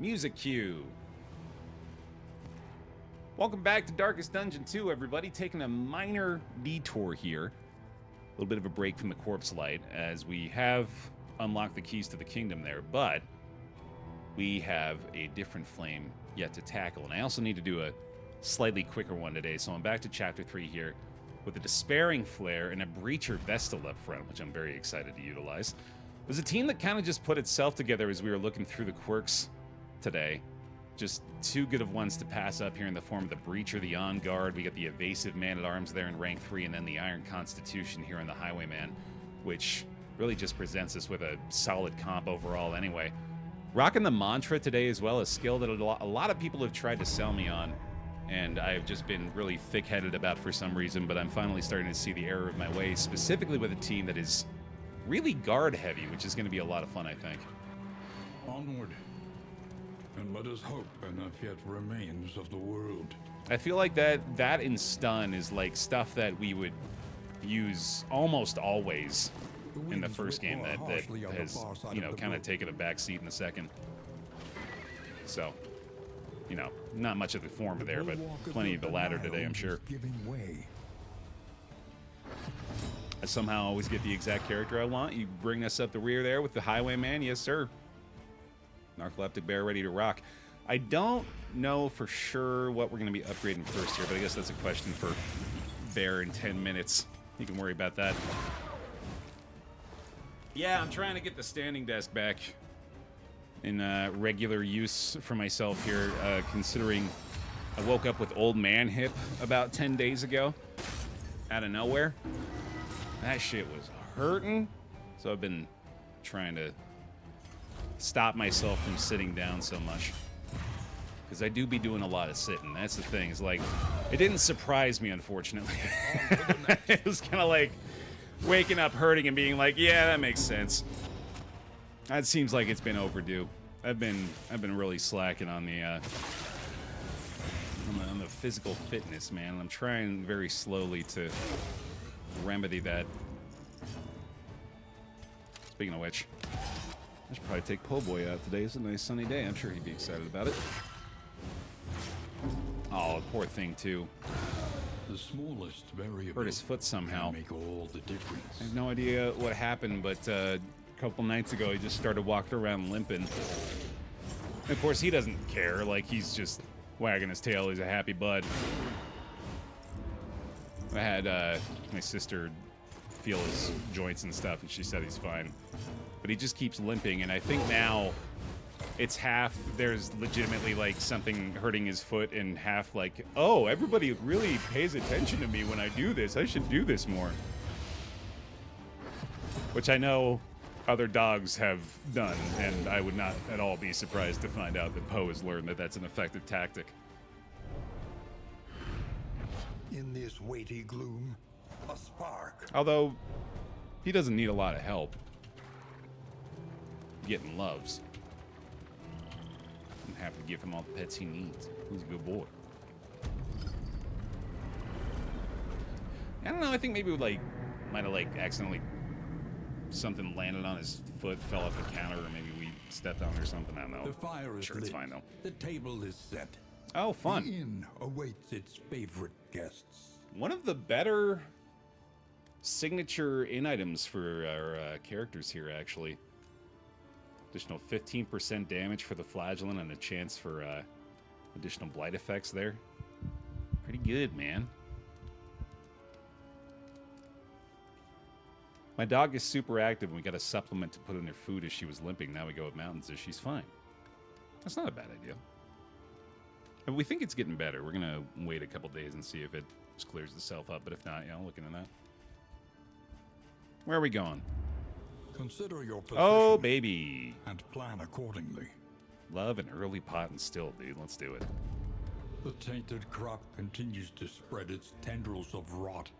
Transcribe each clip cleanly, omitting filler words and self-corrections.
Music cue. Welcome back to Darkest Dungeon 2, everybody. Taking a minor detour here. A little bit of a break from the corpse light, as we have unlocked the keys to the kingdom there, but we have a different flame yet to tackle. And I also need to do a slightly quicker one today, so I'm back to Chapter 3 here with a Despairing Flare and a Breacher Vestal up front, which I'm very excited to utilize. It was a team that kind of just put itself together as we were looking through the quirks today. Just too good of ones to pass up here in the form of the Breacher, the On Guard. We got the Evasive Man-at-Arms there in rank 3, and then the Iron Constitution here in the Highwayman, which really just presents us with a solid comp overall anyway. Rocking the Mantra today as well, a skill that a lot of people have tried to sell me on, and I've just been really thick-headed about for some reason, but I'm finally starting to see the error of my ways, specifically with a team that is really guard-heavy, which is going to be a lot of fun, I think. Onward, and let us hope enough yet remains of the world. I feel like that in stun is like stuff that we would use almost always in the first game that has, you know, kind of taken a back seat in the second. So, you know, not much of the former there, but plenty of the latter today, I'm sure. I somehow always get the exact character I want. You bring us up the rear there with the Highwayman, yes sir. Narcoleptic Bear ready to rock. I don't know for sure what we're going to be upgrading first here, but I guess that's a question for Bear in 10 minutes. You can worry about that. Yeah, I'm trying to get the standing desk back in regular use for myself here, considering I woke up with old man hip about 10 days ago out of nowhere. That shit was hurting, so I've been trying to stop myself from sitting down so much, because I do be doing a lot of sitting. That's the thing. It's like, it didn't surprise me, unfortunately. It was kind of like waking up hurting and being like, yeah, that makes sense. That seems like it's been overdue. I've been really slacking on the physical fitness, man. And I'm trying very slowly to remedy that. Speaking of which, I should probably take Po' Boy out today. It's a nice sunny day. I'm sure he'd be excited about it. Oh, poor thing, too. The smallest variable hurt his foot somehow. can make all the difference. I have no idea what happened, but a couple nights ago he just started walking around limping. And of course, he doesn't care. Like, he's just wagging his tail. He's a happy bud. I had my sister feel his joints and stuff, and she said he's fine. But he just keeps limping, and I think now it's half there's legitimately like something hurting his foot, and half like, oh, everybody really pays attention to me when I do this. I should do this more. Which I know other dogs have done, and I would not at all be surprised to find out that Poe has learned that that's an effective tactic. In this weighty gloom, a spark. Although, he doesn't need a lot of help getting loves. I'm happy to give him all the pets he needs. He's a good boy. I don't know, I think maybe we might have accidentally something landed on his foot, fell off the counter, or maybe we stepped on it or something. I don't know. The fire is sure, it's fine though. The table is set. Oh, fun. The inn awaits its favorite guests. One of the better signature inn items for our characters here, actually. Additional 15% damage for the flagellant and a chance for additional blight effects there. Pretty good, man. My dog is super active, and we got a supplement to put in her food as she was limping. Now we go with mountains as she's fine. That's not a bad idea. And we think it's getting better. We're going to wait a couple days and see if it just clears itself up. But if not, yeah, I'll look into that. Where are we going? Consider your position. Oh, baby. And plan accordingly. Love an early pot and still, dude. Let's do it. The tainted crop continues to spread its tendrils of rot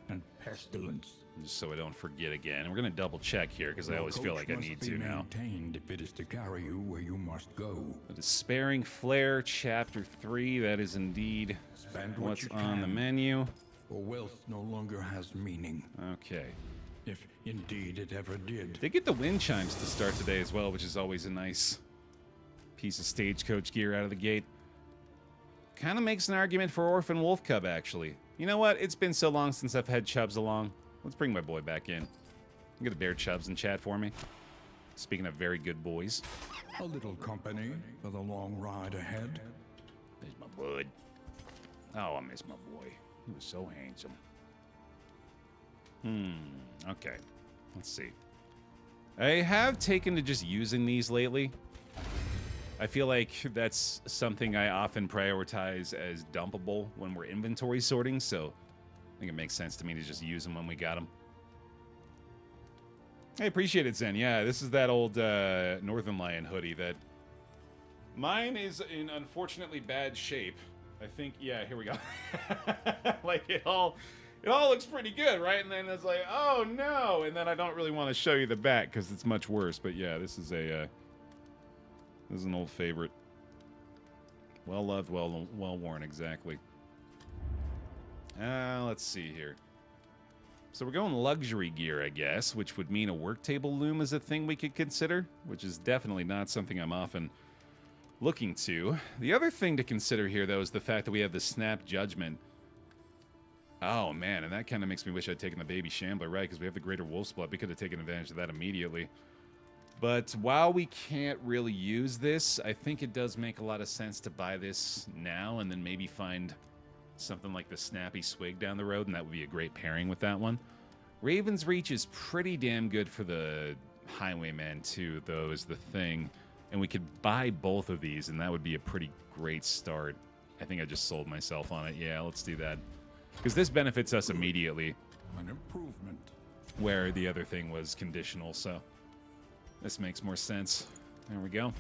and pestilence. Just so I don't forget again. We're going to double check here because I always feel like I need to now. Maintained if it is to carry you where you must go. The Despairing Flare, Chapter 3. That is indeed what's on the menu. For wealth no longer has meaning. Okay. If indeed it ever did. They get the wind chimes to start today as well, which is always a nice piece of stagecoach gear out of the gate. Kind of makes an argument for Orphan Wolf Cub, actually. You know what? It's been so long since I've had Chubs along. Let's bring my boy back in. Get a Bear Chubs in chat for me. Speaking of very good boys. A little company for the long ride ahead. There's my bud. Oh, I miss my boy. He was so handsome. Okay. Let's see. I have taken to just using these lately. I feel like that's something I often prioritize as dumpable when we're inventory sorting, so I think it makes sense to me to just use them when we got them. I appreciate it, Zen. Yeah, this is that old Northern Lion hoodie that... Mine is in unfortunately bad shape. I think, yeah, here we go. Like, it all looks pretty good, right? And then it's like, oh, no! And then I don't really want to show you the back because it's much worse. But yeah, this is a... this is an old favorite. Well-loved, well-worn, exactly. Let's see here. So we're going luxury gear, I guess, which would mean a work table loom is a thing we could consider, which is definitely not something I'm often looking to. The other thing to consider here, though, is the fact that we have the Snap Judgment. Oh, man, and that kind of makes me wish I'd taken the Baby Shambler, right? Because we have the Greater Wolf's Blood. We could have taken advantage of that immediately. But while we can't really use this, I think it does make a lot of sense to buy this now and then maybe find something like the Snappy Swig down the road, and that would be a great pairing with that one. Raven's Reach is pretty damn good for the Highwayman, too, though, is the thing. And we could buy both of these, and that would be a pretty great start. I think I just sold myself on it. Yeah, let's do that. Because this benefits us immediately. An improvement. Where the other thing was conditional, so... This makes more sense. There we go.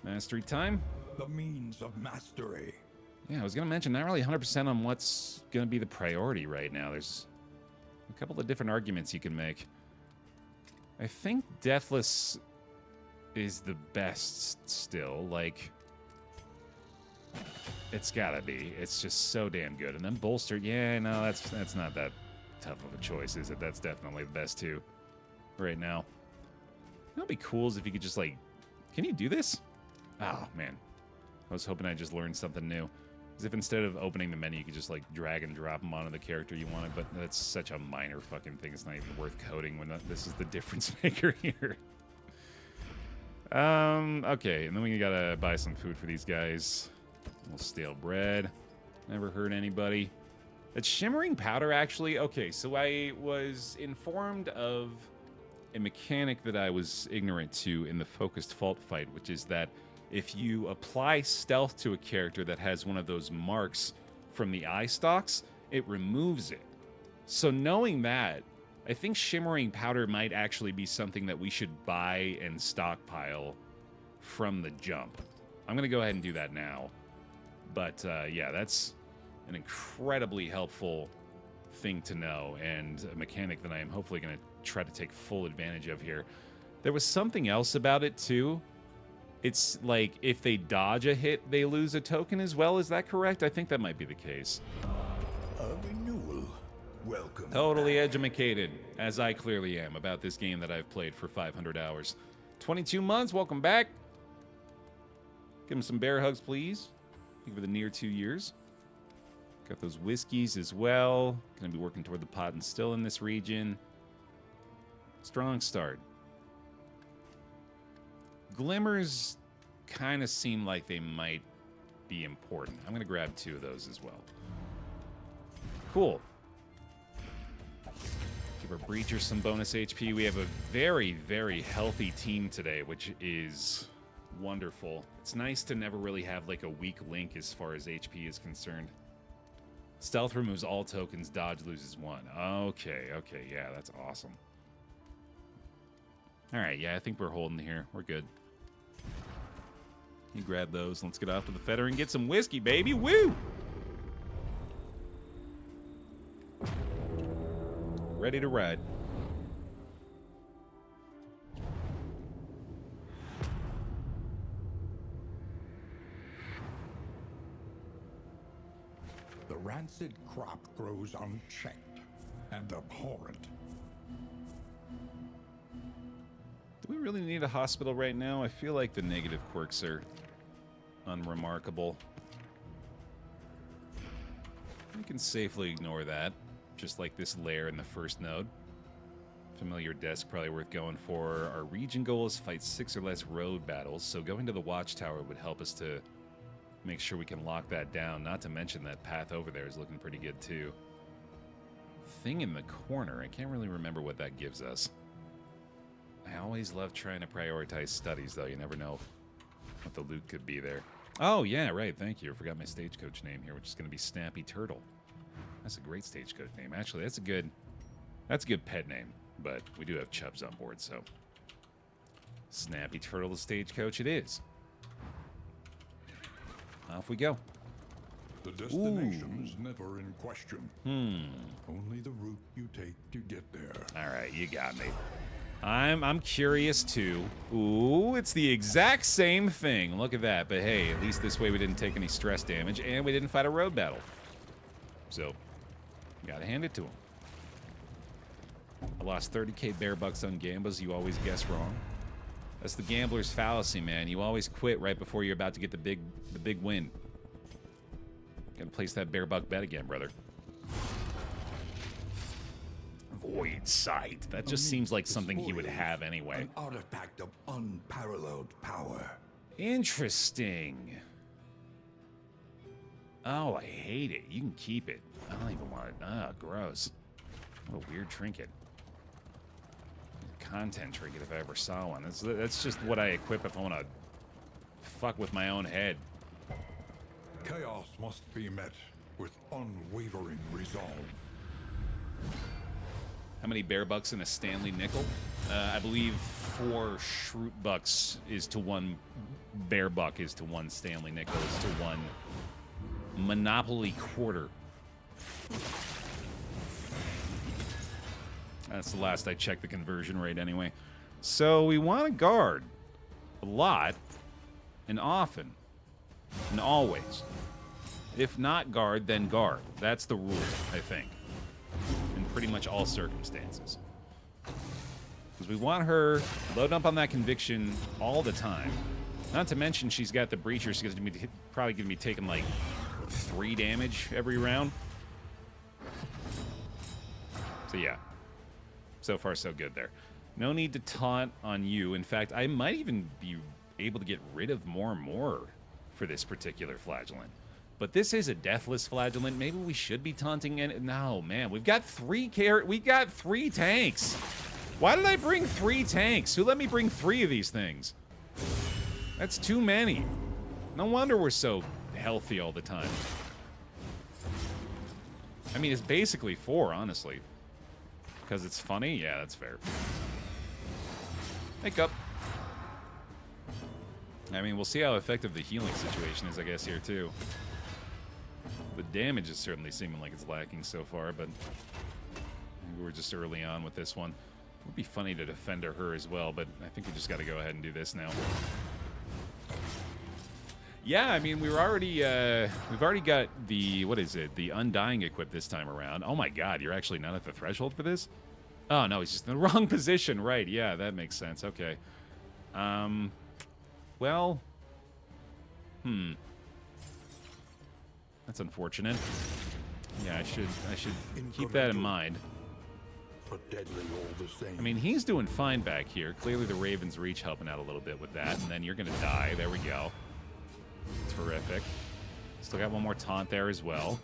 Mastery time. The means of mastery. Yeah, I was going to mention, not really 100% on what's going to be the priority right now. There's a couple of different arguments you can make. I think Deathless is the best still. Like, it's got to be. It's just so damn good. And then Bolstered, yeah, no, that's not that tough of a choice, is it? That's definitely the best, too, right now. That'd be cool is if you could just, like... Can you do this? Oh, man. I was hoping I just learned something new. As if instead of opening the menu, you could just, like, drag and drop them onto the character you wanted. But that's such a minor fucking thing. It's not even worth coding when this is the difference maker here. Okay. And then we gotta buy some food for these guys. A little stale bread. Never hurt anybody. That shimmering powder, actually... Okay, so I was informed of... a mechanic that I was ignorant to in the Focused Fault fight, which is that if you apply stealth to a character that has one of those marks from the eye stalks, it removes it. So knowing that, I think shimmering powder might actually be something that we should buy and stockpile from the jump. I'm going to go ahead and do that now. But yeah, that's an incredibly helpful thing to know, and a mechanic that I am hopefully going to try to take full advantage of here. There was something else about it too. It's like if they dodge a hit, they lose a token as well. Is that correct? I think that might be the case. A renewal. Welcome. Totally educated, as I clearly am, about this game that I've played for 500 hours. 22 months, welcome back. Give him some bear hugs, please. Over the near 2 years. Got those whiskeys as well. Gonna be working toward the pot and still in this region. Strong start. Glimmers kind of seem like they might be important. I'm going to grab 2 of those as well. Cool. Give our Breacher some bonus HP. We have a very, very healthy team today, which is wonderful. It's nice to never really have like a weak link as far as HP is concerned. Stealth removes all tokens, dodge loses 1. Okay, yeah, that's awesome. Alright, yeah, I think we're holding here. We're good. You grab those. Let's get off to the Fetter and get some whiskey, baby. Woo! Ready to ride. The rancid crop grows unchecked and abhorrent. Do we really need a hospital right now? I feel like the negative quirks are unremarkable. We can safely ignore that, just like this lair in the first node. Familiar desk probably worth going for. Our region goal is fight 6 or less road battles, so going to the watchtower would help us to make sure we can lock that down. Not to mention that path over there is looking pretty good too. Thing in the corner, I can't really remember what that gives us. I always love trying to prioritize studies, though. You never know what the loot could be there. Oh, yeah, right, thank you. I forgot my stagecoach name here, which is going to be Snappy Turtle. That's a great stagecoach name. Actually, that's a good pet name. But we do have Chubs on board, so Snappy Turtle the stagecoach it is. Off we go. The destination is never in question. Only the route you take to get there. All right, you got me. I'm curious too. Ooh, it's the exact same thing. Look at that. But hey, at least this way we didn't take any stress damage and we didn't fight a road battle. So, gotta hand it to him. I lost 30k bear bucks on gambas. You always guess wrong. That's the gambler's fallacy, man. You always quit right before you're about to get the big win. Gotta place that bear buck bet again, brother. Void sight. That just seems like something he would have anyway. An artifact of unparalleled power. Interesting. Oh, I hate it. You can keep it. I don't even want it. Ah, gross. What a weird trinket. Content trinket if I ever saw one. That's just what I equip if I want to fuck with my own head. Chaos must be met with unwavering resolve. How many bear bucks in a Stanley nickel? I believe 4 Shroot bucks is to 1 bear buck is to 1 Stanley nickel is to 1 Monopoly quarter. That's the last I checked the conversion rate anyway. So we want to guard a lot and often and always. If not guard, then guard. That's the rule, I think. In pretty much all circumstances. Because we want her loading up on that conviction all the time. Not to mention she's got the breacher. She's probably going to be taking like 3 damage every round. So yeah. So far, so good there. No need to taunt on you. In fact, I might even be able to get rid of more and more for this particular flagellant. But this is a deathless flagellant. Maybe we should be taunting it. No, man. We've got 3 tanks. Why did I bring 3 tanks? Who let me bring 3 of these things? That's too many. No wonder we're so healthy all the time. I mean, it's basically 4, honestly. Because it's funny? Yeah, that's fair. Make up. I mean, we'll see how effective the healing situation is, I guess, here, too. The damage is certainly seeming like it's lacking so far, but we're just early on with this one. It would be funny to defend her as well, but I think we just got to go ahead and do this now. Yeah, I mean, we've already got the, what is it, the Undying equipped this time around. Oh my god, you're actually not at the threshold for this? Oh, no, he's just in the wrong position. Right, yeah, that makes sense. Okay. Well, that's unfortunate. Yeah, I should keep that in mind. But deadly all the same. I mean, he's doing fine back here. Clearly the Raven's Reach helping out a little bit with that, and then you're gonna die. There we go. Terrific. Still got one more taunt there as well.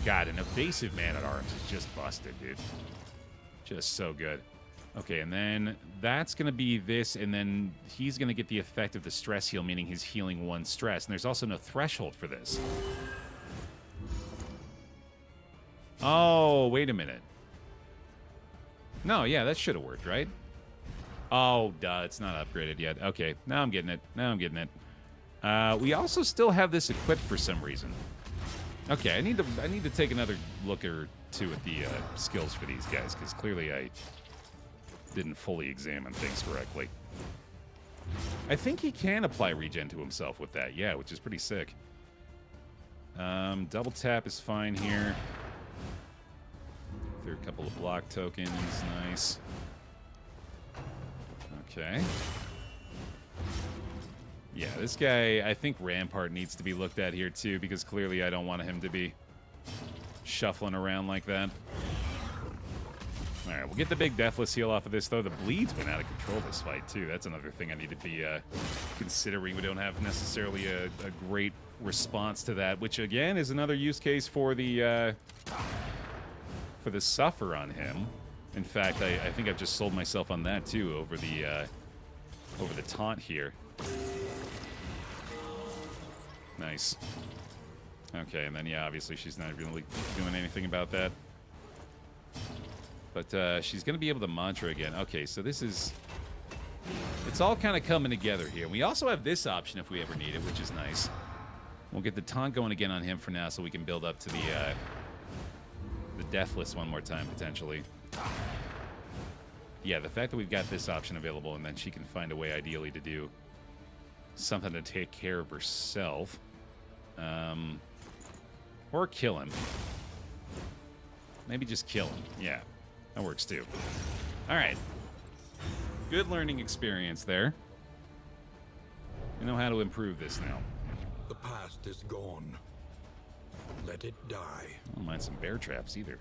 God, an evasive man-at-arms is just busted, dude. Just so good. Okay, and then that's going to be this, and then he's going to get the effect of the stress heal, meaning he's healing 1 stress. And there's also no threshold for this. Oh, wait a minute. No, yeah, that should have worked, right? Oh, duh, it's not upgraded yet. Okay, now I'm getting it. Now I'm getting it. We also still have this equipped for some reason. Okay, I need to take another look or two at the skills for these guys, because clearly I didn't fully examine things correctly. I think he can apply regen to himself with that, yeah, which is pretty sick. Double tap is fine here. Through a couple of block tokens, nice. Okay. Yeah, this guy, I think Rampart needs to be looked at here too, because clearly I don't want him to be shuffling around like that. All right, we'll get the big Deathless heal off of this, though. The bleed's been out of control this fight, too. That's another thing I need to be considering. We don't have necessarily a great response to that, which, again, is another use case for the Suffer on him. In fact, I think I've just sold myself on that, too, over the taunt here. Nice. Okay, and then, yeah, obviously she's not really doing anything about that. But she's going to be able to mantra again. Okay, so this is... It's all kind of coming together here. We also have this option if we ever need it, which is nice. We'll get the taunt going again on him for now so we can build up to the Deathless one more time, potentially. Yeah, the fact that we've got this option available and then she can find a way, ideally, to do something to take care of herself. Or kill him. Maybe just kill him. Yeah. That works too. All right. Good learning experience there. You know how to improve this now. The past is gone. Let it die. I don't mind some bear traps either.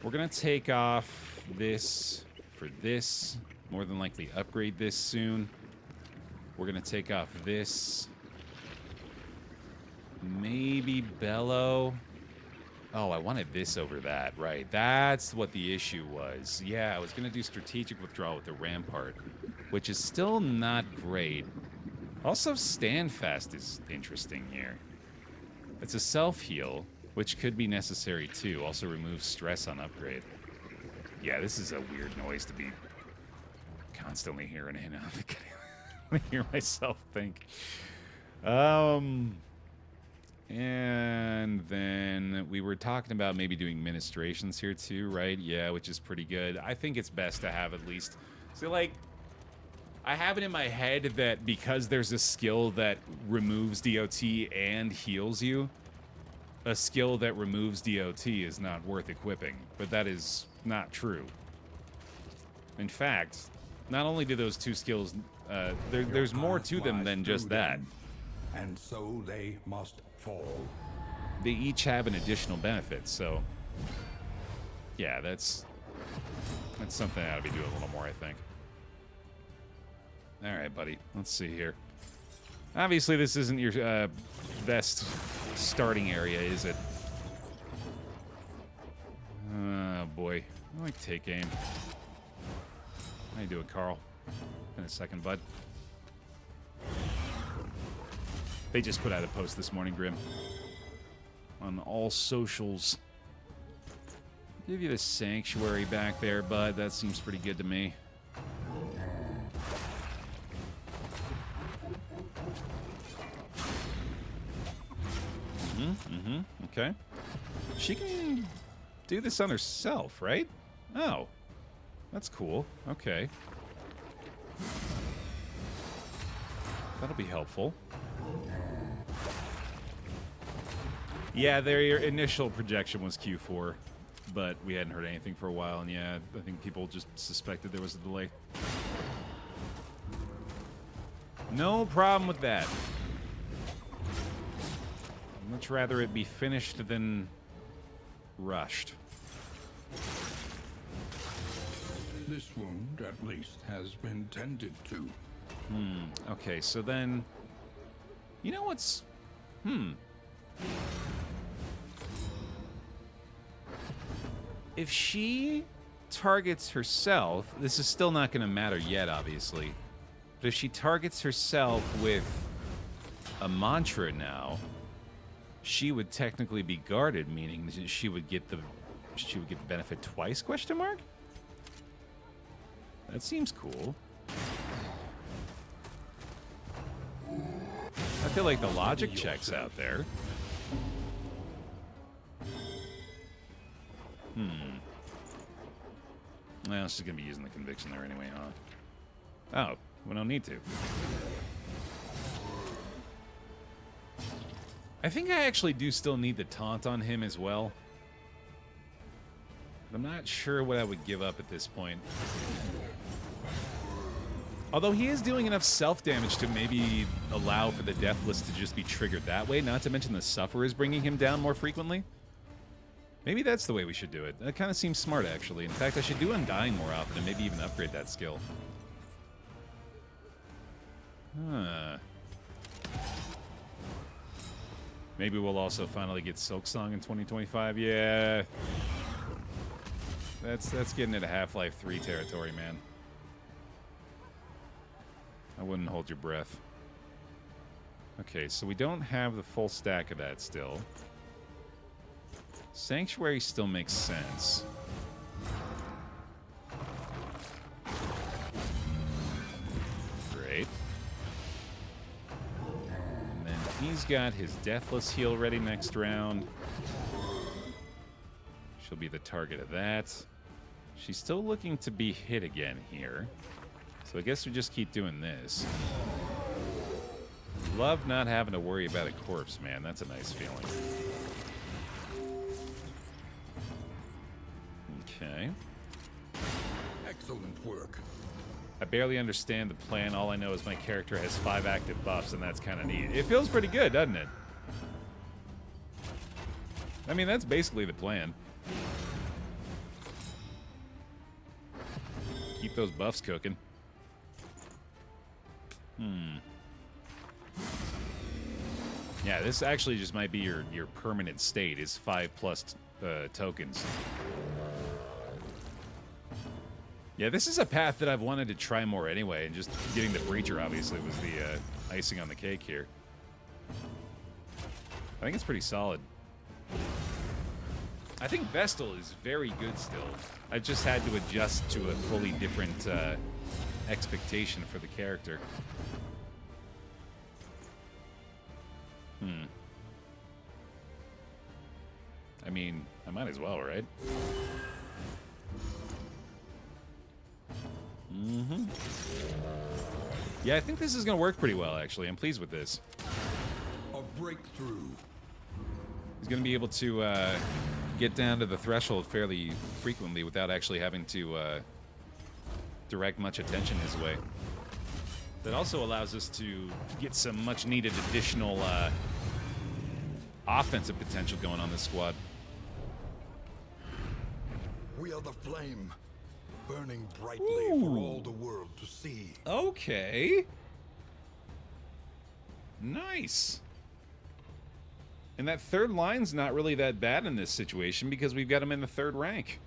We're going to take off this for this. More than likely upgrade this soon. We're going to take off this. Maybe Bellow. Oh, I wanted this over that, right. That's what the issue was. Yeah, I was going to do strategic withdrawal with the Rampart, which is still not great. Also, Standfast is interesting here. It's a self-heal, which could be necessary too. Also removes stress on upgrade. Yeah, this is a weird noise to be constantly hearing. I hear myself think. And then we were talking about maybe doing ministrations here too, right? Yeah, which is pretty good. I think it's best to have at least... So, like, I have it in my head that because there's a skill that removes DOT and heals you, a skill that removes DOT is not worth equipping. But that is not true. In fact, not only do those two skills... there's more to them than just that. And so they must fall. They each have an additional benefit, so yeah, that's something I ought to be doing a little more, I think. All right, buddy. Let's see here. Obviously, this isn't your best starting area, is it? Oh boy, I like take aim. How you doing, Carl? In a second, bud. They just put out a post this morning, Grim, on all socials. Give you the sanctuary back there, bud. That seems pretty good to me. Okay. She can do this on herself, right? Oh. That's cool. Okay. That'll be helpful. Yeah, their initial projection was Q4, but we hadn't heard anything for a while, and yeah, I think people just suspected there was a delay. No problem with that. I'd much rather it be finished than rushed. This wound, at least, has been tended to. Okay, so then... You know what's... If she targets herself... This is still not going to matter yet, obviously. But if she targets herself with a mantra now, she would technically be guarded, meaning that she would get the benefit twice, question mark? That seems cool. I feel like the logic checks out there. Well, she's gonna be using the conviction there anyway, huh? Oh, we don't need to. I think I actually do still need the taunt on him as well. I'm not sure what I would give up at this point. Although he is doing enough self-damage to maybe allow for the Deathless to just be triggered that way, not to mention the Suffer is bringing him down more frequently. Maybe that's the way we should do it. That kind of seems smart, actually. In fact, I should do Undying more often and maybe even upgrade that skill. Huh. Maybe we'll also finally get Silksong in 2025. Yeah. That's getting into Half-Life 3 territory, man. I wouldn't hold your breath. Okay, so we don't have the full stack of that still. Sanctuary still makes sense. Great. And then he's got his Deathless heal ready next round. She'll be the target of that. She's still looking to be hit again here. So I guess we just keep doing this. Love not having to worry about a corpse, man. That's a nice feeling. Okay. Excellent work. I barely understand the plan. All I know is my character has 5 active buffs, and that's kind of neat. It feels pretty good, doesn't it? I mean, that's basically the plan. Keep those buffs cooking. Yeah, this actually just might be your permanent state, is 5+ tokens. Yeah, this is a path that I've wanted to try more anyway, and just getting the Breacher obviously was the icing on the cake here. I think it's pretty solid. I think Vestal is very good still. I've just had to adjust to a fully different expectation for the character. I mean, I might as well, right? Yeah, I think this is going to work pretty well, actually. I'm pleased with this. A breakthrough. He's going to be able to get down to the threshold fairly frequently without actually having to direct much attention his way. That also allows us to get some much-needed additional offensive potential going on this squad. We are the flame, burning brightly for all the world to see. Okay. Nice. And that third line's not really that bad in this situation because we've got him in the 3rd rank.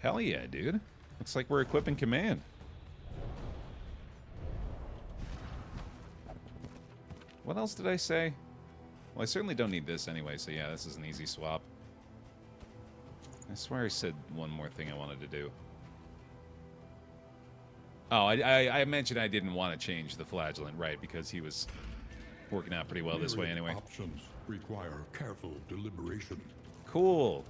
Hell yeah, dude. Looks like we're equipping command. What else did I say? Well, I certainly don't need this anyway, so yeah, this is an easy swap. I swear I said one more thing I wanted to do. Oh, I mentioned I didn't want to change the Flagellant, right, because he was working out pretty well this way anyway. Options require careful deliberation. Cool.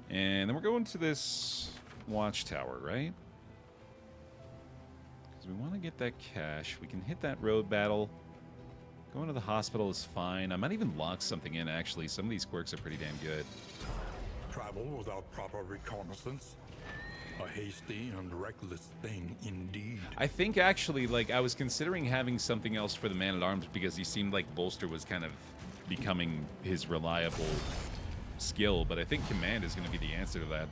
And then we're going to this watchtower, right? Because we want to get that cash. We can hit that road battle. Going to the hospital is fine. I might even lock something in, actually. Some of these quirks are pretty damn good. Travel without proper reconnaissance. A hasty and reckless thing indeed. I think, actually, like, I was considering having something else for the Man-at-Arms because he seemed like Bolster was kind of becoming his reliable skill, but I think Command is going to be the answer to that.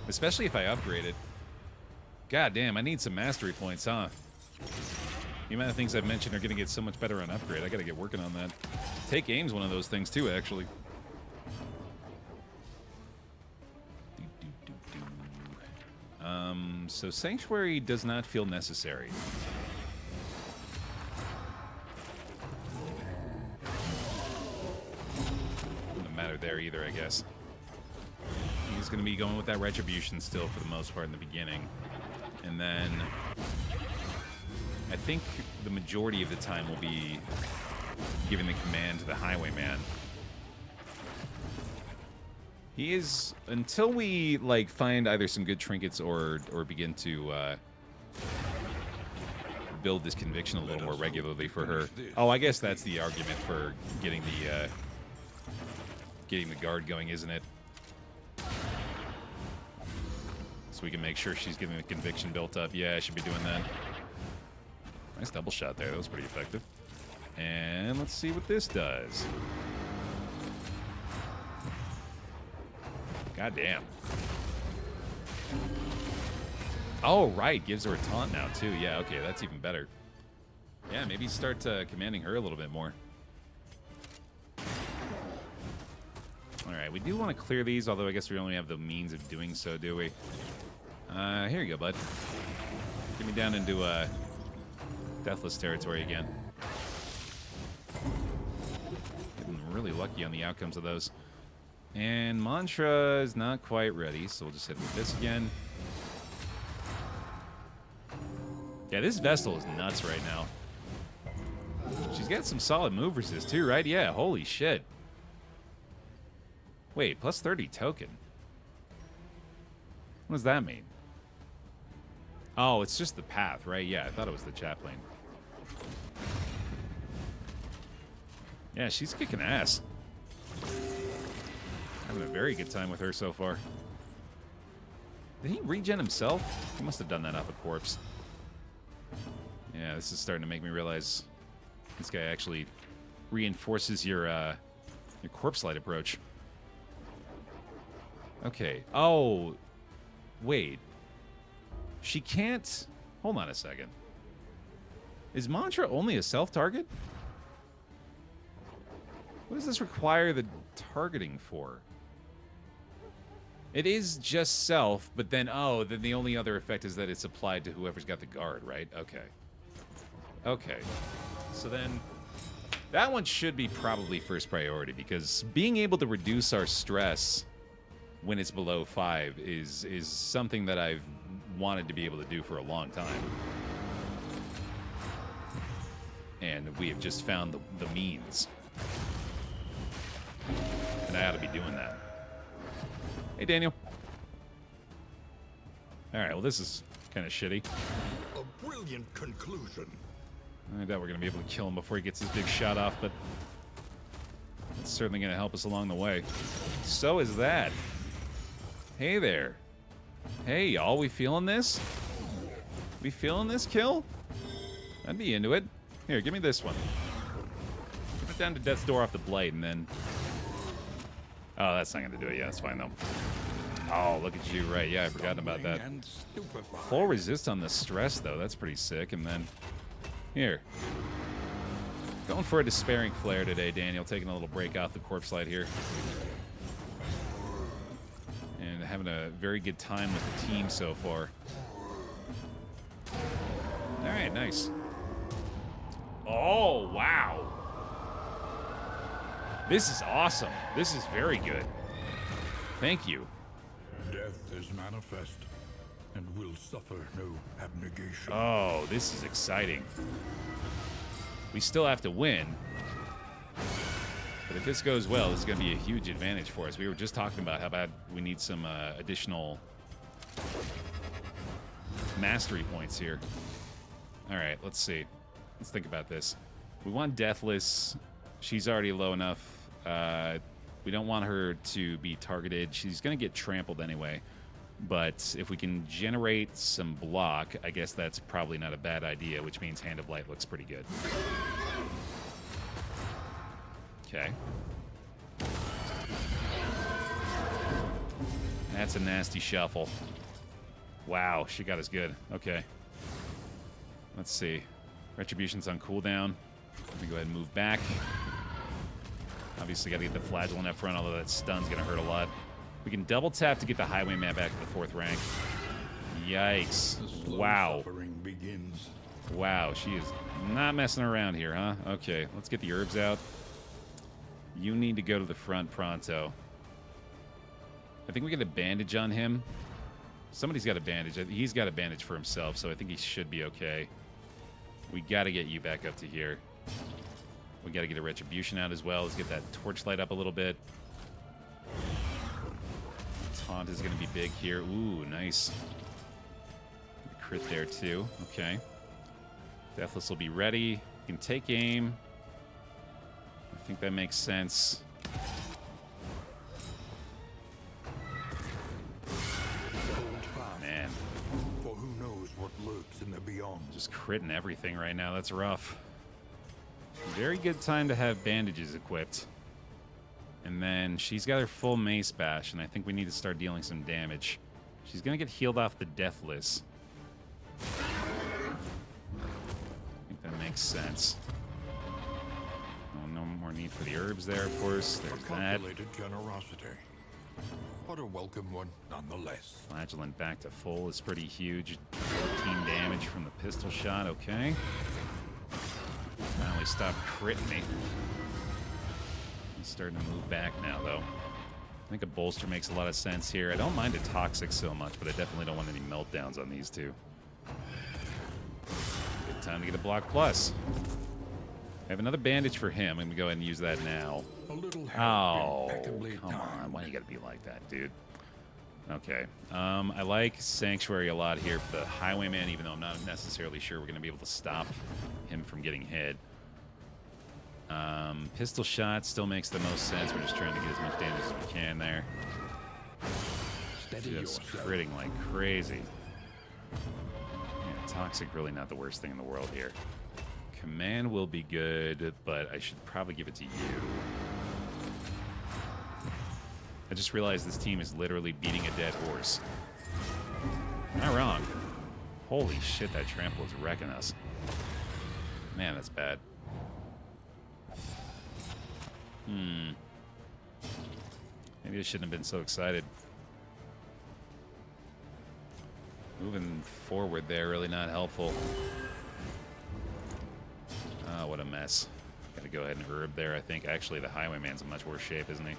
Especially if I upgrade it. God damn, I need some mastery points, huh? The amount of things I've mentioned are going to get so much better on upgrade. I got to get working on that. Take aim's one of those things, too, actually. So Sanctuary does not feel necessary. Doesn't matter there either, I guess. He's going to be going with that Retribution still for the most part in the beginning. And then I think the majority of the time will be giving the command to the Highwayman. He is, until we, like, find either some good trinkets or begin to build this conviction a little more regularly for her. Oh, I guess that's the argument for getting the guard going, isn't it? So we can make sure she's getting the conviction built up. Yeah, I should be doing that. Nice double shot there. That was pretty effective. And let's see what this does. God damn. Oh, right. Gives her a taunt now, too. Yeah, okay. That's even better. Yeah, maybe start commanding her a little bit more. All right, we do want to clear these, although I guess we only have the means of doing so, do we? Here you go, bud. Get me down into deathless territory again. Getting really lucky on the outcomes of those. And Mantra is not quite ready, so we'll just hit with this again. Yeah, this Vestal is nuts right now. She's got some solid move resist too, right? Yeah, holy shit. Wait, plus 30 token. What does that mean? Oh, it's just the path, right? Yeah, I thought it was the chaplain. Yeah, she's kicking ass. Having a very good time with her so far. Did he regen himself? He must have done that off a corpse. Yeah, this is starting to make me realize this guy actually reinforces your corpse light approach. Okay. Oh, wait. She can't... Hold on a second. Is Mantra only a self-target? What does this require the targeting for? It is just self, but then, oh, then the only other effect is that it's applied to whoever's got the guard, right? Okay. Okay. So then, that one should be probably first priority, because being able to reduce our stress when it's below 5 is something that I've wanted to be able to do for a long time. And we have just found the means. And I ought to be doing that. Hey, Daniel. Alright, well, this is kind of shitty. A brilliant conclusion. I doubt we're going to be able to kill him before he gets his big shot off, but it's certainly going to help us along the way. So is that. Hey there. Hey, y'all, we feeling this? We feeling this kill? I'd be into it. Here, give me this one. Put it down to Death's Door off the blade, and then... Oh, that's not going to do it. Yeah, that's fine, though. Oh, look at you. Right, yeah, I forgot about that. Full resist on the stress, though. That's pretty sick. And then... Here. Going for a Despairing Flare today, Daniel. Taking a little break off the corpse light here. And having a very good time with the team so far. Alright, nice. Oh, wow. This is awesome. This is very good. Thank you. Death is manifest and will suffer no abnegation. Oh, this is exciting. We still have to win. But if this goes well, this is going to be a huge advantage for us. We were just talking about how bad we need some additional mastery points here. All right, let's see. Let's think about this. We want Deathless. She's already low enough. We don't want her to be targeted. She's going to get trampled anyway. But if we can generate some block, I guess that's probably not a bad idea, which means Hand of Light looks pretty good. Okay. That's a nasty shuffle. Wow, she got us good. Okay. Let's see. Retribution's on cooldown. Let me go ahead and move back. Obviously, got to get the Flagellant up front, although that stun's going to hurt a lot. We can double tap to get the Highwayman back to the 4th rank. Yikes. Wow. Begins. Wow, she is not messing around here, huh? Okay, let's get the herbs out. You need to go to the front pronto. I think we get a bandage on him. Somebody's got a bandage. He's got a bandage for himself, so I think he should be okay. We got to get you back up to here. We got to get a Retribution out as well. Let's get that Torchlight up a little bit. Taunt is going to be big here. Ooh, nice. Crit there, too. Okay. Deathless will be ready. You can take aim. I think that makes sense. the beyond. Just critting everything right now. That's rough. Very good time to have bandages equipped. And then she's got her full mace bash, and I think we need to start dealing some damage. She's going to get healed off the Deathless. I think that makes sense. Oh, no more need for the herbs there, of course. There's that. Calculated generosity. But a welcome one, nonetheless. Flagellant back to full is pretty huge. 14 damage from the pistol shot, okay. Finally stopped critting me. He's starting to move back now, though. I think a bolster makes a lot of sense here. I don't mind a toxic so much, but I definitely don't want any meltdowns on these two. Good time to get a block plus. I have another bandage for him. I'm going to go ahead and use that now. A little Oh, impeccably come on. timed. Why you got to be like that, dude? Okay. I like Sanctuary a lot here for the Highwayman, even though I'm not necessarily sure we're going to be able to stop him from getting hit. Pistol shot still makes the most sense. We're just trying to get as much damage as we can there. Steady Just yourself. critting like crazy. Yeah, toxic really not the worst thing in the world here. Command will be good, but I should probably give it to you. I just realized this team is literally beating a dead horse. Am I wrong? Holy shit, that trample is wrecking us. Man, that's bad. Maybe I shouldn't have been so excited. Moving forward there, really not helpful. Oh, what a mess. Gotta go ahead and herb there, I think. Actually, the Highwayman's in much worse shape, isn't he?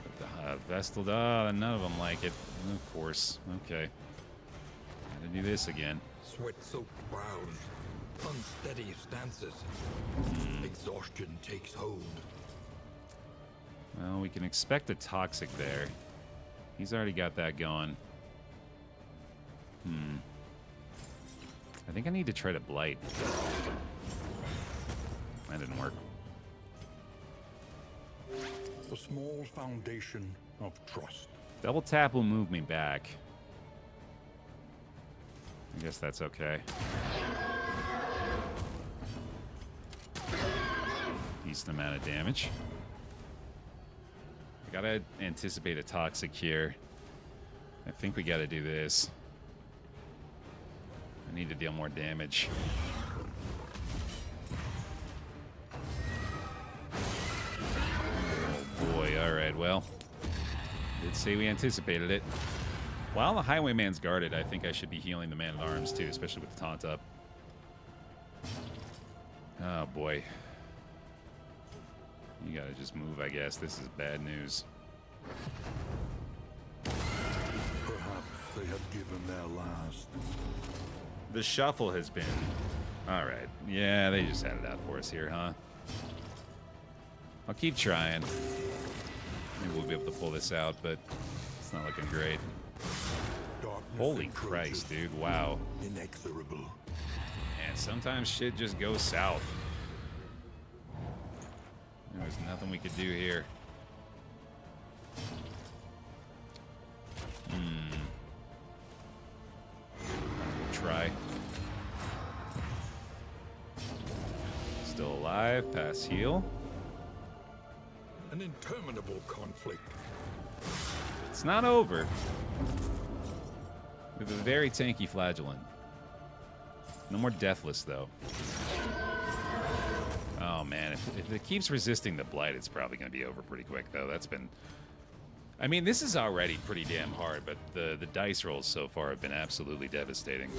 But the Vestal, none of them like it. Of course. Okay. Gotta do this again. Sweat-soaked brows, unsteady stances. Exhaustion takes hold. Well, we can expect a toxic there. He's already got that going. I think I need to try to blight. That didn't work. The small foundation of trust. Double tap will move me back. I guess that's okay. Decent amount of damage. I gotta anticipate a toxic here. I think we gotta do this. I need to deal more damage. Oh boy, alright, well. Did say we anticipated it. While the Highwayman's guarded, I think I should be healing the Man-at-Arms too, especially with the taunt up. Oh boy. You gotta just move, I guess. This is bad news. Perhaps they have given their last. The shuffle has been... Alright. Yeah, they just had it out for us here, huh? I'll keep trying. Maybe we'll be able to pull this out, but it's not looking great. Darkness Holy encroaches, Christ, dude. Wow. Inexorable. And sometimes shit just goes south. There's nothing we could do here. We'll try. Still alive. Pass heal. An interminable conflict. It's not over. With a very tanky flagellant. No more deathless, though. Oh, man. If it keeps resisting the blight, it's probably going to be over pretty quick, though. That's been... I mean, this is already pretty damn hard, but the dice rolls so far have been absolutely devastating.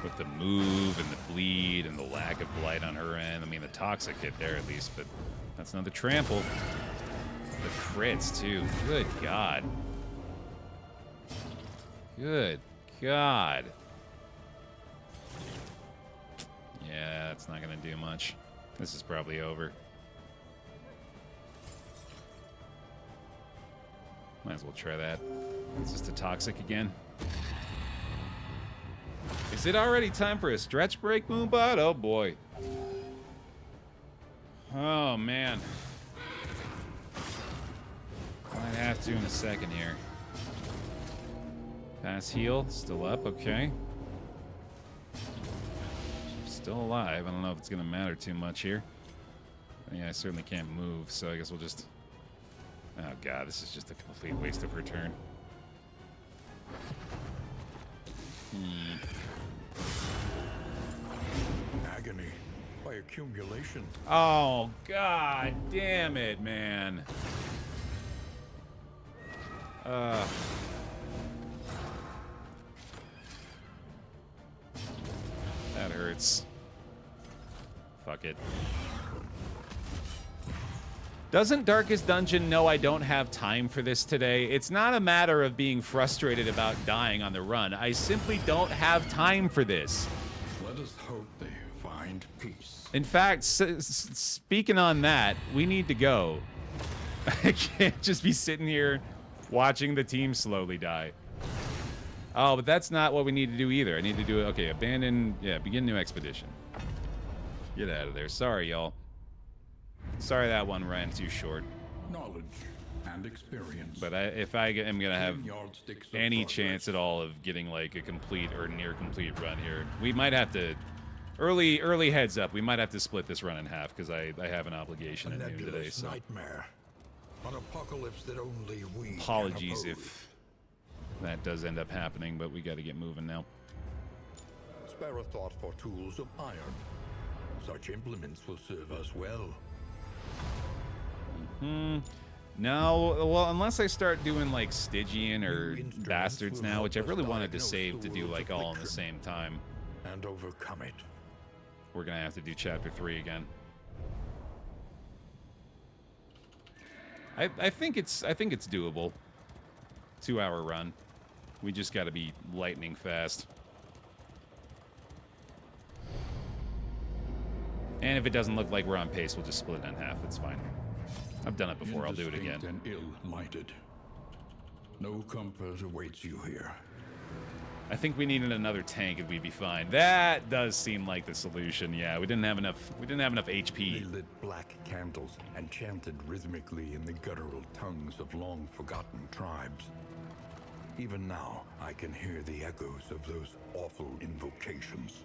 With the move and the bleed and the lack of blight on her end. I mean, the toxic hit there at least, but that's another trample. The crits, too. Good God. Good God. Yeah, that's not going to do much. This is probably over. Might as well try that. It's just a toxic again. Is it already time for a stretch break, Moonbot? Oh, boy. Oh, man. Might have to in a second here. Pass heal, still up, okay. Still alive. I don't know if it's gonna matter too much here. Yeah, I certainly can't move, so I guess we'll just... Oh god, this is just a complete waste of her turn. Agony by accumulation. Oh god damn it, man. That hurts. Fuck it. Doesn't Darkest Dungeon know I don't have time for this today? It's not a matter of being frustrated about dying on the run. I simply don't have time for this. Let us hope they find peace. In fact, speaking on that, we need to go. I can't just be sitting here watching the team slowly die. Oh, but that's not what we need to do either. I need to do it. Okay, abandon. Yeah, begin new expedition. Get out of there. Sorry, y'all. Sorry that one ran too short. Knowledge and experience. But if I am going to have Yardsticks of any progress. chance at all of getting like a complete or near complete run here, we might have to... Early heads up, we might have to split this run in half because I have an obligation A at noon today. nebulous So nightmare. An apocalypse that only we apologies can if that does end up happening, but we got to get moving now. Spare a thought for tools of iron. Such implements will serve us well. No, well, unless I start doing like Stygian or New instruments Bastards will now, help which I us really wanted to diagnose save to the do world's like all in the affliction. same time. And overcome it. We're gonna have to do chapter 3 again. I think it's doable. 2-hour run. We just got to be lightning fast. And if it doesn't look like we're on pace, we'll just split it in half. It's fine. I've done it before. I'll do it again. Indistinct and ill-lighted. No comfort awaits you here. I think we needed another tank and we'd be fine. That does seem like the solution. Yeah, we didn't have enough They HP. lit black candles and chanted rhythmically in the guttural tongues of long-forgotten tribes. Even now, I can hear the echoes of those awful invocations.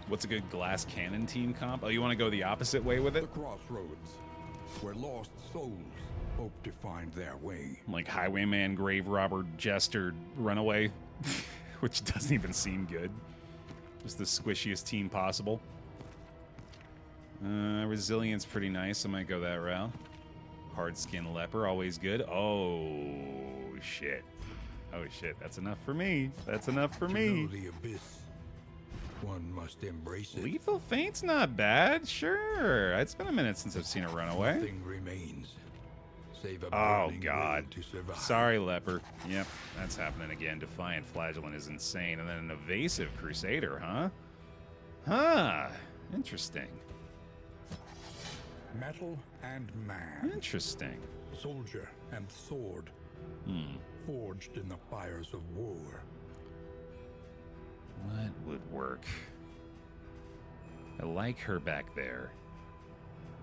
What's a good glass cannon team comp? Oh, you want to go the opposite way with The it? crossroads, where lost souls hope to find their way. Like Highwayman, Grave Robber, Jester, Runaway, which doesn't even seem good. Just the squishiest team possible. Resilience pretty nice. I might go that route. Hard Skin Leper, always good. Oh, shit. Oh, shit. That's enough for me. That's enough for To me. know the abyss, one must embrace it. Lethal Feint's not bad. Sure. It's been a minute since I've seen a Runaway. Nothing remains. Save a Oh, burning God. will to survive. Sorry, Leper. Yep, that's happening again. Defiant Flagellant is insane. And then an Evasive Crusader, huh? Huh. Interesting. Metal and man. Interesting. Soldier and sword. Forged in the fires of war. What would work? I like her back there.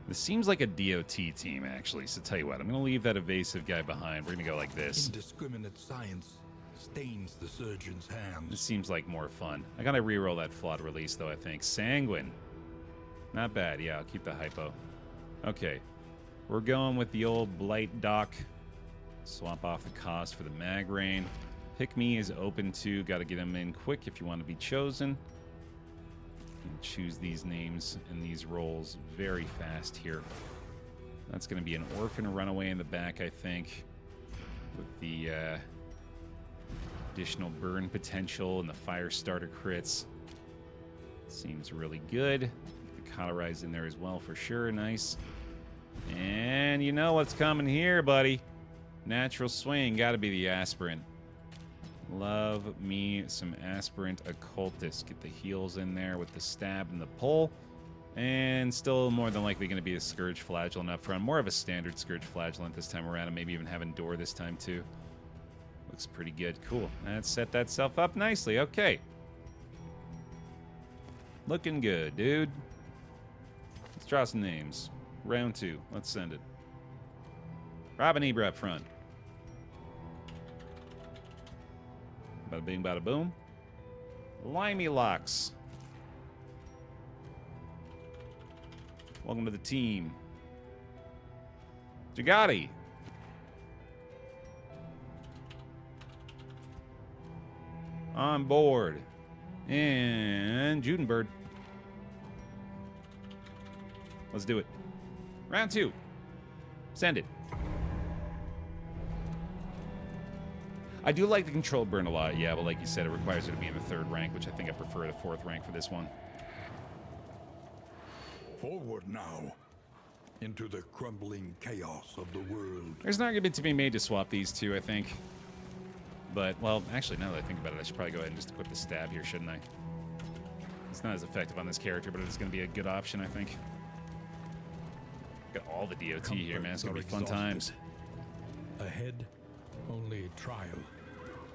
This seems like a DOT team, actually. So tell you what, I'm going to leave that evasive guy behind. We're going to go like this. Indiscriminate science stains the surgeon's This hands. seems like more fun. I got to reroll that flawed release, though, I think. Sanguine. Not bad. Yeah, I'll keep the hypo. Okay. We're going with the old Blight Dock. Swap off the cost for the Mag Rain. Pick Me is open too. Got to get him in quick if you want to be chosen. And choose these names and these roles very fast here. That's going to be an Orphan Runaway in the back, I think. With the additional burn potential and the fire starter crits. Seems really good. The Cauterize in there as well for sure. Nice. And you know what's coming here, buddy. Natural Swing. Got to be the Aspirant. Love me some Aspirant Occultist. Get the heals in there with the stab and the pull. And still more than likely going to be a Scourge Flagellant up front. More of a standard Scourge Flagellant this time around. And maybe even have Endure this time too. Looks pretty good. Cool. That set that self up nicely. Okay. Looking good, dude. Let's draw some names. Round 2. Let's send it. Robin Ebra up front. Bada bing, bada boom. Limey locks. Welcome to the team. Jagati. On board. And Judenbird. Let's do it. Round 2. Send it. I do like the control burn a lot, yeah, but like you said, it requires it to be in the 3rd rank, which I think I prefer the 4th rank for this one. Forward now, into the crumbling chaos of the world. There's an argument to be made to swap these two, I think. But, well, actually, now that I think about it, I should probably go ahead and just equip the stab here, shouldn't I? It's not as effective on this character, but it's going to be a good option, I think. Got all the DOT here, man. It's going to be fun times. Ahead, only trial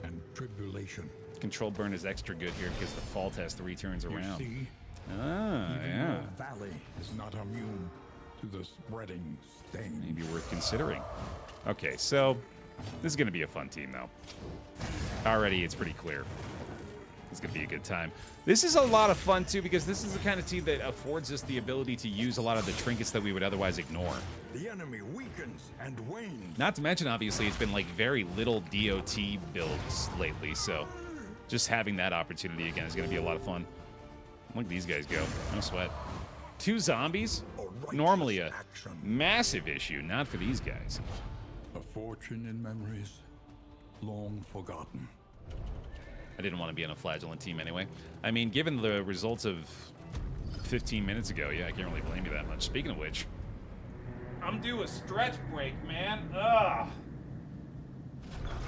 and tribulation. Control burn is extra good here because the fall test returns around. You see, Ah, even yeah. your valley is not immune to the spreading stain. Maybe worth considering. Okay, so this is going to be a fun team, though. Already, it's pretty clear. It's going to be a good time. This is a lot of fun, too, because this is the kind of team that affords us the ability to use a lot of the trinkets that we would otherwise ignore. The enemy weakens and wanes. Not to mention, obviously, it's been, like, very little DOT builds lately, so just having that opportunity again is going to be a lot of fun. Look at these guys go. No sweat. 2 zombies? Normally a massive issue, not for these guys. A fortune in memories long forgotten. I didn't want to be on a flagellant team anyway. I mean, given the results of 15 minutes ago, yeah, I can't really blame you that much. Speaking of which, I'm due a stretch break, man. Ugh.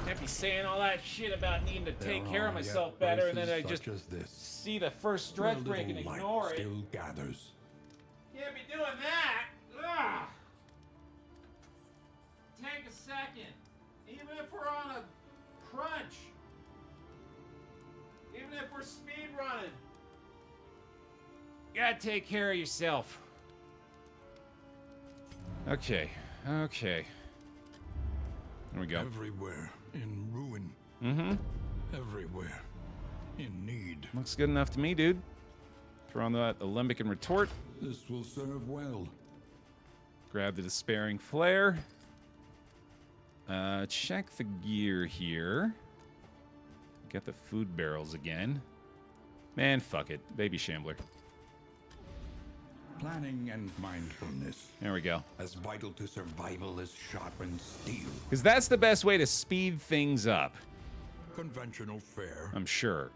Can't be saying all that shit about needing to take care of myself better, and then I just see the first stretch break and ignore it. Still gathers. Can't be doing that. Ugh. Take a second. Even if we're on a crunch. Even if we're speed running. You gotta take care of yourself. Okay. Okay. There we go. Everywhere in ruin. Mm-hmm. Everywhere in need. Looks good enough to me, dude. Throw on the alembic and retort. This will serve well. Grab the despairing flare. Check the gear here. Get the food barrels again. Man, fuck it. Baby Shambler. Planning and mindfulness. There we go. As vital to survival as sharpened steel. Because that's the best way to speed things up. Conventional fare, I'm sure.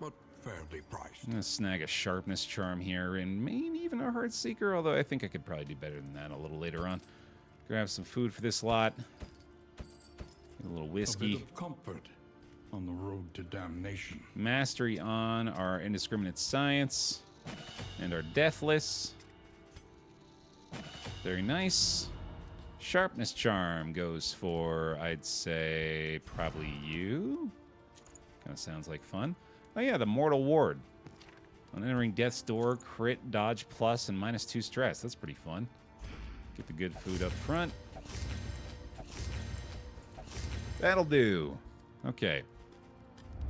but fairly priced. I'm gonna snag a sharpness charm here and maybe even a heart seeker, although I think I could probably do better than that a little later on. Grab some food for this lot. Get a little whiskey. A bit of comfort on the road to damnation. Mastery on our indiscriminate science and our deathless. Very nice. Sharpness charm goes for, I'd say, probably you. Kind of sounds like fun. Oh yeah, the mortal ward. On entering death's door, crit, dodge plus, and -2 stress. That's pretty fun. Get the good food up front. That'll do. Okay.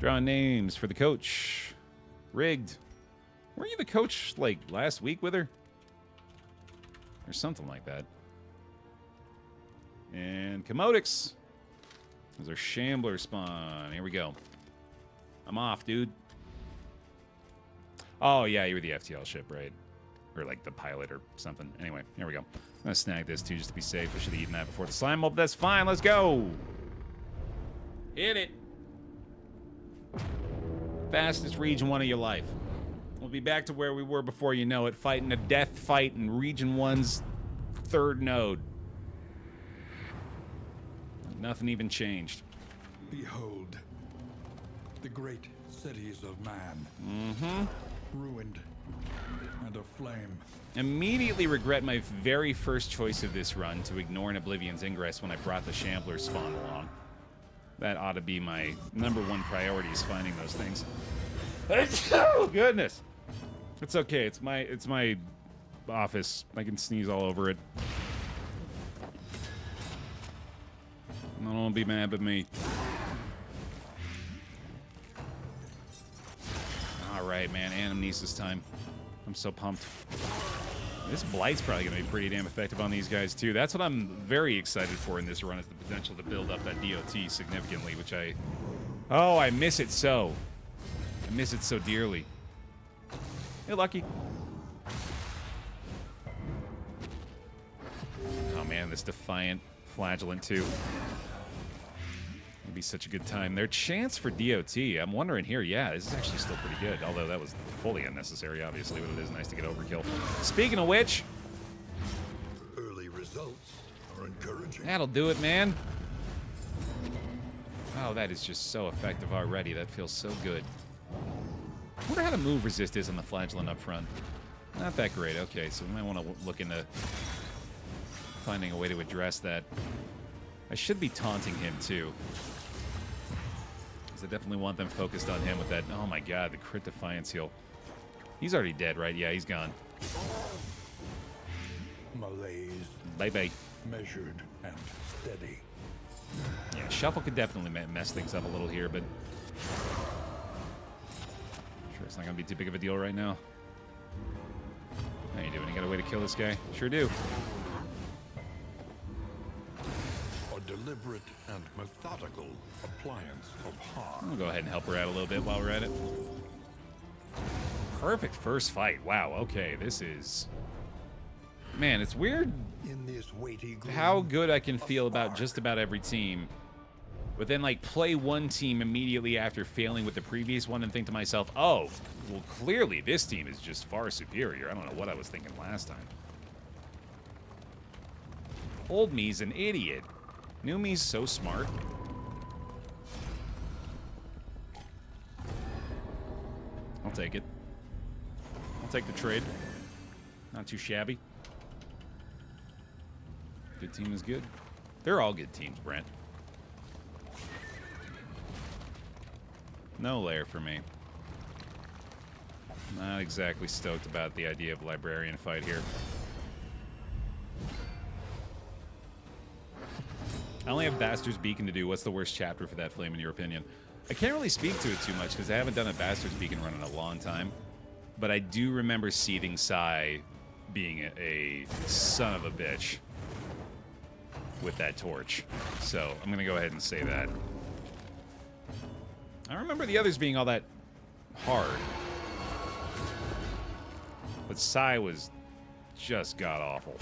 Drawing names for the coach. Rigged. Weren't you the coach, like, last week with her? Or something like that. And Commodix. There's our Shambler spawn. Here we go. I'm off, dude. Oh, yeah, you were the FTL ship, right? Or, like, the pilot or something. Anyway, here we go. I'm going to snag this, too, just to be safe. I should have eaten that before the slime mob. That's fine. Let's go. Hit it. Fastest Region 1 of your life. We'll be back to where we were before you know it, fighting a death fight in Region 1's 3rd node. Nothing even changed. Behold, the great cities of man. Mm-hmm. Ruined and aflame. Immediately regret my very first choice of this run to ignore an Oblivion's Ingress when I brought the Shambler spawn along. That ought to be my #1 priority, is finding those things. Oh, goodness. It's okay. It's my office. I can sneeze all over it. Don't be mad at me. right, man. Anamnesis time. I'm so pumped. This Blight's probably going to be pretty damn effective on these guys, too. That's what I'm very excited for in this run, is the potential to build up that DOT significantly, which I... Oh, I miss it so. I miss it so dearly. You're lucky. Oh, man, this Defiant Flagellant, too. It'd be such a good time. Their chance for DOT, I'm wondering here, yeah, this is actually still pretty good, although that was fully unnecessary, obviously, but it is nice to get overkill. Speaking of which... Early results are encouraging. That'll do it, man. Oh, that is just so effective already. That feels so good. I wonder how the move resist is on the Flagellant up front. Not that great. Okay, so we might want to look into finding a way to address that. I should be taunting him, too. I definitely want them focused on him with that. Oh my god, the crit defiance heal. He's already dead, right? Yeah, he's gone. Malaise. Bye-bye. Measured and steady. Yeah, Shuffle could definitely mess things up a little here, but... Sure, it's not going to be too big of a deal right now. How you doing? You got a way to kill this guy? Sure do. Deliberate and methodical appliance of harm. I'll go ahead and help her out a little bit while we're at it. Perfect first fight. Wow, okay, this is... Man, it's weird In this weighty gloom, how good I can feel about just about every team, but then, like, play one team immediately after failing with the previous one and think to myself, oh, well, clearly this team is just far superior. I don't know what I was thinking last time. Old me's an idiot. New me's so smart. I'll take it. I'll take the trade. Not too shabby. Good team is good. They're all good teams, Brent. No lair for me. Not exactly stoked about the idea of librarian fight here. I only have Bastard's Beacon to do. What's the worst chapter for that flame, in your opinion? I can't really speak to it too much because I haven't done a Bastard's Beacon run in a long time. But I do remember Seething Sigh being a son of a bitch with that torch. So I'm going to go ahead and say that. I remember the others being all that hard. But Sigh was just god-awful.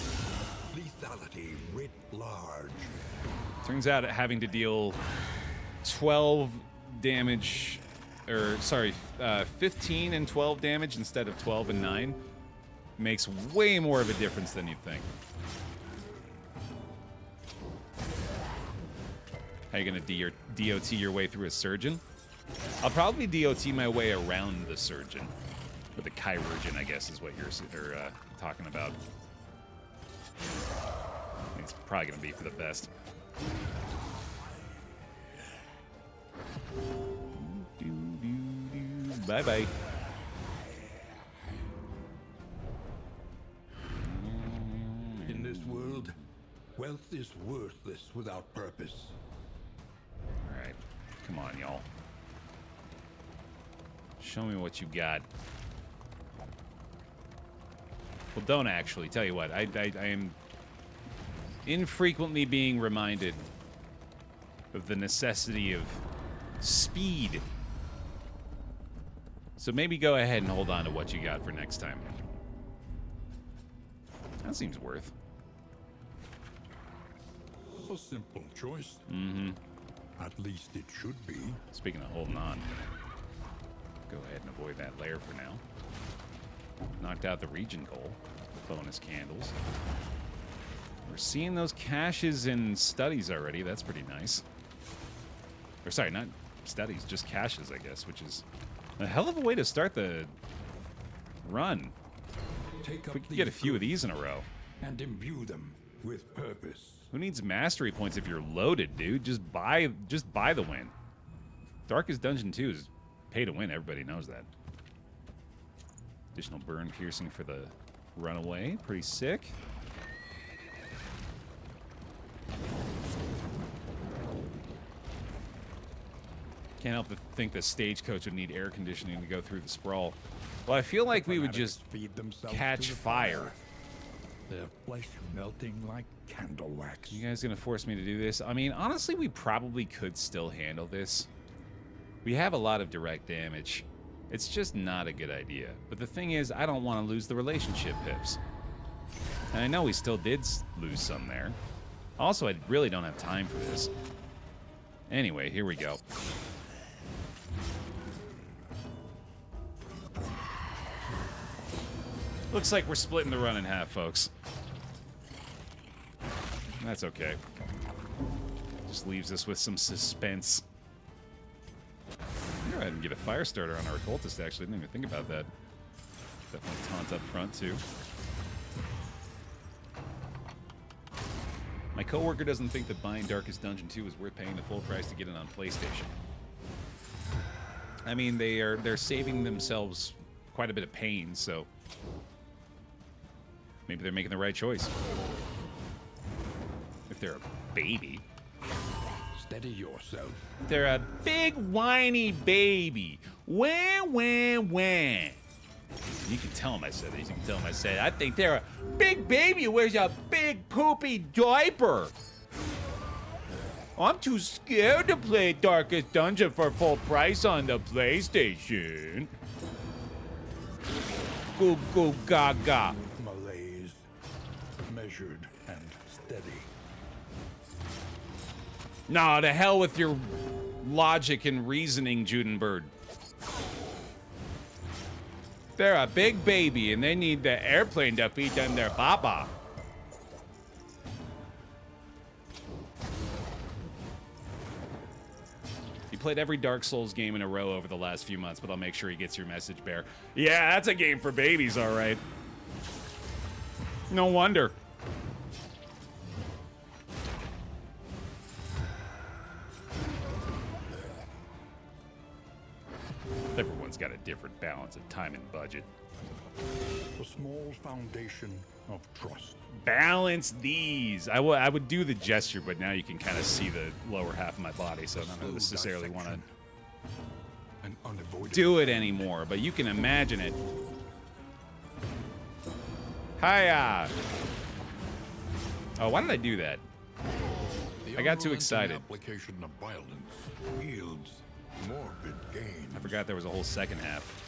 lethality writ large. Turns out having to deal 12 damage, or sorry, 15 and 12 damage instead of 12 and 9 makes way more of a difference than you'd think. How you gonna DOT your way through a surgeon? I'll probably DOT my way around the surgeon. Or the chirurgeon, I guess, is what you're talking about. It's probably gonna be for the best. Bye-bye. In this world, wealth is worthless without purpose. Alright. Come on, y'all. Show me what you got. Well, don't actually. Tell you what, I am infrequently being reminded of the necessity of speed. So maybe go ahead and hold on to what you got for next time. That seems worth. A simple choice. Mm-hmm. At least it should be. Speaking of holding on, go ahead and avoid that lair for now. Knocked out the region goal. Bonus candles. We're seeing those caches in studies already. That's pretty nice. Or sorry, not studies, just caches, I guess, which is a hell of a way to start the run. If we could get a few of these in a row. And imbue them with purpose. Who needs mastery points if you're loaded, dude? Just buy the win. Darkest Dungeon 2 is pay to win. Everybody knows that. Additional burn piercing for the runaway. Pretty sick. Can't help but think the stagecoach would need air conditioning to go through the sprawl. Well, I feel like we would just feed themselves catch to the fire. Their flesh melting like candle wax. You guys gonna force me to do this? I mean, honestly, we probably could still handle this. We have a lot of direct damage. It's just not a good idea. But the thing is, I don't want to lose the relationship pips. And I know we still did lose some there. Also, I really don't have time for this. Anyway, here we go. Looks like we're splitting the run in half, folks. That's okay. Just leaves us with some suspense. Go ahead and get a fire starter on our occultist, actually. I didn't even think about that. Definitely taunt up front, too. My coworker doesn't think that buying Darkest Dungeon 2 is worth paying the full price to get it on PlayStation. I mean, they're saving themselves quite a bit of pain, so maybe they're making the right choice. If they're a baby. Steady yourself. They're a big whiny baby. Wah, wah, wah. You can tell them I said it. You can tell them I said it. I think they're a big baby who wears a big poopy diaper. I'm too scared to play Darkest Dungeon for full price on the PlayStation. Goo goo gaga. Malaise, measured and steady. Nah, to hell with your logic and reasoning, Judenbird. They're a big baby and they need the airplane to feed them their baba. You played every Dark Souls game in a row over the last few months, but I'll make sure he gets your message, Bear. Yeah, that's a game for babies, all right. No wonder. Everyone's got a different balance of time and budget. A small foundation of trust. Balance these. I would do the gesture, but now you can kind of see the lower half of my body, so I don't necessarily want to do it anymore, but you can imagine it. Hiya! Oh, why did I do that? I got too excited. Application of violence yields morbid gain. I forgot there was a whole second half.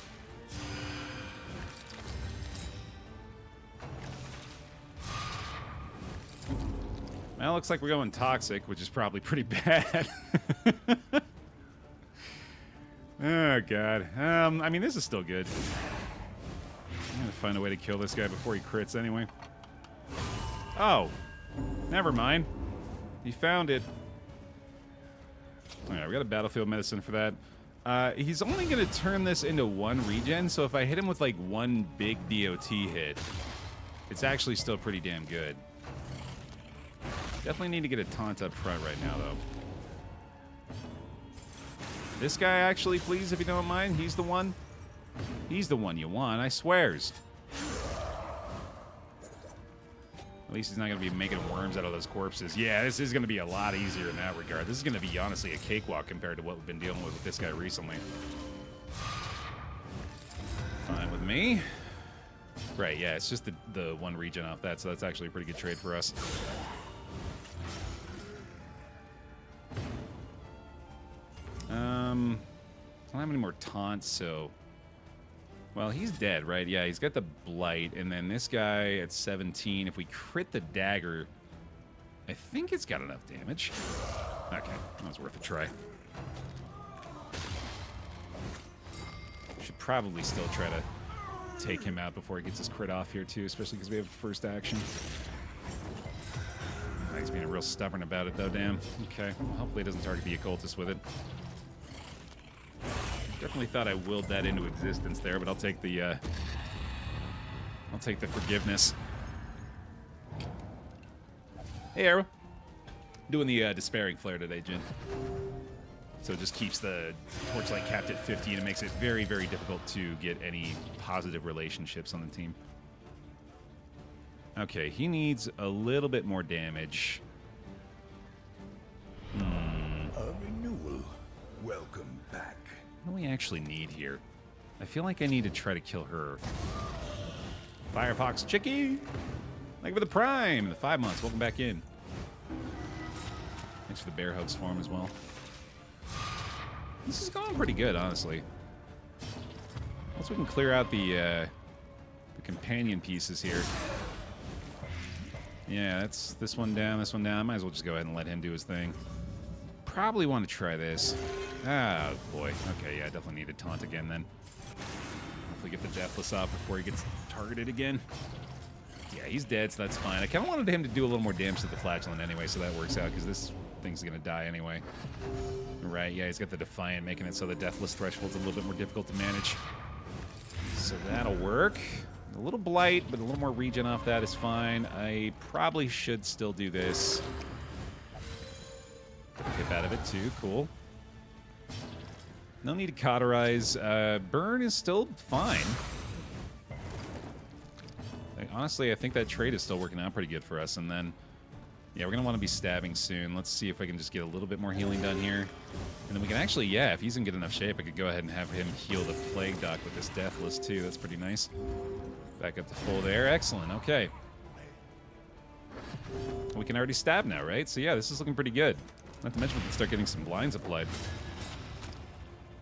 Well, looks like we're going toxic, which is probably pretty bad. Oh, God. I mean, this is still good. I'm gonna find a way to kill this guy before he crits anyway. Oh. Never mind. He found it. Alright, we got a battlefield medicine for that. He's only gonna turn this into one regen, so if I hit him with, like, one big DOT hit, it's actually still pretty damn good. Definitely need to get a taunt up front right now, though. This guy, actually, please, if you don't mind. He's the one. He's the one you want, I swears. At least he's not going to be making worms out of those corpses. Yeah, this is going to be a lot easier in that regard. This is going to be, honestly, a cakewalk compared to what we've been dealing with this guy recently. Fine with me. Right, yeah, it's just the one regen off that, so that's actually a pretty good trade for us. I don't have any more taunts, so... Well, he's dead, right? Yeah, he's got the blight, and then this guy at 17, if we crit the dagger, I think it's got enough damage. Okay, that was worth a try. Should probably still try to take him out before he gets his crit off here, too, especially because we have first action. He's being real stubborn about it, though, damn. Okay, well, hopefully he doesn't target the occultist with it. Definitely thought I willed that into existence there, but I'll take the forgiveness. Hey, Arrow. Doing the despairing flare today, Jin. So it just keeps the torchlight capped at 50, and it makes it very, very difficult to get any positive relationships on the team. Okay, he needs a little bit more damage. A renewal. Welcome. What do we actually need here? I feel like I need to try to kill her. Firefox Chicky! Thank you for the Prime! The 5 months. Welcome back in. Thanks for the bear hugs for him as well. This is going pretty good, honestly. Once we can clear out the companion pieces here. Yeah, that's this one down, this one down. I might as well just go ahead and let him do his thing. Probably want to try this. Oh, boy. Okay, yeah, I definitely need to taunt again then. Hopefully get the Deathless off before he gets targeted again. Yeah, he's dead, so that's fine. I kind of wanted him to do a little more damage to the Flatulent anyway, so that works out, because this thing's going to die anyway. Right, yeah, he's got the Defiant, making it so the Deathless threshold's a little bit more difficult to manage. So that'll work. A little Blight, but a little more regen off that is fine. I probably should still do this. Tip out of it, too. Cool. No need to cauterize. Burn is still fine. Honestly, I think that trade is still working out pretty good for us. And then, yeah, we're going to want to be stabbing soon. Let's see if I can just get a little bit more healing done here. And then we can actually, yeah, if he's in good enough shape, I could go ahead and have him heal the Plague Doc with this Deathless, too. That's pretty nice. Back up to full there. Excellent. Okay. We can already stab now, right? So, yeah, this is looking pretty good. Not to mention we can start getting some blinds applied.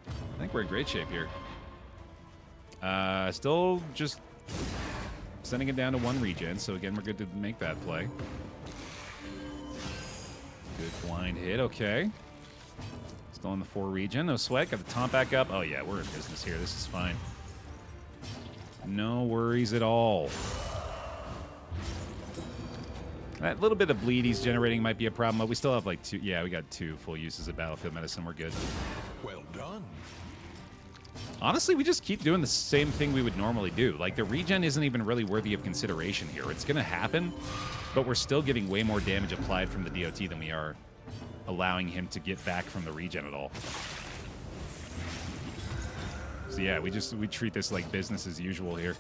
I think we're in great shape here. Still just sending it down to 1 regen, so again, we're good to make that play. Good blind hit, okay. Still on the 4 regen, no sweat, got the taunt back up. Oh yeah, we're in business here, this is fine. No worries at all. That little bit of bleed he's generating might be a problem, but we still have like 2, yeah, we got 2 full uses of Battlefield Medicine, we're good. Well done. Honestly, we just keep doing the same thing we would normally do. Like, the regen isn't even really worthy of consideration here. It's going to happen, but we're still getting way more damage applied from the DOT than we are allowing him to get back from the regen at all. So yeah, we treat this like business as usual here.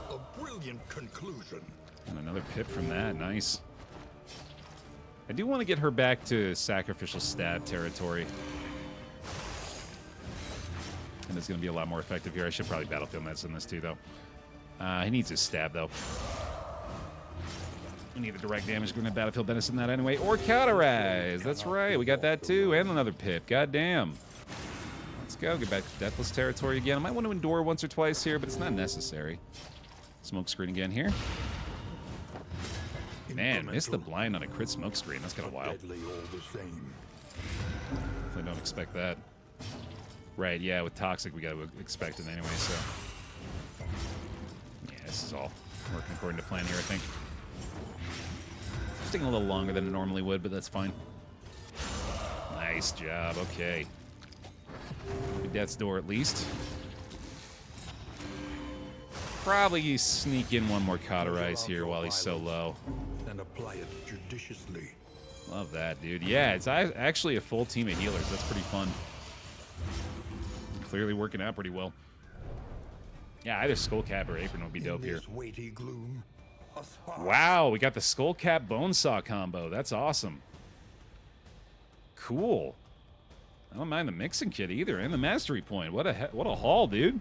A brilliant conclusion. And another pip from that. Nice. I do want to get her back to sacrificial stab territory. And it's going to be a lot more effective here. I should probably Battlefield Medicine this too, though. He needs his stab, though. We need a direct damage. We're going to Battlefield Medicine that anyway. Or cauterize. That's right. We got that too. And another pip. God damn. Let's go. Get back to Deathless territory again. I might want to endure once or twice here, but it's not necessary. Smoke screen again here. Man, missed the blind on a crit smoke screen. That's kind of wild. Definitely don't expect that. Right, yeah, with Toxic, we got to expect it anyway, so... Yeah, this is all working according to plan here, I think. It's taking a little longer than it normally would, but that's fine. Nice job, okay. Death's Door, at least. Probably sneak in one more Cauterize here while he's so low. And apply it judiciously. Love that, dude. Yeah, it's actually a full team of healers. That's pretty fun. Clearly working out pretty well. Yeah, either Skullcap or Apron would be dope here. Gloom, wow, we got the Skullcap Bonesaw combo. That's awesome. Cool. I don't mind the mixing kit either, and the mastery point. What a haul, dude.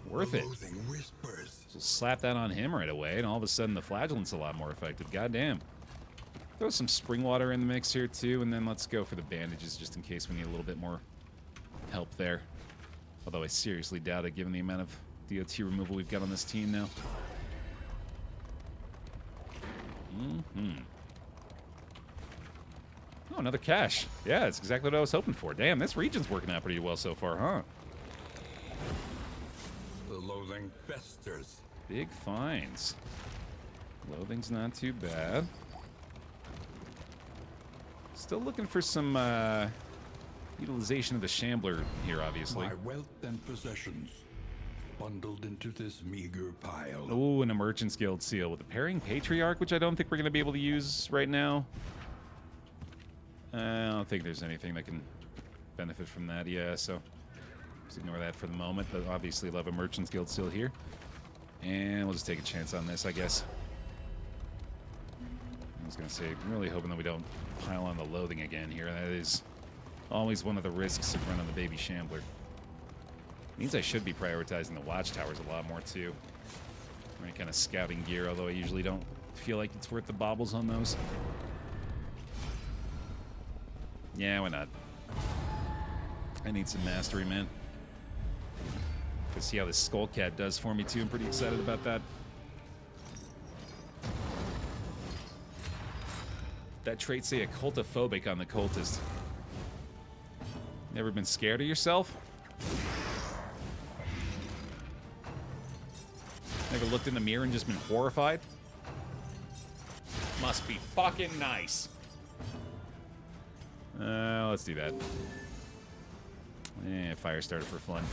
Worth it. So slap that on him right away, and all of a sudden the Flagellant's a lot more effective. Goddamn. Throw some spring water in the mix here too, and then let's go for the bandages just in case we need a little bit more help there. Although I seriously doubt it given the amount of DOT removal we've got on this team now. Oh, another cache. Yeah, that's exactly what I was hoping for. Damn, this region's working out pretty well so far, huh? The loathing festers. Big finds. Loathing's not too bad. Still looking for some utilization of the Shambler here, obviously. My wealth and possessions bundled into this meager pile. Oh, and a Merchant's Guild seal with a Pairing Patriarch, which I don't think we're going to be able to use right now. I don't think there's anything that can benefit from that, yeah, so just ignore that for the moment, but obviously love a Merchant's Guild seal here. And we'll just take a chance on this, I guess. I was going to say, I'm really hoping that we don't pile on the Loathing again here. That is Always one of the risks of running the baby shambler. Means I should be prioritizing the watchtowers a lot more too. Or any kind of scouting gear, although I usually don't feel like it's worth the baubles on those. Yeah, why not? I need some mastery, man. To see how this Skullcat does for me too. I'm pretty excited about that. That trait say occultophobic on the cultist. Never been scared of yourself? Never looked in the mirror and just been horrified? Must be fucking nice. Let's do that. Yeah, fire starter for fun.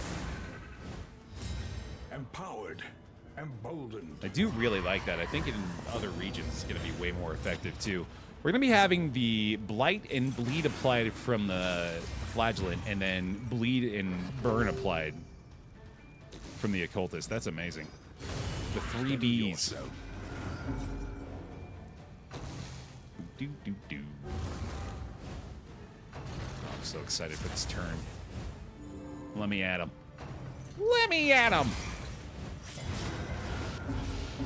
Empowered, emboldened. I do really like that. I think in other regions it's going to be way more effective too. We're going to be having the blight and bleed applied from the flagellant, and then bleed and burn applied from the occultist. That's amazing. The 3 Bs. Do. I'm so excited for this turn. Let me at him. Let me at him.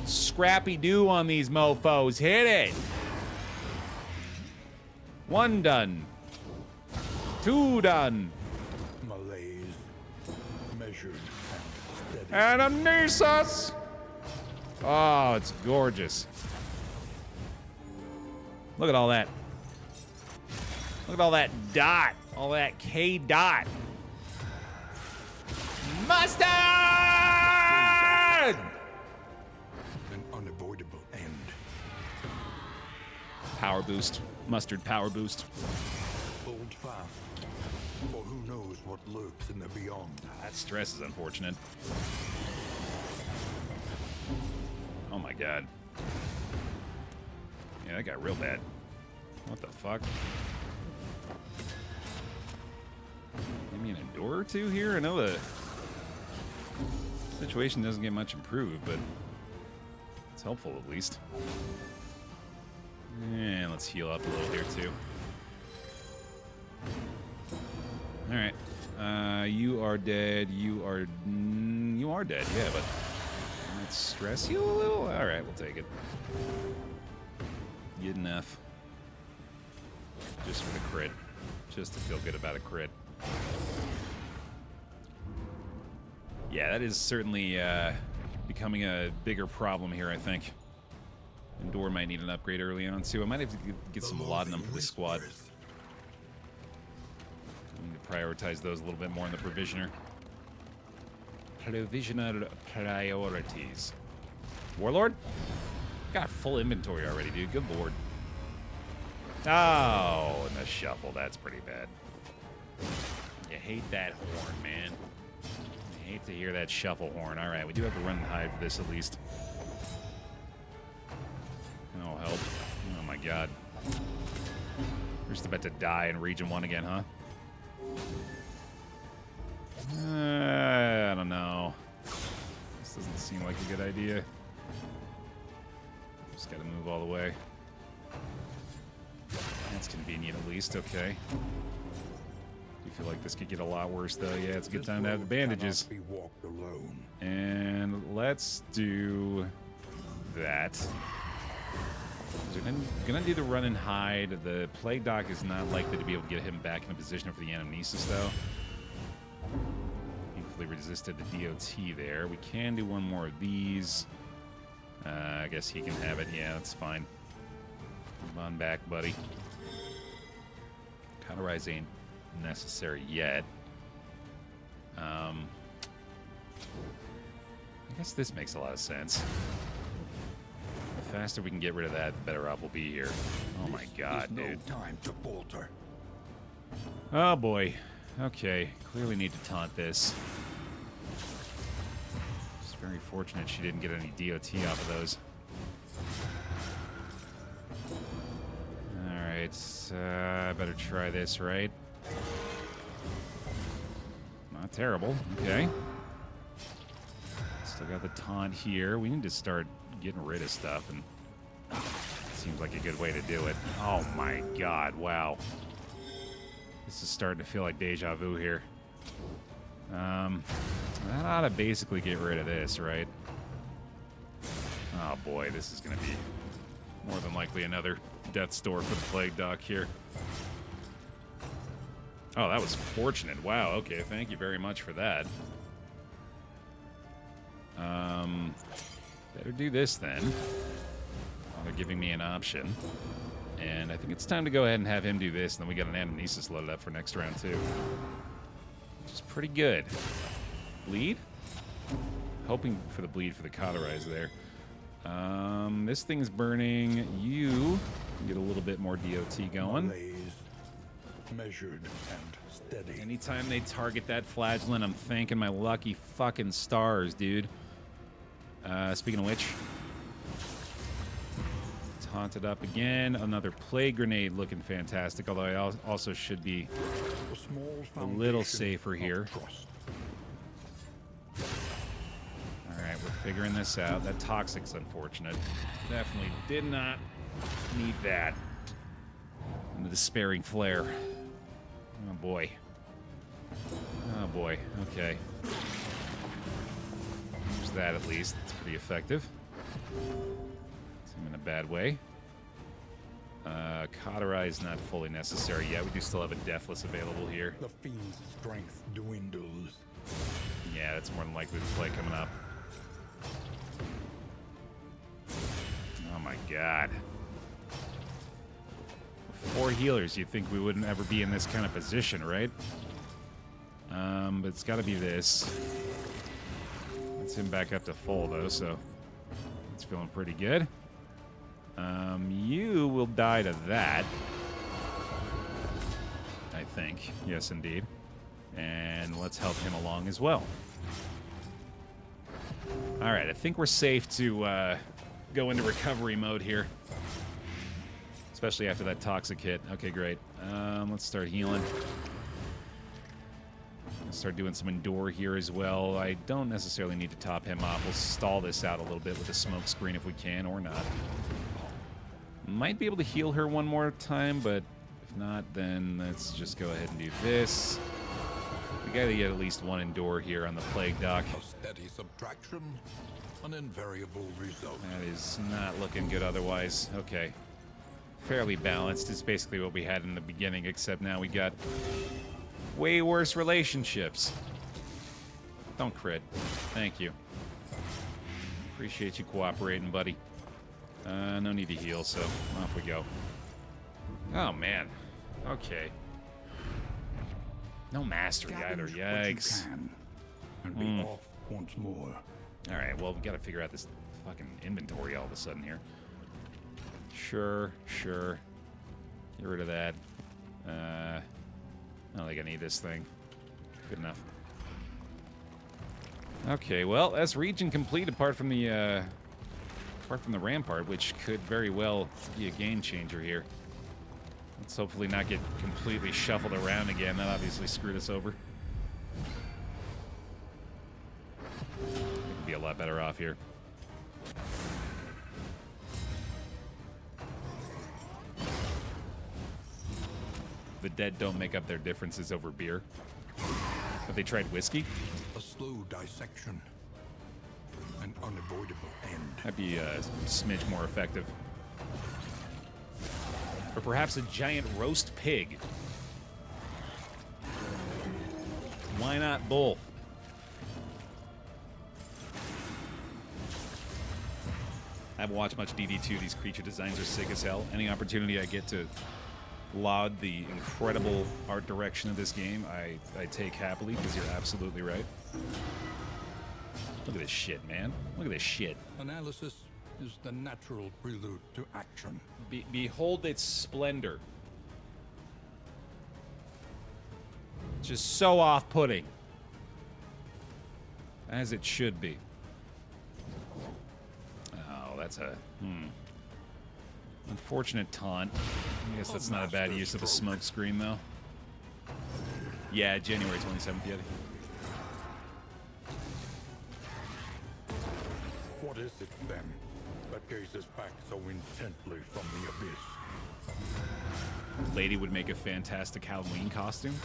Scrappy Doo on these mofos. Hit it. 1 done. 2 done. Malaise, measured and steady. Anamnesis! Oh, it's gorgeous. Look at all that. Look at all that dot. All that K dot. Mustard! An unavoidable end. Power boost. Mustard power boost. Hold fast, for who knows what lurks in the beyond. That stress is unfortunate. Oh my god. Yeah, that got real bad. What the fuck? Maybe an Endure or 2 here? I know the situation doesn't get much improved, but it's helpful at least. And let's heal up a little here too. Alright. You are dead. You are dead, yeah, but let's stress you a little. Alright, we'll take it. Good enough. Just for the crit. Just to feel good about a crit. Yeah, that is certainly becoming a bigger problem here, I think. Endure might need an upgrade early on, too. I might have to get some laudanum for this squad. I need to prioritize those a little bit more in the provisioner. Provisioner priorities. Warlord? Got full inventory already, dude. Good lord. Oh, and the shuffle. That's pretty bad. You hate that horn, man. I hate to hear that shuffle horn. All right, we do have to run and hide for this at least. Oh, help. Oh, my God. We're just about to die in Region 1 again, huh? I don't know. This doesn't seem like a good idea. Just gotta move all the way. That's convenient at least, okay. I feel like this could get a lot worse though. Yeah, it's a good time to have the bandages. Be walked alone. And let's do that. We're gonna do the run and hide. The Plague Doc is not likely to be able to get him back in a position for the Anamnesis though. Thankfully resisted the DOT there. We can do one more of these. I guess he can have it. Yeah, that's fine. Come on back, buddy. Cauterize ain't necessary yet. I guess this makes a lot of sense. The faster we can get rid of that, the better off we'll be here. Oh my god, dude. No time to falter. Oh boy. Okay, clearly need to taunt this. Just very fortunate she didn't get any DOT off of those. Alright, better try this, right? Not terrible, okay. Still got the taunt here. We need to start getting rid of stuff, and it seems like a good way to do it. Oh my god, wow. This is starting to feel like deja vu here. That ought to basically get rid of this, right? Oh boy, this is going to be more than likely another death's door for the plague dock here. Oh, that was fortunate. Wow, okay, thank you very much for that. Better do this then. They're giving me an option. And I think it's time to go ahead and have him do this, and then we got an Amnesis loaded up for next round too. Which is pretty good. Bleed? Hoping for the bleed for the cauterize there. This thing's burning. You get a little bit more DOT going. Measured and steady. Anytime they target that flagellant, I'm thanking my lucky fucking stars, dude. Speaking of which, taunted up again. Another plague grenade looking fantastic, although I also should be a little safer here. Alright, we're figuring this out. That toxic's unfortunate. Definitely did not need that. And the despairing flare. Oh boy. Oh boy. Okay. There's that at least. It's pretty effective. Seem in a bad way. Cauterize not fully necessary yet. We do still have a Deathless available here. The fiend's strength dwindles. Yeah, that's more than likely the play coming up. Oh my god. 4 healers, you'd think we wouldn't ever be in this kind of position, right? But it's gotta be this. That's him back up to full though, so it's feeling pretty good. You will die to that. I think. Yes, indeed. And let's help him along as well. Alright, I think we're safe to go into recovery mode here. Especially after that toxic hit. Okay, great. Let's start healing. Start doing some endure here as well. I don't necessarily need to top him off. We'll stall this out a little bit with a smoke screen if we can, or not. Might be able to heal her one more time, but if not, then let's just go ahead and do this. We gotta get at least one endure here on the plague dock. A steady subtraction, an invariable result. That is not looking good otherwise. Okay. Fairly balanced is basically what we had in the beginning, except now we got way worse relationships. Don't crit. Thank you. Appreciate you cooperating, buddy. No need to heal, so off we go. Oh, man. Okay. No mastery either. Yikes. And be off once more. Alright, well, we gotta figure out this fucking inventory all of a sudden here. Sure. Get rid of that. I don't think I need this thing. Good enough. Okay, well, that's region complete apart from the rampart, which could very well be a game changer here. Let's hopefully not get completely shuffled around again. That obviously screwed us over. We'd be a lot better off here. The dead don't make up their differences over beer. Have they tried whiskey? A slow dissection. An unavoidable end. That'd be a smidge more effective. Or perhaps a giant roast pig. Why not both? I haven't watched much DD2. These creature designs are sick as hell. Any opportunity I get to laud the incredible art direction of this game, I take happily, because you're absolutely right. Look at this shit, man. Look at this shit. Analysis is the natural prelude to action. Behold its splendor. Just so off-putting. As it should be. Oh, that's a... unfortunate taunt. I guess that's not a bad use of a smoke screen, though. Yeah, January 27th, yeah. What is it, then, that gazes back so intently from the abyss? lady would make a fantastic Halloween costume.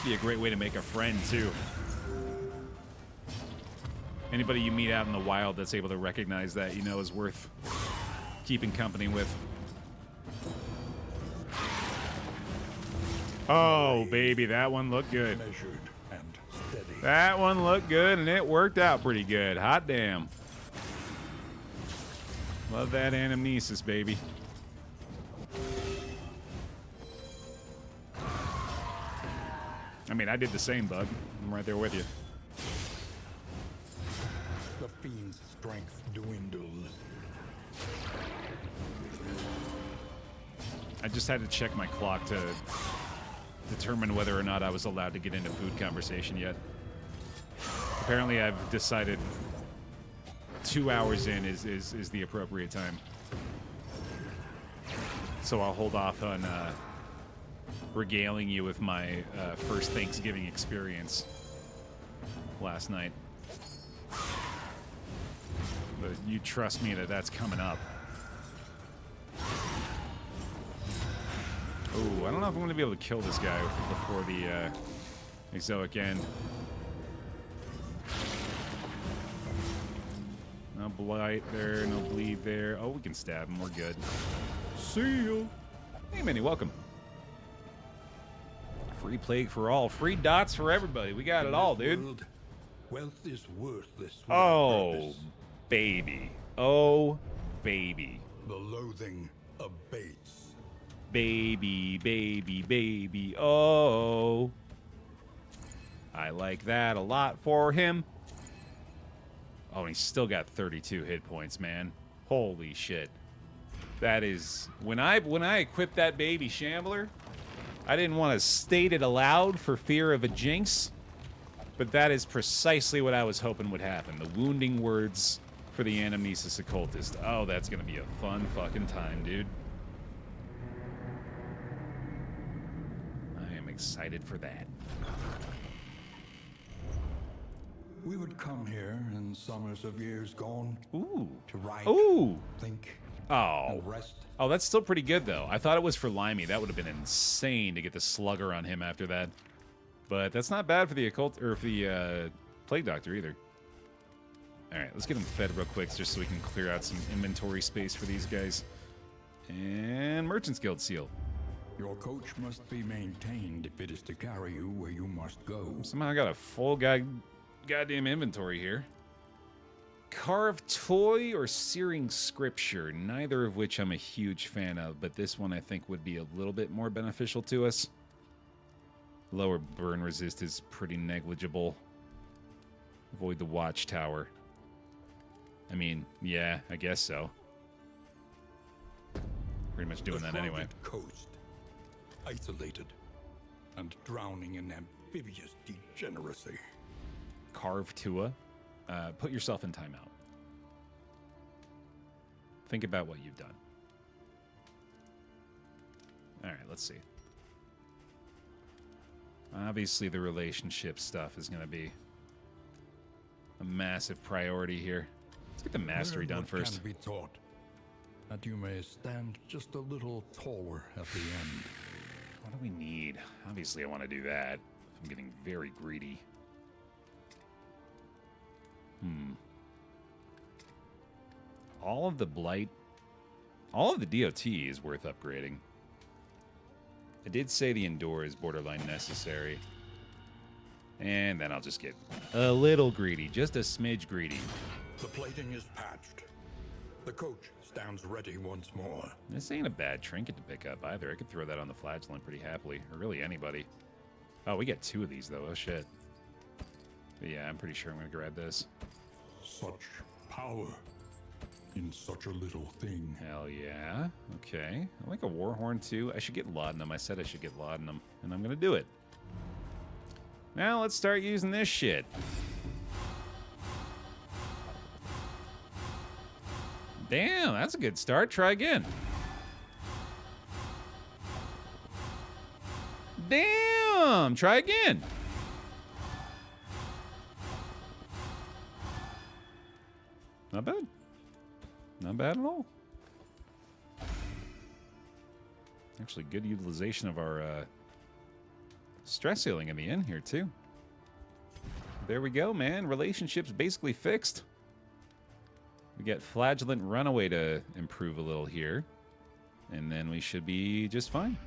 Be a great way to make a friend, too. Anybody you meet out in the wild that's able to recognize that, you know, is worth keeping company with. Oh, baby, that one looked good. Measured and steady. That one looked good, and it worked out pretty good. Hot damn. Love that anamnesis, baby. I mean, I did the same, bud. I'm right there with you. The fiend's strength dwindles. I just had to check my clock to determine whether or not I was allowed to get into food conversation yet. Apparently, I've decided 2 hours in is the appropriate time. So I'll hold off on regaling you with my first Thanksgiving experience last night. But you trust me that that's coming up. Oh, I don't know if I'm going to be able to kill this guy before the Exoic end. No blight there, no bleed there. Oh, we can stab him. We're good. See you. Hey, Minnie, welcome. Free plague for all. Free dots for everybody. We got it all, dude. World, wealth is worthless. Oh, purpose. baby. Oh, baby. The loathing abates. Baby, baby, baby. Oh. I like that a lot for him. Oh, and he's still got 32 hit points, man. Holy shit. That is... When I equipped that baby shambler, I didn't want to state it aloud for fear of a jinx, but that is precisely what I was hoping would happen. The wounding words for the Anamnesis Occultist. Oh, that's going to be a fun fucking time, dude. I am excited for that. We would come here in summers of years gone. Ooh. To write, Ooh. think, Oh. and rest. Oh, that's still pretty good, though. I thought it was for Limey. That would have been insane to get the slugger on him after that. But that's not bad for the occult or for the Plague Doctor either. All right, let's get him fed real quick just so we can clear out some inventory space for these guys. And Merchant's Guild seal. Your coach must be maintained if it is to carry you where you must go. Somehow I got a full goddamn inventory here. Carved toy or searing scripture, neither of which I'm a huge fan of, but this one I think would be a little bit more beneficial to us. Lower burn resist is pretty negligible. Avoid the watchtower. I mean, yeah, I guess so. Pretty much doing that anyway. Coast, isolated, and drowning in amphibious degeneracy. Carve Tua. Put yourself in timeout. Think about what you've done. All right, let's see. Obviously, the relationship stuff is going to be a massive priority here. Let's get the mastery done first. Can be taught, that you may stand just a little taller at the end. What do we need? Obviously, I want to do that. I'm getting very greedy. All of the blight, all of the DOT is worth upgrading. I did say the endure is borderline necessary. And then I'll just get a little greedy, just a smidge greedy. The plating is patched. The coach stands ready once more. This ain't a bad trinket to pick up either. I could throw that on the flagellant pretty happily, or really anybody. Oh, we got 2 of these though. Oh shit. But yeah, I'm pretty sure I'm gonna grab this. Such power in such a little thing. Hell yeah. Okay. I like a Warhorn too. I should get Laudanum. I said I should get Laudanum, and I'm gonna do it. Now let's start using this shit. Damn, that's a good start. Try again. Damn, try again. Not bad. Not bad at all. Actually, good utilization of our stress healing in the end here, too. There we go, man. Relationship's basically fixed. We get Flagellant Runaway to improve a little here. And then we should be just fine.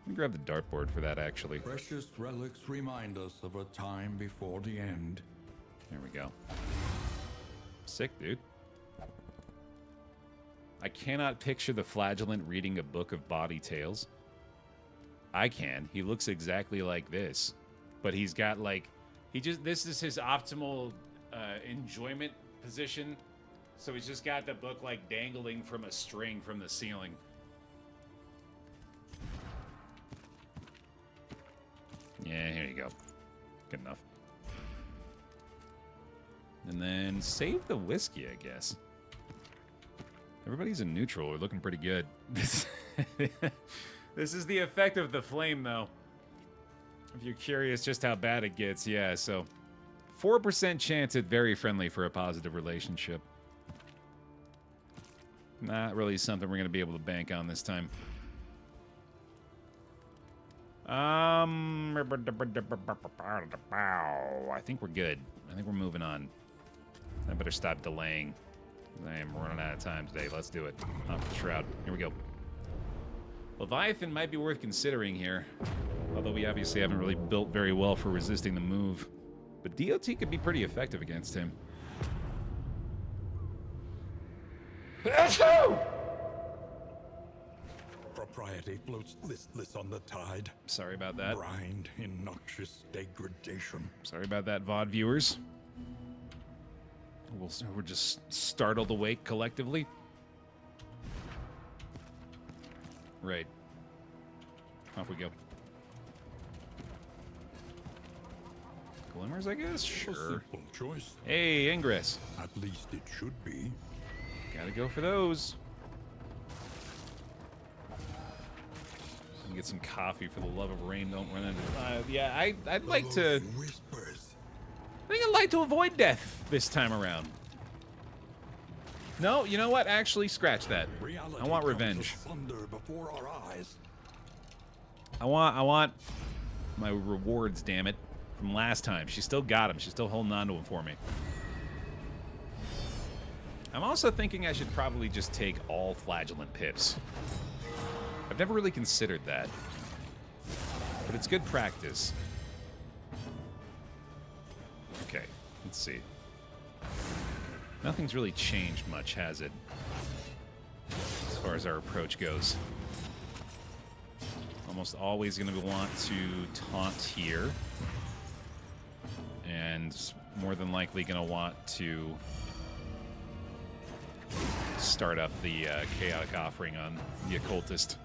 Let me grab the dartboard for that, actually. Precious relics remind us of a time before the end. There we go. Sick, dude. I cannot picture the Flagellant reading a book of bawdy tales. I can. He looks exactly like this. But he's got, like... This is his optimal enjoyment position. So he's just got the book, like, dangling from a string from the ceiling. Yeah, here you go. Good enough. And then save the whiskey, I guess. Everybody's in neutral. We're looking pretty good. This is the effect of the flame, though. If you're curious just how bad it gets, yeah, so 4% chance at very friendly for a positive relationship. Not really something we're going to be able to bank on this time. I think we're good. I think we're moving on. I better stop delaying. I am running out of time today. Let's do it. Off the shroud. Here we go. Leviathan might be worth considering here. Although we obviously haven't really built very well for resisting the move. But DOT could be pretty effective against him. Propriety floats listless on the tide. Sorry about that. Blind in noxious degradation. Sorry about that, VOD viewers. We're just startled awake collectively. Right. Off we go. Glimmers, I guess? Sure. Simple choice. Hey, Ingress. At least it should be. Gotta go for those. Get some coffee for the love of rain. Don't run into... yeah, I'd like to... Whispers. I think I'd like to avoid death this time around. No, you know what? Actually, scratch that. Reality I want revenge. Thunder before our eyes. I want my rewards, damn it, from last time. She still got him. She's still holding on to him for me. I'm also thinking I should probably just take all Flagellant pips. I've never really considered that, but it's good practice. Okay, let's see. Nothing's really changed much, has it? As far as our approach goes. Almost always going to want to taunt here. And more than likely going to want to start up the chaotic offering on the occultist.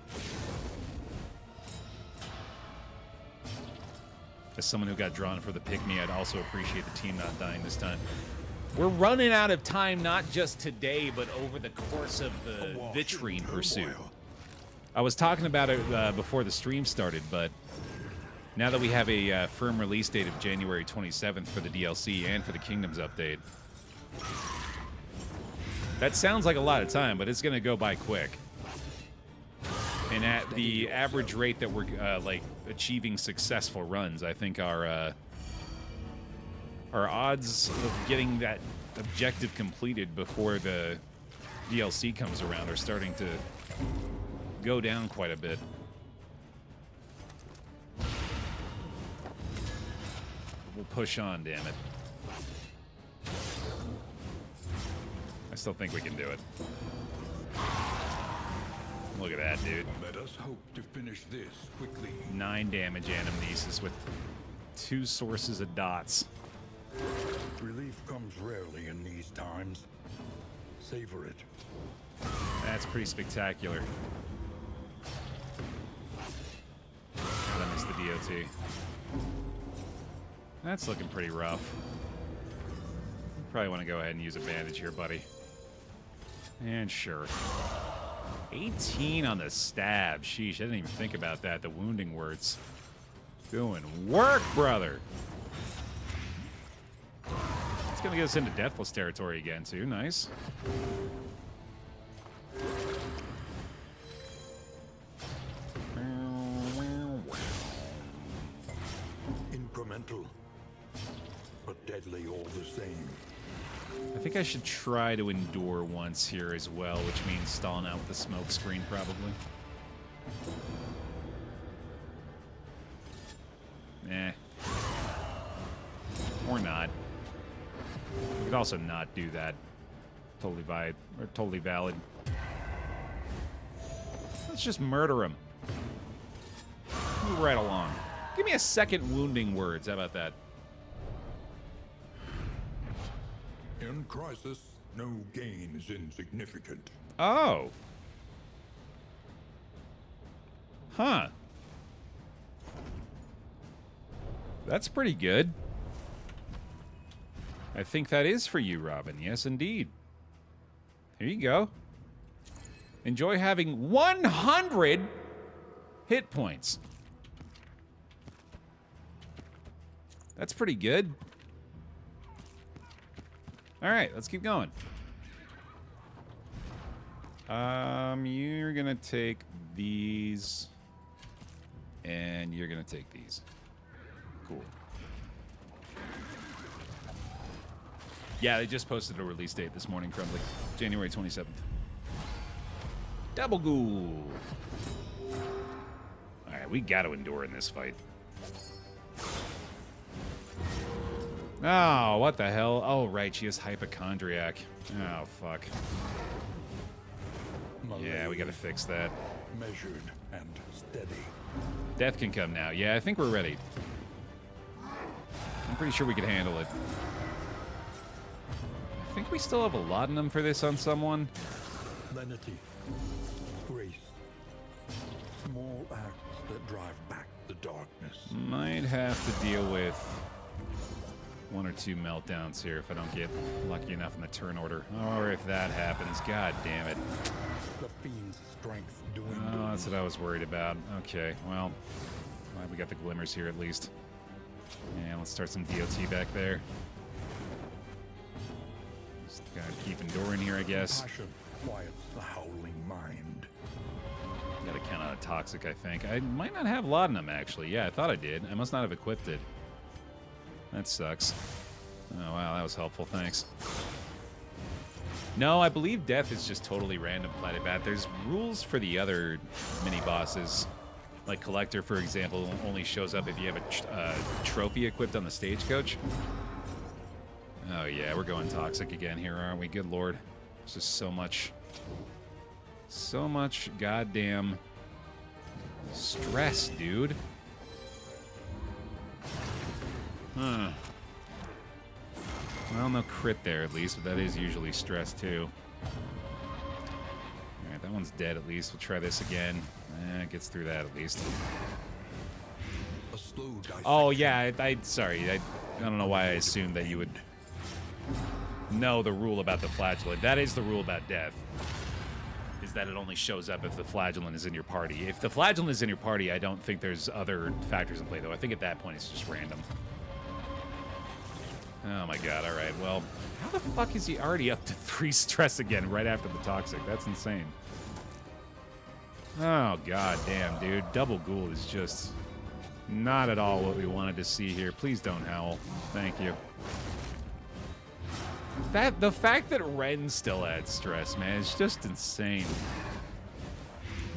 As someone who got drawn for the pick-me, I'd also appreciate the team not dying this time. We're running out of time, not just today, but over the course of the Vitrine pursuit. I was talking about it before the stream started, but now that we have a firm release date of January 27th for the DLC and for the Kingdoms update, that sounds like a lot of time, but it's going to go by quick. And at the average rate that we're like achieving successful runs, I think our odds of getting that objective completed before the DLC comes around are starting to go down quite a bit. We'll push on, damn it. I still think we can do it. Look at that, dude. Let us hope to finish this quickly. 9 damage anamnesis with 2 sources of dots. Relief comes rarely in these times. Savor it. That's pretty spectacular. I missed the DOT. That's looking pretty rough. Probably want to go ahead and use a bandage here, buddy. And sure. 18 on the stab. Sheesh, I didn't even think about that. The wounding words. Doing work, brother. It's going to get us into Deathless territory again, too. Nice. Incremental, but deadly all the same. I think I should try to endure once here as well, which means stalling out with the smoke screen probably. Eh. Or not. We could also not do that. Totally valid. Let's just murder him. Move right along. Give me a second wounding words. How about that? In crisis, no gain is insignificant. Oh. Huh. That's pretty good. I think that is for you, Robin. Yes, indeed. Here you go. Enjoy having 100 hit points. That's pretty good. All right, let's keep going. You're gonna take these, and you're gonna take these. Cool. Yeah, they just posted a release date this morning, Crumbly. January 27th. Double ghoul. All right, we got to endure in this fight. Oh, what the hell? Oh, right, she is hypochondriac. Oh, fuck. Yeah, we got to fix that. Measured and steady. Death can come now. Yeah, I think we're ready. I'm pretty sure we could handle it. I think we still have a laudanum for this on someone. Lenity. Grace. Small acts that drive back the darkness. Might have to deal with one or two meltdowns here if I don't get lucky enough in the turn order. Or if that happens, god damn it. The fiend's strength doing. Oh, that's what I was worried about. Okay, well, glad we got the glimmers here at least. Yeah, let's start some DOT back there. Just gotta keep enduring here, I guess. Passion quiets the howling mind. Gotta count on a toxic, I think. I might not have laudanum, actually. Yeah, I thought I did. I must not have equipped it. That sucks. Oh, wow, that was helpful. Thanks. No, I believe death is just totally random, Platybat. There's rules for the other mini-bosses. Like Collector, for example, only shows up if you have a trophy equipped on the stagecoach. Oh, yeah, we're going toxic again here, aren't we? Good lord. There's just so much goddamn stress, dude. Huh. Well, no crit there at least, but that is usually stress too. Alright, that one's dead at least. We'll try this again. It gets through that at least. A slow Oh, yeah, sorry. I don't know why I assumed that you would know the rule about the flagellant. That is the rule about death. Is that it only shows up if the flagellant is in your party. If the flagellant is in your party, I don't think there's other factors in play, though. I think at that point it's just random. Oh my god, alright, well, how the fuck is he already up to 3 stress again right after the toxic? That's insane. Oh god damn, dude. Double ghoul is just not at all what we wanted to see here. Please don't howl. Thank you. The fact that Ren still adds stress, man, is just insane.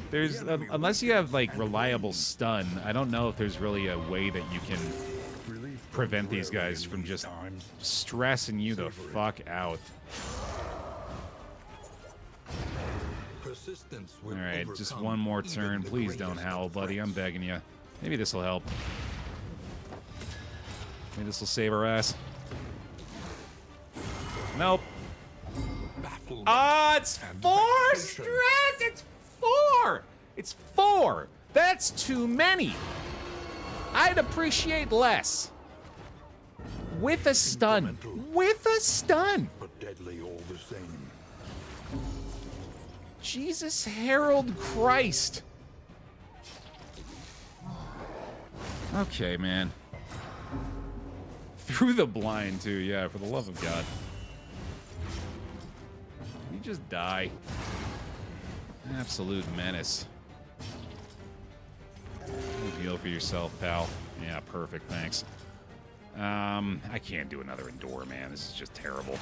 There's, unless you have, like, reliable stun, I don't know if there's really a way that you can prevent these guys from just stressing you the fuck out. Alright, just one more turn. Please don't howl, buddy. I'm begging you. Maybe this will help. Maybe this will save our ass. Nope. Ah, it's 4 stress! It's 4! It's 4! That's too many! I'd appreciate less. With a stun. With a stun! But deadly all the same. Jesus Harold Christ. Okay, man. Through the blind, too. Yeah, for the love of God. You just die. Absolute menace. Heal for yourself, pal. Yeah, perfect, thanks. I can't do another Endure, man. This is just terrible.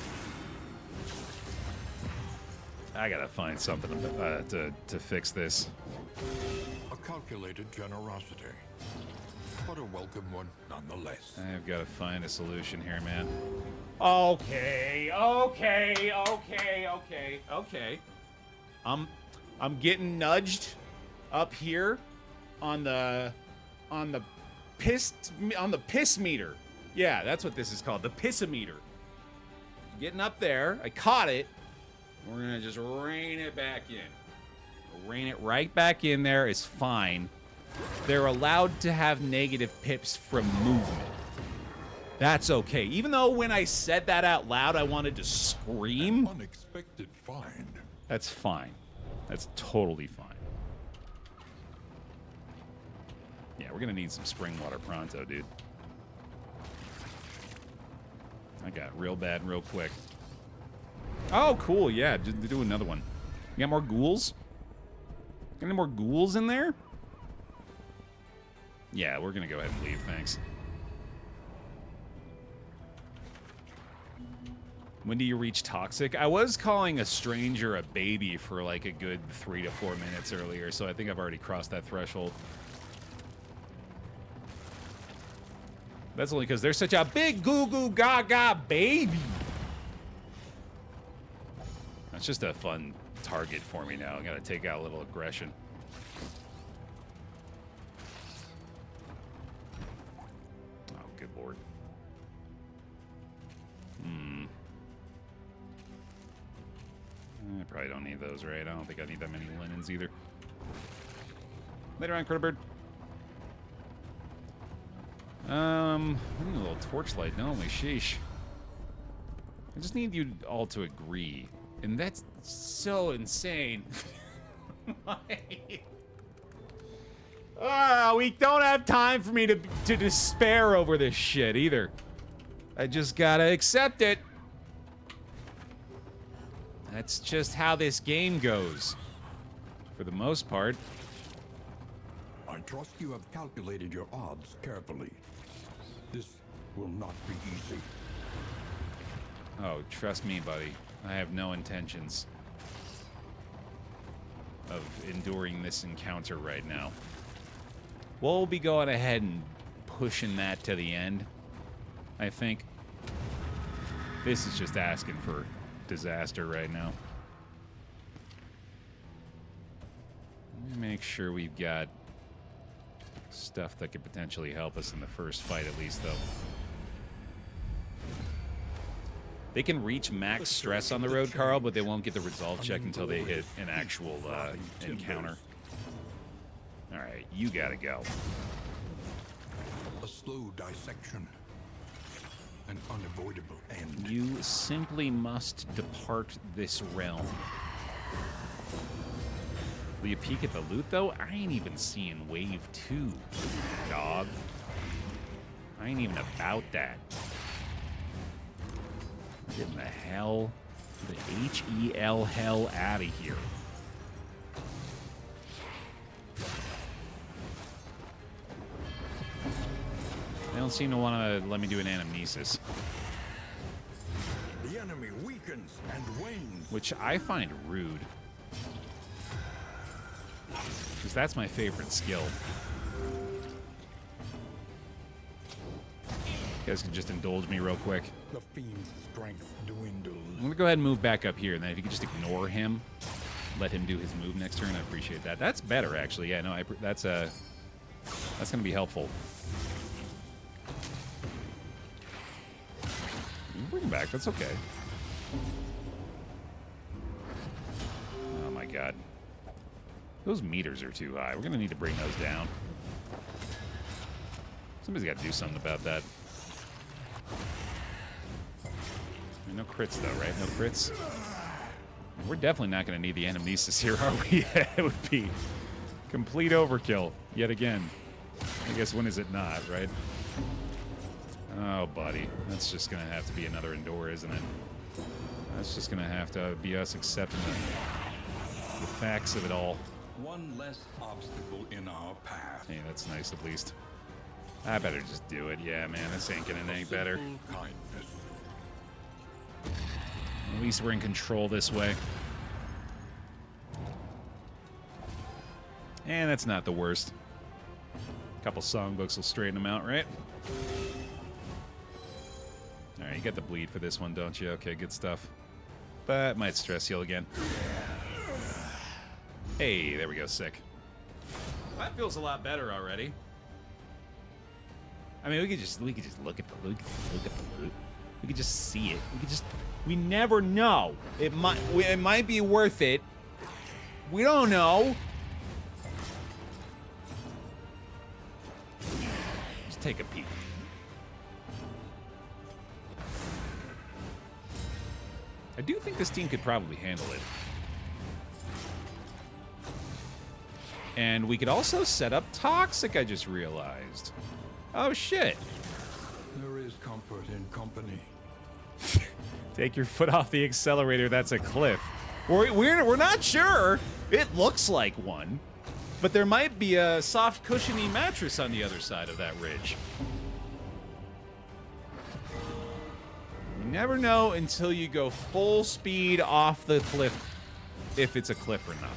I gotta find something to fix this. A calculated generosity, but a welcome one nonetheless. I've got to find a solution here, man. Okay. I'm getting nudged up here on the piss meter. Yeah, that's what this is called, the pissometer. Getting up there, I caught it. We're gonna just rein it back in. Rein it right back in there is fine. They're allowed to have negative pips from movement. That's okay. Even though when I said that out loud, I wanted to scream. An unexpected find. That's fine. That's totally fine. Yeah, we're gonna need some spring water pronto, dude. I got real bad real quick. Oh, cool. Yeah, just do another one. You got more ghouls? Got any more ghouls in there? Yeah, we're gonna go ahead and leave, thanks. When do you reach toxic? I was calling a stranger a baby for like a good 3 to 4 minutes earlier, so I think I've already crossed that threshold. That's only because they're such a big goo-goo gaga baby. That's just a fun target for me now. I gotta take out a little aggression. Oh, good lord. I probably don't need those, right? I don't think I need that many linens either. Later on, Critterbird. We need a little torchlight, don't we? Sheesh. I just need you all to agree. And that's so insane. We don't have time for me to despair over this shit either. I just gotta accept it. That's just how this game goes. For the most part. I trust you have calculated your odds carefully. This will not be easy. Oh, trust me, buddy. I have no intentions of enduring this encounter right now. We'll be going ahead and pushing that to the end, I think. This is just asking for disaster right now. Let me make sure we've got stuff that could potentially help us in the first fight at least, though. They can reach max stress on the road, Carl, but they won't get the resolve check until they hit an actual encounter. Alright, you gotta go. A slow dissection. An unavoidable end. You simply must depart this realm. Will you peek at the loot, though? I ain't even seeing wave 2, dog. I ain't even about that. Get the hell, the H-E-L hell out of here. They don't seem to want to let me do an anamnesis. The enemy weakens and wanes. Which I find rude. Because that's my favorite skill. You guys can just indulge me real quick. The fiend's strength dwindles. I'm gonna go ahead and move back up here, and then if you could just ignore him, let him do his move next turn, I appreciate that. That's better, actually. Yeah, no, that's gonna be helpful. You can bring him back. That's okay. Oh my god, those meters are too high. We're gonna need to bring those down. Somebody's got to do something about that. No crits, though, right? No crits? We're definitely not going to need the anamnesis here, are we? It would be complete overkill, yet again. I guess when is it not, right? Oh, buddy. That's just going to have to be another Endure, isn't it? That's just going to have to be us accepting the facts of it all. One less obstacle in our path. Hey, that's nice, at least. I better just do it. Yeah, man, this ain't getting any better. Kindness. At least we're in control this way. And that's not the worst. A couple songbooks will straighten them out, right? Alright, you got the bleed for this one, don't you? Okay, good stuff. But might stress heal again. Hey, there we go, sick. That feels a lot better already. I mean, we could just look at the loot. We could just see it. We never know. It might be worth it. We don't know. Just take a peek. I do think this team could probably handle it. And we could also set up Toxic, I just realized. Oh, shit. There is comfort in company. Take your foot off the accelerator, that's a cliff. We're not sure. It looks like one. But there might be a soft, cushiony mattress on the other side of that ridge. You never know until you go full speed off the cliff, if it's a cliff or not.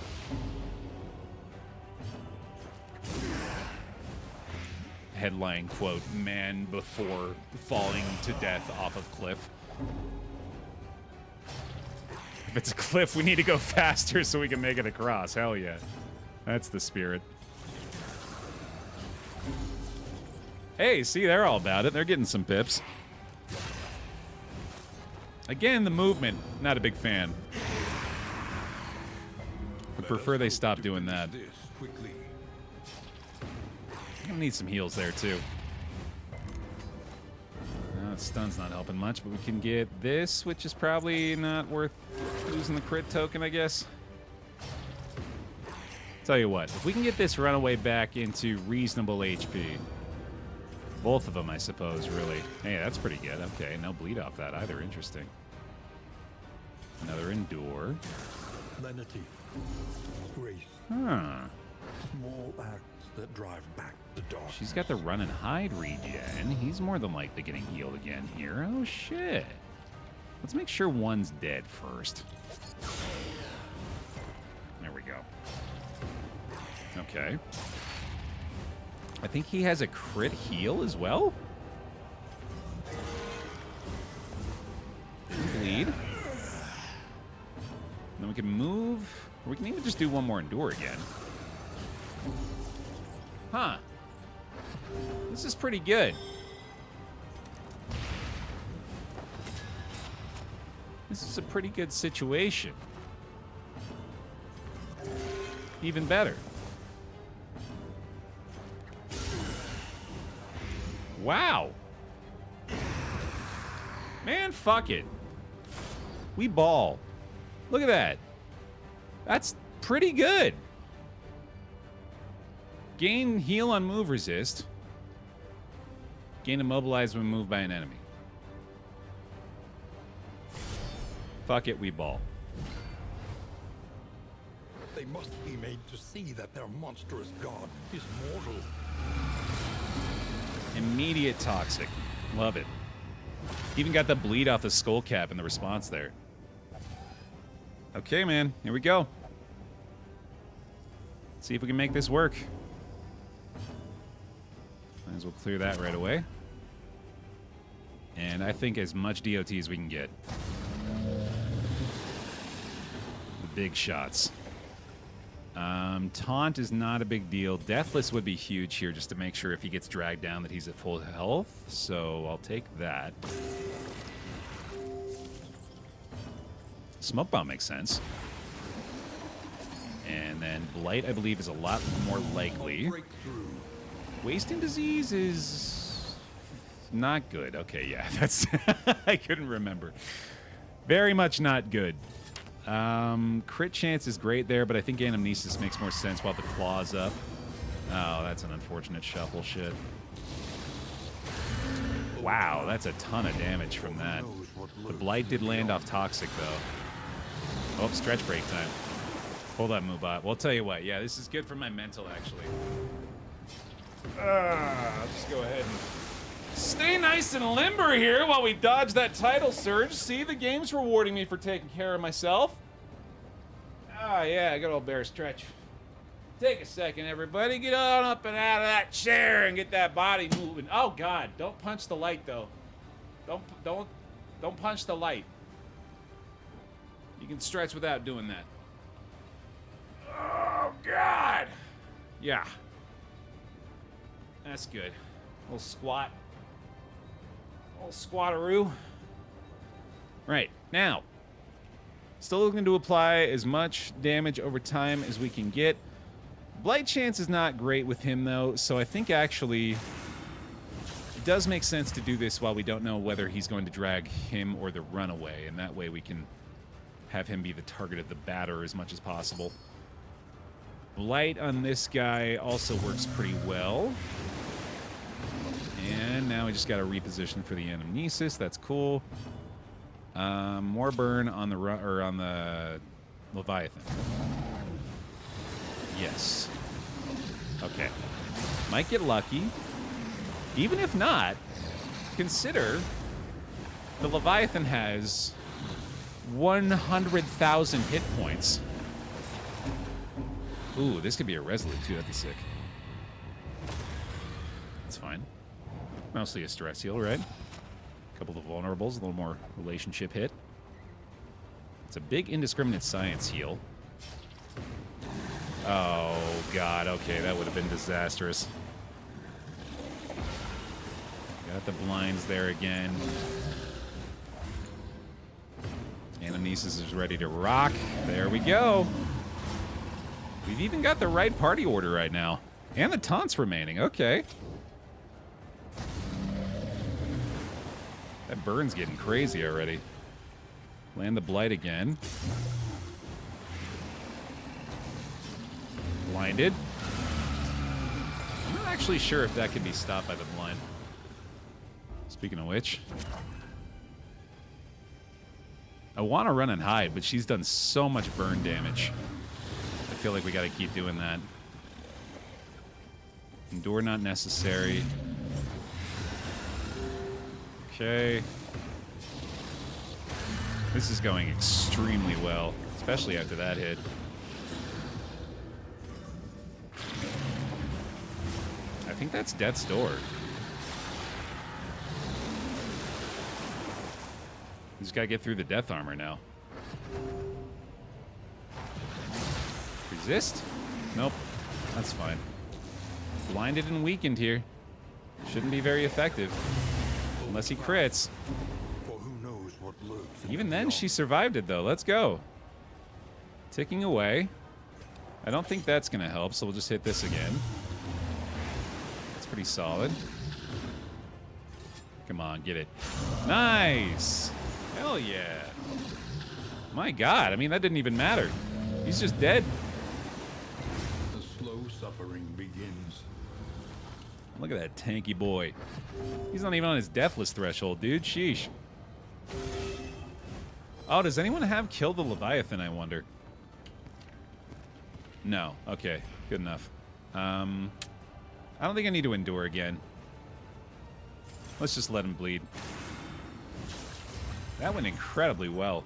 Headline quote, man before falling to death off of cliff. If it's a cliff, we need to go faster so we can make it across. Hell yeah. That's the spirit. Hey, see, they're all about it. They're getting some pips. Again, the movement, not a big fan. I prefer they stop doing that. I'm gonna need some heals there, too. Stun's not helping much, but we can get this, which is probably not worth losing the crit token, I guess. Tell you what, if we can get this runaway back into reasonable HP, both of them, I suppose, really. Hey, that's pretty good. Okay, no bleed off that either. Interesting. Another endure. Lenity. Grace. Huh. Small acts that drive back the dark. She's got the run and hide regen. He's more than likely getting healed again here. Oh, shit. Let's make sure one's dead first. There we go. Okay. I think he has a crit heal as well. Didn't bleed. And then we can move. Or we can even just do one more endure again. Huh. This is pretty good. This is a pretty good situation. Even better. Wow. Man, fuck it. We ball. Look at that. That's pretty good. Gain heal on move resist. Gain immobilize when moved by an enemy. Fuck it, we ball. They must be made to see that their monstrous god is mortal. Immediate toxic. Love it. Even got the bleed off the skull cap in the response there. Okay, man. Here we go. See if we can make this work. Might as well clear that right away. And I think as much DOT as we can get. The big shots. Taunt is not a big deal. Deathless would be huge here just to make sure if he gets dragged down that he's at full health. So I'll take that. Smoke Bomb makes sense. And then Blight, I believe, is a lot more likely. Wasting Disease is not good. Okay, yeah, that's... I couldn't remember. Very much not good. Crit chance is great there, but I think Anamnesis makes more sense while the claw's up. Oh, that's an unfortunate shuffle shit. Wow, that's a ton of damage from that. The Blight did land off Toxic, though. Oh, stretch break time. Hold on, Mubot. Well, I'll tell you what. Yeah, this is good for my mental, actually. I'll just go ahead and stay nice and limber here while we dodge that tidal surge. See, the game's rewarding me for taking care of myself. Ah, yeah, good old bear stretch. Take a second, everybody. Get on up and out of that chair and get that body moving. Oh God, don't punch the light though. Don't punch the light. You can stretch without doing that. Oh God. Yeah. That's good. A little squat. A little squatteroo. Right, now. Still looking to apply as much damage over time as we can get. Blight chance is not great with him, though, so I think actually it does make sense to do this while we don't know whether he's going to drag him or the runaway, and that way we can have him be the target of the batter as much as possible. Blight on this guy also works pretty well. And now we just got to reposition for the Anamnesis. That's cool. More burn on the on the Leviathan. Yes. Okay. Might get lucky. Even if not, consider the Leviathan has 100,000 hit points. Ooh, this could be a Resolute too. That'd be sick. That's fine. Mostly a stress heal, right? A couple of vulnerables, a little more relationship hit. It's a big indiscriminate science heal. Oh, God. Okay, that would have been disastrous. Got the blinds there again. Anamnesis is ready to rock. There we go. We've even got the right party order right now. And the taunts remaining. Okay. That burn's getting crazy already. Land the blight again. Blinded. I'm not actually sure if that can be stopped by the blind. Speaking of which, I want to run and hide, but she's done so much burn damage. I feel like we got to keep doing that. Endure not necessary. Okay. This is going extremely well, especially after that hit. I think that's Death's Door. We just gotta get through the death armor now. Resist? Nope. That's fine. Blinded and weakened here. Shouldn't be very effective. Unless he crits. For who knows what lurks. Even then, she survived it, though. Let's go. Ticking away. I don't think that's going to help, so we'll just hit this again. That's pretty solid. Come on, get it. Nice! Hell yeah. My God, I mean, that didn't even matter. He's just dead. The slow suffering begins. Look at that tanky boy. He's not even on his deathless threshold, dude. Sheesh. Oh, does anyone have killed the Leviathan, I wonder? No. Okay. Good enough. I don't think I need to endure again. Let's just let him bleed. That went incredibly well.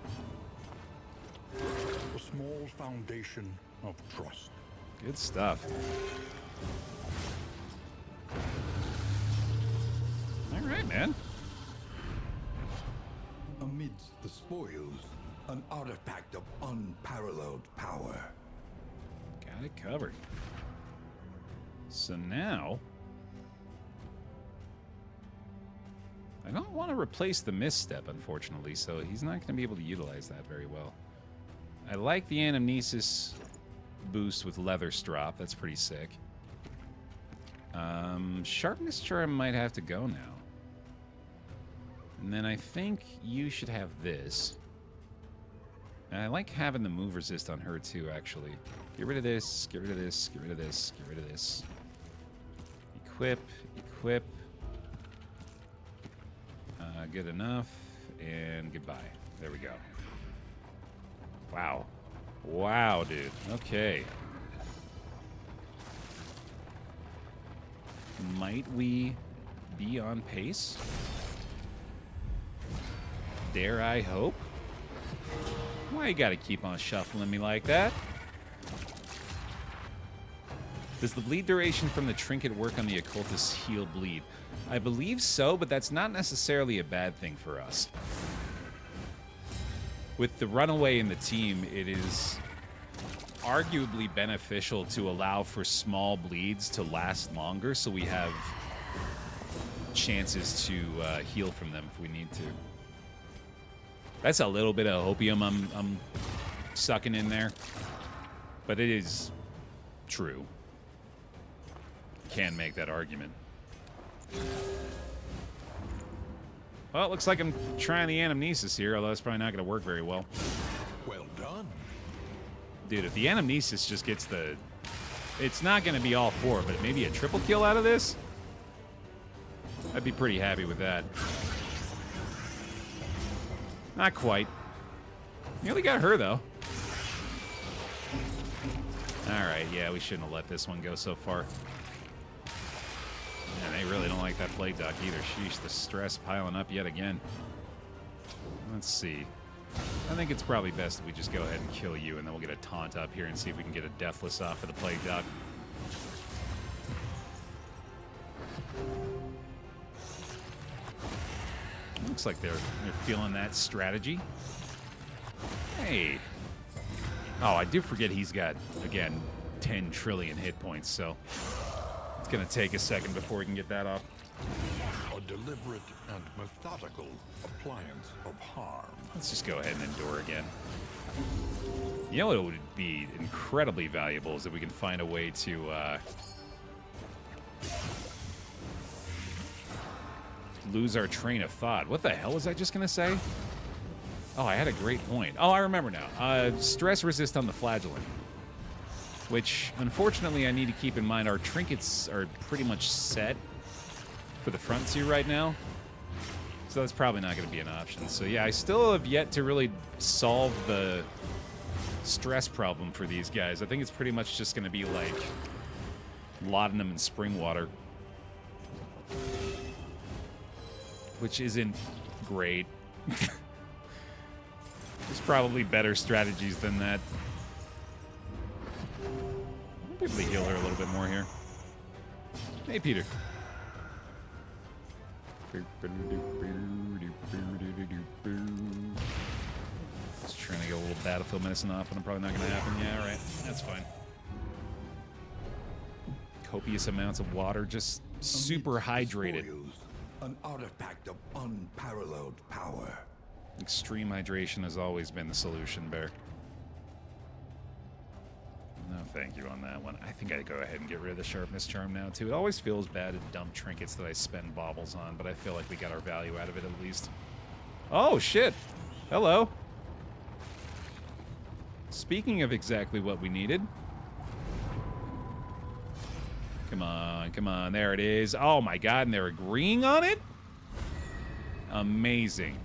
A small foundation of trust. Good stuff. All right, man. Amidst the spoils, an artifact of unparalleled power. Got it covered. So now, I don't want to replace the misstep, unfortunately, so he's not going to be able to utilize that very well. I like the Anamnesis boost with Leather Strop. That's pretty sick. Sharpness Charm might have to go now. And then I think you should have this. And I like having the move resist on her too, actually. Get rid of this, get rid of this, get rid of this, get rid of this. Equip, equip. Good enough. And goodbye. There we go. Wow. Wow, dude. Okay. Might we be on pace? Dare I hope? Why you gotta keep on shuffling me like that? Does the bleed duration from the trinket work on the occultist's heal bleed? I believe so, but that's not necessarily a bad thing for us. With the runaway in the team, it is arguably beneficial to allow for small bleeds to last longer, so we have chances to heal from them if we need to. That's a little bit of opium I'm sucking in there, but it is true. Can make that argument. Well, it looks like I'm trying the anamnesis here, although it's probably not going to work very well. Well done. Dude, if the anamnesis just gets the... It's not going to be all four, but maybe a triple kill out of this? I'd be pretty happy with that. Not quite. Nearly got her, though. Alright, yeah, we shouldn't have let this one go so far. And they really don't like that plague duck either. Sheesh, the stress piling up yet again. Let's see. I think it's probably best if we just go ahead and kill you, and then we'll get a taunt up here and see if we can get a deathless off of the plague duck. Looks like they're feeling that strategy. Hey. Oh, I do forget he's got, again, 10 trillion hit points, so it's going to take a second before we can get that off. A deliberate and methodical appliance of harm. Let's just go ahead and endure again. You know what would be incredibly valuable is if we can find a way to lose our train of thought. What the hell was I just going to say? Oh, I had a great point. Oh, I remember now. Stress resist on the flagellant. Which, unfortunately, I need to keep in mind. Our trinkets are pretty much set for the front two right now. So that's probably not going to be an option. So yeah, I still have yet to really solve the stress problem for these guys. I think it's pretty much just going to be like laudanum and spring water. Which isn't great. There's probably better strategies than that. I'll be able to heal her a little bit more here. Hey, Peter. Just trying to get a little battlefield medicine off, but I'm probably not going to happen. Yeah, all right. That's fine. Copious amounts of water, just super hydrated. Spoils, an artifact of unparalleled power. Extreme hydration has always been the solution, Bear. No, thank you on that one. I think I'd go ahead and get rid of the sharpness charm now, too. It always feels bad to dump trinkets that I spend baubles on, but I feel like we got our value out of it at least. Oh, shit. Hello. Speaking of exactly what we needed. Come on, come on. There it is. Oh, my God, and they're agreeing on it? Amazing.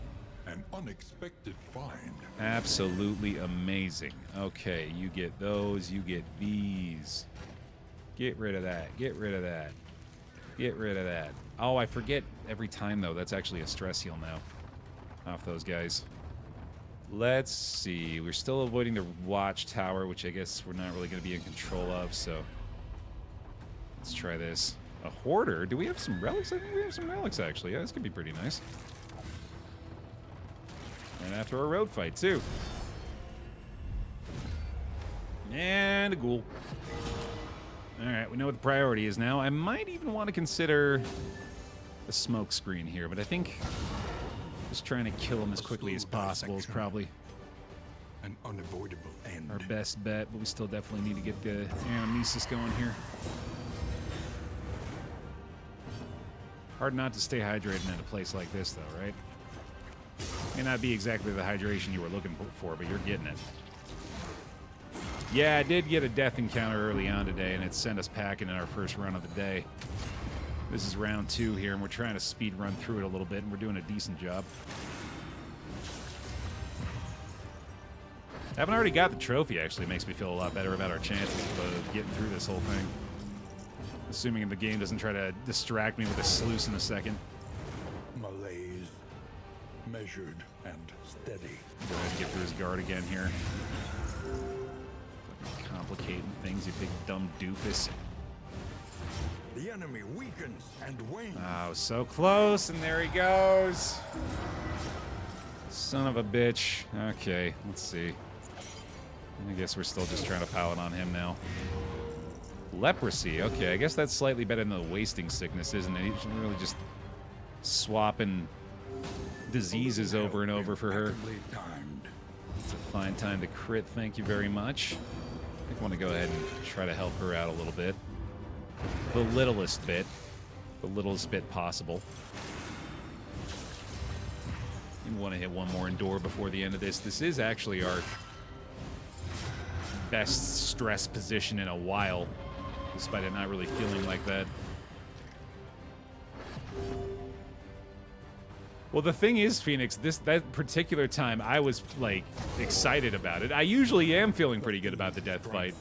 An unexpected find. Absolutely amazing. Okay, you get those, you get these. Get rid of that, get rid of that. Get rid of that. Oh, I forget every time, though. That's actually a stress heal now. Off those guys. Let's see. We're still avoiding the watchtower, which I guess we're not really going to be in control of, so... Let's try this. A hoarder? Do we have some relics? I think we have some relics, actually. Yeah, this could be pretty nice. And after a road fight, too. And a ghoul. Alright, we know what the priority is now. I might even want to consider the smoke screen here, but I think just trying to kill him as quickly as possible is probably an unavoidable end. Our best bet, but we still definitely need to get the anamnesis going here. Hard not to stay hydrated in a place like this, though, right? May not be exactly the hydration you were looking for, but you're getting it. Yeah, I did get a death encounter early on today, and it sent us packing in our first run of the day. This is round 2 here, and we're trying to speed run through it a little bit, and we're doing a decent job. Having already got the trophy actually makes me feel a lot better about our chances of getting through this whole thing. Assuming the game doesn't try to distract me with a sluice in a second. Malaise, measured and steady. Go ahead and get through his guard again here. Fucking complicating things, you big dumb doofus. The enemy weakens and wanes. Oh, so close, and there he goes. Son of a bitch. Okay, let's see. I guess we're still just trying to pile it on him now. Leprosy. Okay, I guess that's slightly better than the wasting sickness, isn't it? He's really just swapping diseases over and over for her. It's a fine time to crit, thank you very much. I think I want to go ahead and try to help her out a little bit. The littlest bit possible. You want to hit one more endure before the end of this. This is actually our best stress position in a while, despite it not really feeling like that. Well, the thing is, Phoenix, that particular time, I was, like, excited about it. I usually am feeling pretty good about the death fight.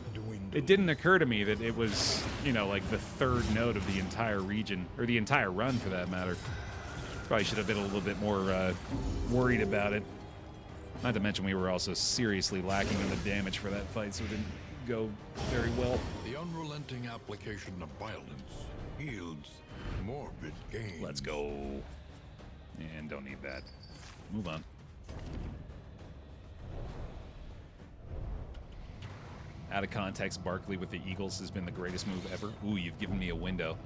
It didn't occur to me that it was, you know, like the third note of the entire region, or the entire run, for that matter. Probably should have been a little bit more worried about it. Not to mention we were also seriously lacking in the damage for that fight, so it didn't go very well. The unrelenting application of violence yields morbid gains. Let's go. And don't need that. Move on. Out of context, Barkley with the Eagles has been the greatest move ever. Ooh, you've given me a window.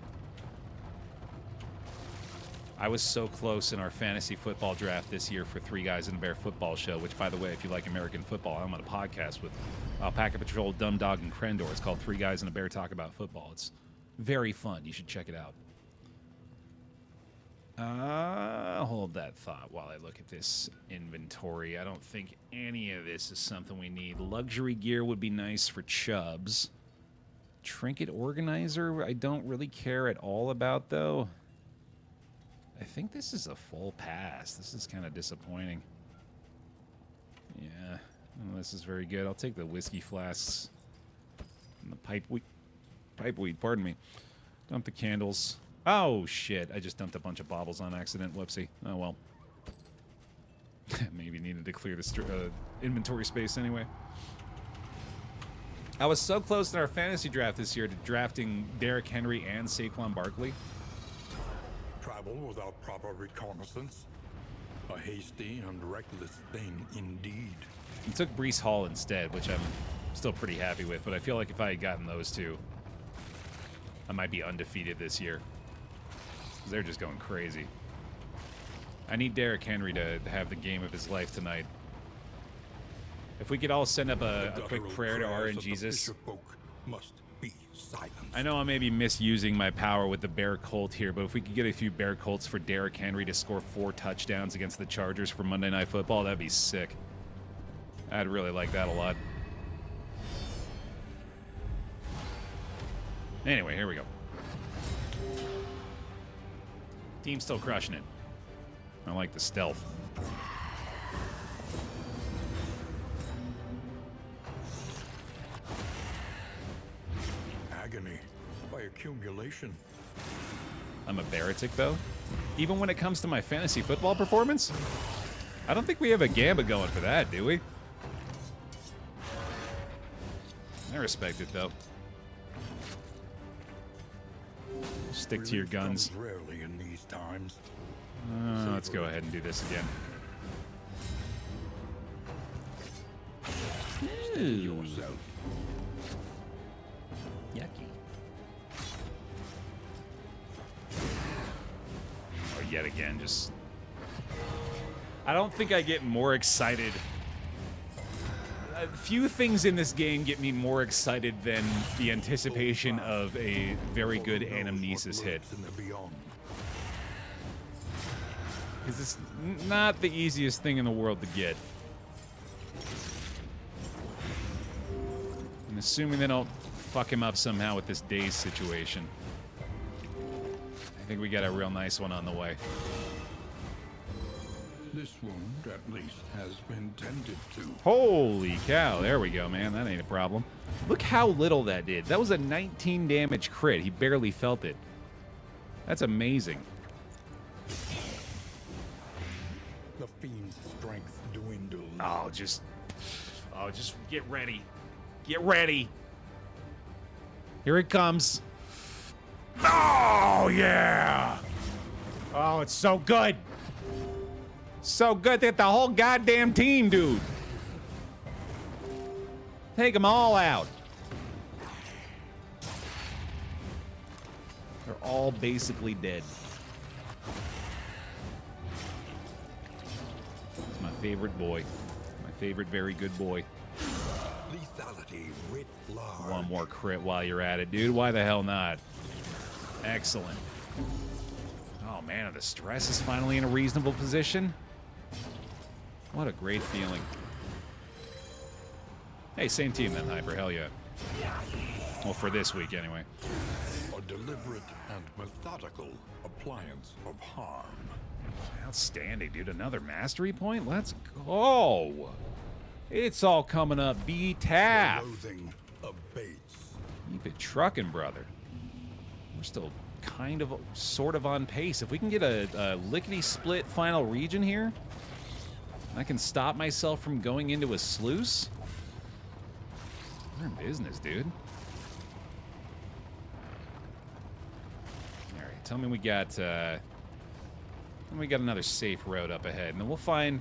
I was so close in our fantasy football draft this year for Three Guys in a Bear Football Show, which, by the way, if you like American football, I'm on a podcast with Alpaca Patrol, Dumb Dog, and Krendor. It's called Three Guys in a Bear Talk About Football. It's very fun. You should check it out. Hold that thought while I look at this inventory. I don't think any of this is something we need. Luxury gear would be nice for chubs. Trinket organizer, I don't really care at all about, though. I think this is a full pass. This is kind of disappointing. Yeah, well, this is very good. I'll take the whiskey flasks and the pipe weed, pardon me. Dump the candles. Oh, shit. I just dumped a bunch of baubles on accident. Whoopsie. Oh, well. Maybe needed to clear the inventory space anyway. I was so close in our fantasy draft this year to drafting Derrick Henry and Saquon Barkley. Travel without proper reconnaissance. A hasty and reckless thing indeed. He took Breece Hall instead, which I'm still pretty happy with, but I feel like if I had gotten those two, I might be undefeated this year. They're just going crazy. I need Derrick Henry to have the game of his life tonight. If we could all send up a quick prayer to RNGesus. Must be silenced. I know I may be misusing my power with the Bear Colt here, but if we could get a few Bear Colts for Derrick Henry to score 4 touchdowns against the Chargers for Monday Night Football, that'd be sick. I'd really like that a lot. Anyway, here we go. Team's still crushing it. I like the stealth. Agony by accumulation. I'm a Bearitic, though. Even when it comes to my fantasy football performance, I don't think we have a gamba going for that, do we? I respect it, though. Stick to your guns. Rarely in these times. Let's go ahead and do this again. Yourself. Yucky. Oh, yet again, just... I don't think I get more excited. A few things in this game get me more excited than the anticipation of a very good anamnesis hit. Because it's not the easiest thing in the world to get. And assuming they don't fuck him up somehow with this daze situation, I think we got a real nice one on the way. This wound, at least, has been tended to. Holy cow. There we go, man. That ain't a problem. Look how little that did. That was a 19 damage crit. He barely felt it. That's amazing. The fiend's strength dwindles. Oh, just get ready. Get ready. Here it comes. Oh, yeah. Oh, it's so good. So good that the whole goddamn team, dude. Take them all out. They're all basically dead. It's my favorite boy. My favorite very good boy. Lethality writ large. One more crit while you're at it, dude. Why the hell not? Excellent. Oh, man, the stress is finally in a reasonable position. What a great feeling. Hey, same team then, Hyper. Hell yeah. Well, for this week, anyway. A deliberate and methodical appliance of harm. Outstanding, dude. Another mastery point? Let's go. It's all coming up. BaerTaffy. Loathing abates. Keep it trucking, brother. We're still kind of, sort of on pace. If we can get a lickety-split final region here, I can stop myself from going into a sluice. We're in business, dude. All right, tell me we got another safe road up ahead, and then we'll find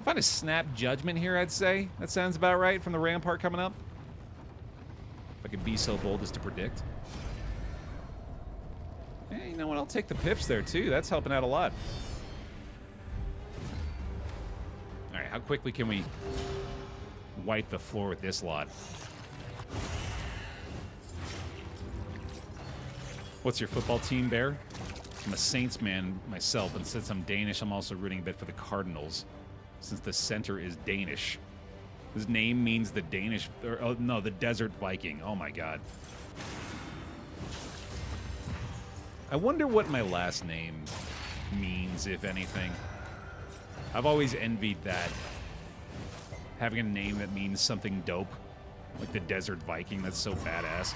a snap judgment here. I'd say that sounds about right from the rampart coming up. If I could be so bold as to predict. Hey, you know what? I'll take the pips there too. That's helping out a lot. All right, how quickly can we wipe the floor with this lot? What's your football team, Bear? I'm a Saints man myself, and since I'm Danish, I'm also rooting a bit for the Cardinals, since the center is Danish. His name means the Danish, or, oh no, the Desert Viking. Oh my god. I wonder what my last name means, if anything. I've always envied that. Having a name that means something dope. Like the Desert Viking, that's so badass.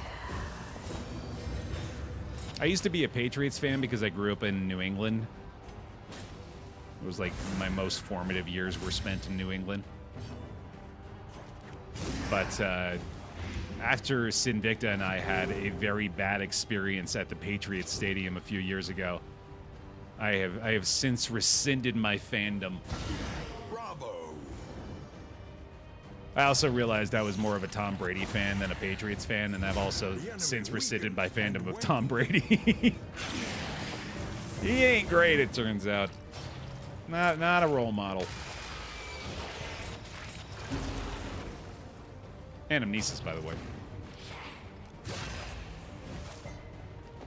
I used to be a Patriots fan because I grew up in New England. It was like my most formative years were spent in New England. But after Sinvicta and I had a very bad experience at the Patriots Stadium a few years ago, I have since rescinded my fandom. Bravo. I also realized I was more of a Tom Brady fan than a Patriots fan, and I've also since rescinded my fandom of Tom Brady. He ain't great, it turns out. Not a role model. And Amnesis, by the way.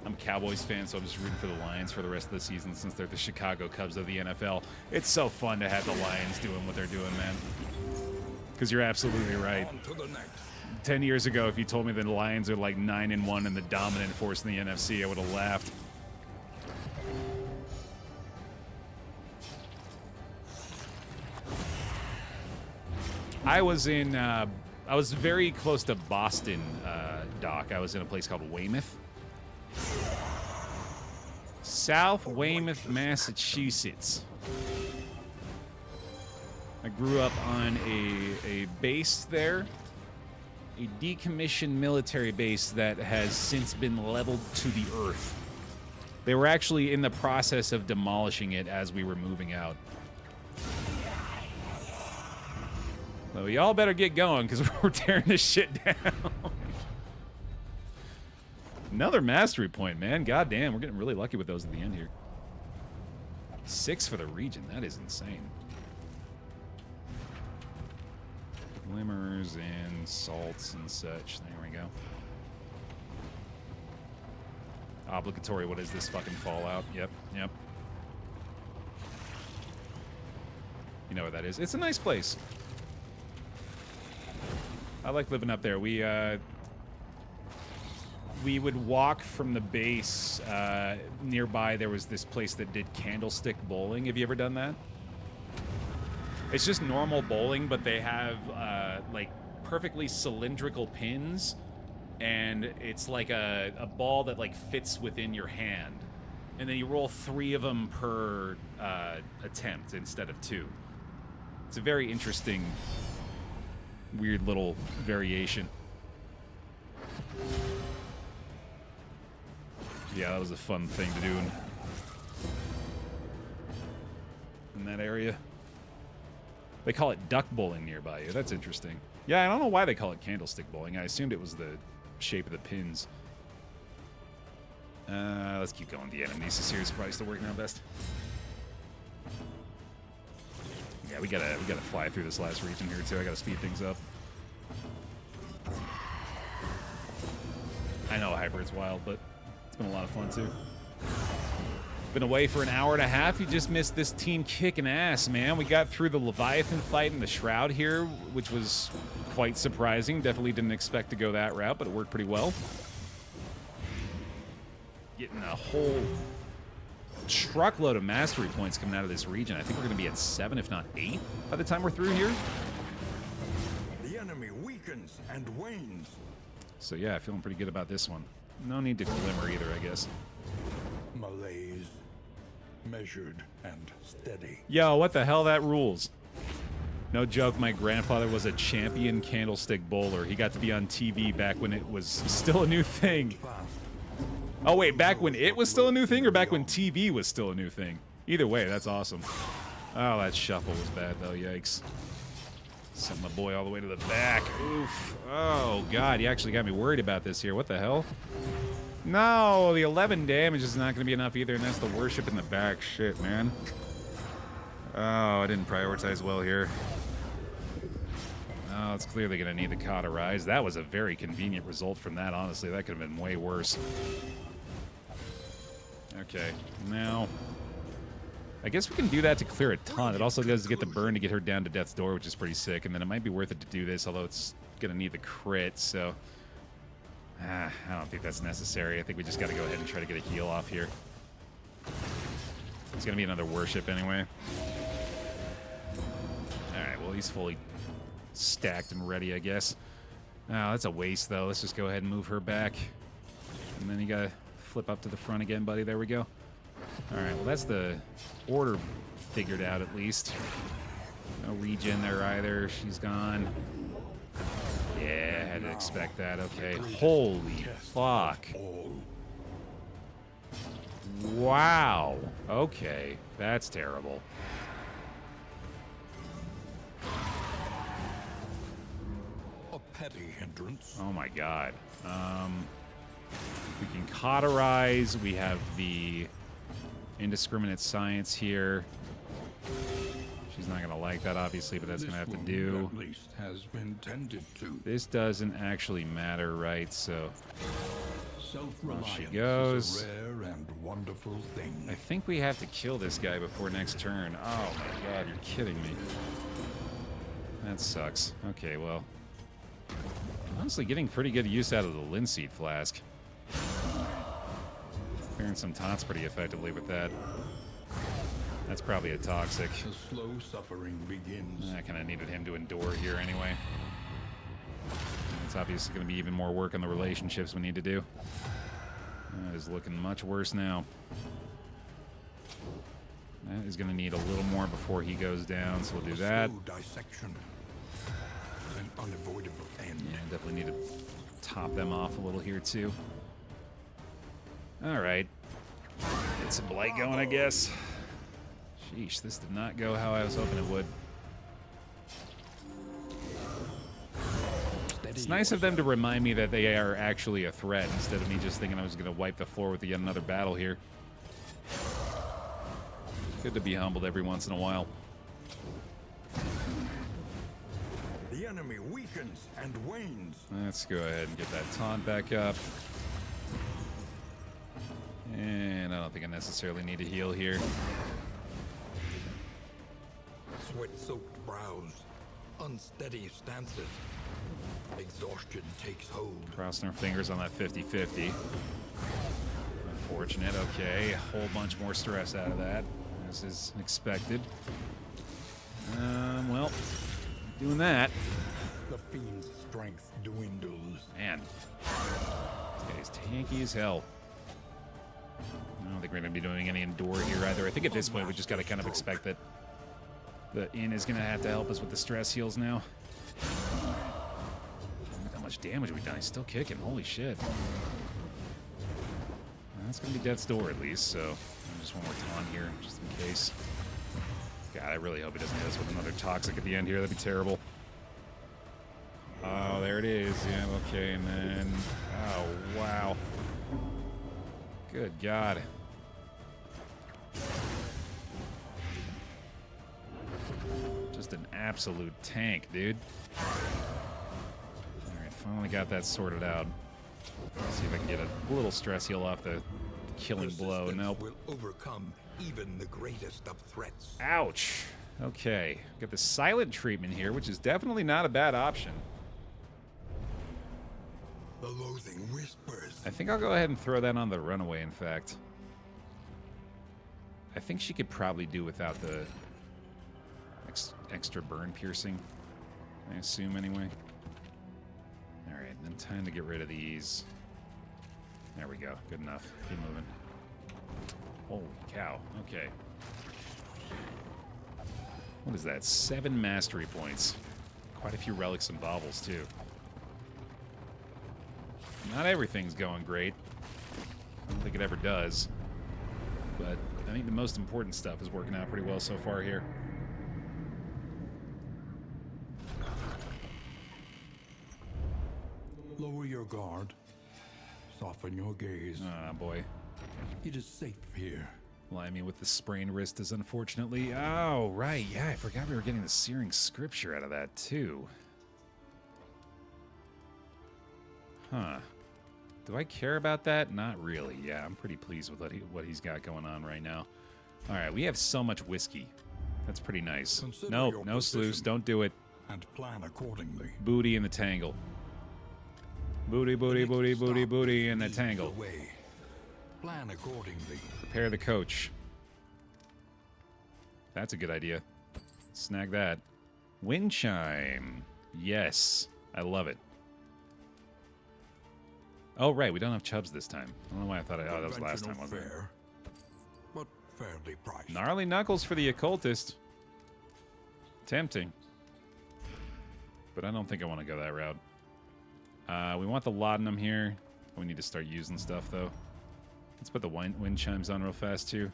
I'm a Cowboys fan, so I'm just rooting for the Lions for the rest of the season since they're the Chicago Cubs of the NFL. It's so fun to have the Lions doing what they're doing, man. Because you're absolutely right. 10 years ago, if you told me that the Lions are like 9-1 and the dominant force in the NFC, I would have laughed. I was very close to Boston, Doc. I was in a place called Weymouth. South Weymouth, Massachusetts. I grew up on a base there, a decommissioned military base that has since been leveled to the earth. They were actually in the process of demolishing it as we were moving out. So y'all better get going because we're tearing this shit down. Another mastery point, man. God damn, we're getting really lucky with those at the end here. 6 for the region. That is insane. Glimmers and salts and such. There we go. Obligatory. What is this fucking Fallout? Yep. You know what that is. It's a nice place. I like living up there. We would walk from the base. Nearby, there was this place that did candlestick bowling. Have you ever done that? It's just normal bowling, but they have like perfectly cylindrical pins, and it's like a ball that like fits within your hand, and then you roll 3 of them per attempt instead of 2. It's a very interesting, weird little variation. Yeah, that was a fun thing to do in that area. They call it duck bowling nearby you. That's interesting. Yeah, I don't know why they call it candlestick bowling. I assumed it was the shape of the pins. Let's keep going. The enemies. The series is probably still working out best. Yeah, we gotta fly through this last region here too. I gotta speed things up. I know Hybrid's wild, but it's been a lot of fun too. Been away for an hour and a half. You just missed this team kicking ass, man. We got through the Leviathan fight in the Shroud here, which was quite surprising. Definitely didn't expect to go that route, but it worked pretty well. Getting a whole truckload of mastery points coming out of this region. I think we're going to be at 7, if not 8, by the time we're through here. The enemy weakens and wanes. So yeah, feeling pretty good about this one. No need to glimmer either, I guess. Malaise, measured and steady. Yo, what the hell? That rules. No joke, my grandfather was a champion candlestick bowler. He got to be on TV back when it was still a new thing. Oh wait, back when it was still a new thing, or back when TV was still a new thing? Either way, that's awesome. Oh, that shuffle was bad though, yikes. Sent my boy all the way to the back. Oof. Oh god, you actually got me worried about this here. What the hell? No, the 11 damage is not going to be enough either, and that's the worship in the back. Shit, man. Oh, I didn't prioritize well here. Oh, it's clearly going to need the cauterize. That was a very convenient result from that, honestly. That could have been way worse. Okay, now... I guess we can do that to clear a ton. It also does get the burn to get her down to death's door, which is pretty sick, and then it might be worth it to do this, although it's going to need the crit, so... I don't think that's necessary. I think we just got to go ahead and try to get a heal off here. It's going to be another worship anyway. Alright, well, he's fully stacked and ready, I guess. Oh, that's a waste, though. Let's just go ahead and move her back. And then you got to flip up to the front again, buddy. There we go. Alright, well, that's the order figured out, at least. No regen there either. She's gone. Yeah, I had to expect that. Okay. Holy fuck. Wow. Okay. That's terrible. A petty hindrance. Oh my god. We can cauterize. We have the indiscriminate science here. She's not gonna like that, obviously, but that's gonna have to do. At least has been tended to. This doesn't actually matter, right? So Self-reliance she goes. is a rare and wonderful thing. I think we have to kill this guy before next turn. Oh my god, you're kidding me. That sucks. Okay, well, honestly, getting pretty good use out of the linseed flask. Clearing some taunts pretty effectively with that. That's probably a toxic. The slow suffering begins. I kind of needed him to endure here anyway. It's obviously going to be even more work on the relationships we need to do. That is looking much worse now. That is going to need a little more before he goes down, so we'll do that. Slow dissection. An unavoidable end. Yeah, definitely need to top them off a little here too. All right. Get some blight going, I guess. Sheesh, this did not go how I was hoping it would. It's nice of them to remind me that they are actually a threat instead of me just thinking I was going to wipe the floor with yet another battle here. Good to be humbled every once in a while. The enemy weakens and wanes. Let's go ahead and get that taunt back up. And I don't think I necessarily need to heal here. Sweat-soaked brows, unsteady stances. Exhaustion takes hold. Crossing our fingers on that 50-50. Unfortunate. Okay, a whole bunch more stress out of that, as is expected. Well, doing that. The fiend's strength dwindles. Man, this guy's tanky as hell. I don't think we're going to be doing any endure here either. I think at this point we just got to kind of expect that the inn is going to have to help us with the stress heals now. Look how much damage we've done. He's still kicking. Holy shit. That's going to be death's door at least, so just one more taunt here, just in case. God, I really hope he doesn't hit us with another toxic at the end here. That'd be terrible. Oh, there it is. Yeah, okay, and then... Oh, wow. Good God. Just an absolute tank, dude. Alright, finally got that sorted out. Let's see if I can get a little stress heal off the killing blow. Nope. Will overcome even the greatest of threats. Ouch. Okay. Got the silent treatment here, which is definitely not a bad option. The loathing whispers. I think I'll go ahead and throw that on the runaway, in fact. I think she could probably do without the extra burn piercing. I assume, anyway. Alright, then time to get rid of these. There we go. Good enough. Keep moving. Holy cow. Okay. What is that? 7 mastery points. Quite a few relics and baubles, too. Not everything's going great. I don't think it ever does. But I think the most important stuff is working out pretty well so far here. Lower your guard. Soften your gaze. Ah, boy. It is safe here. Limey with the sprained wrist is unfortunately... Oh, right. Yeah, I forgot we were getting the searing scripture out of that, too. Huh. Do I care about that? Not really. Yeah, I'm pretty pleased with what he's got going on right now. All right, we have so much whiskey. That's pretty nice. Consider Nope, your no sluice. position. Don't do it. And plan accordingly. Booty in the tangle. Booty, booty, booty, booty, booty in the Leads tangle. the way. Plan accordingly. Prepare the coach. That's a good idea. Snag that. Wind chime. Yes. I love it. Oh, right. We don't have chubs this time. I don't know why I thought oh, that was last time, wasn't it? Fair, but fairly priced. Gnarly knuckles for the occultist. Tempting. But I don't think I want to go that route. We want the laudanum here. We need to start using stuff, though. Let's put the wind chimes on real fast, too.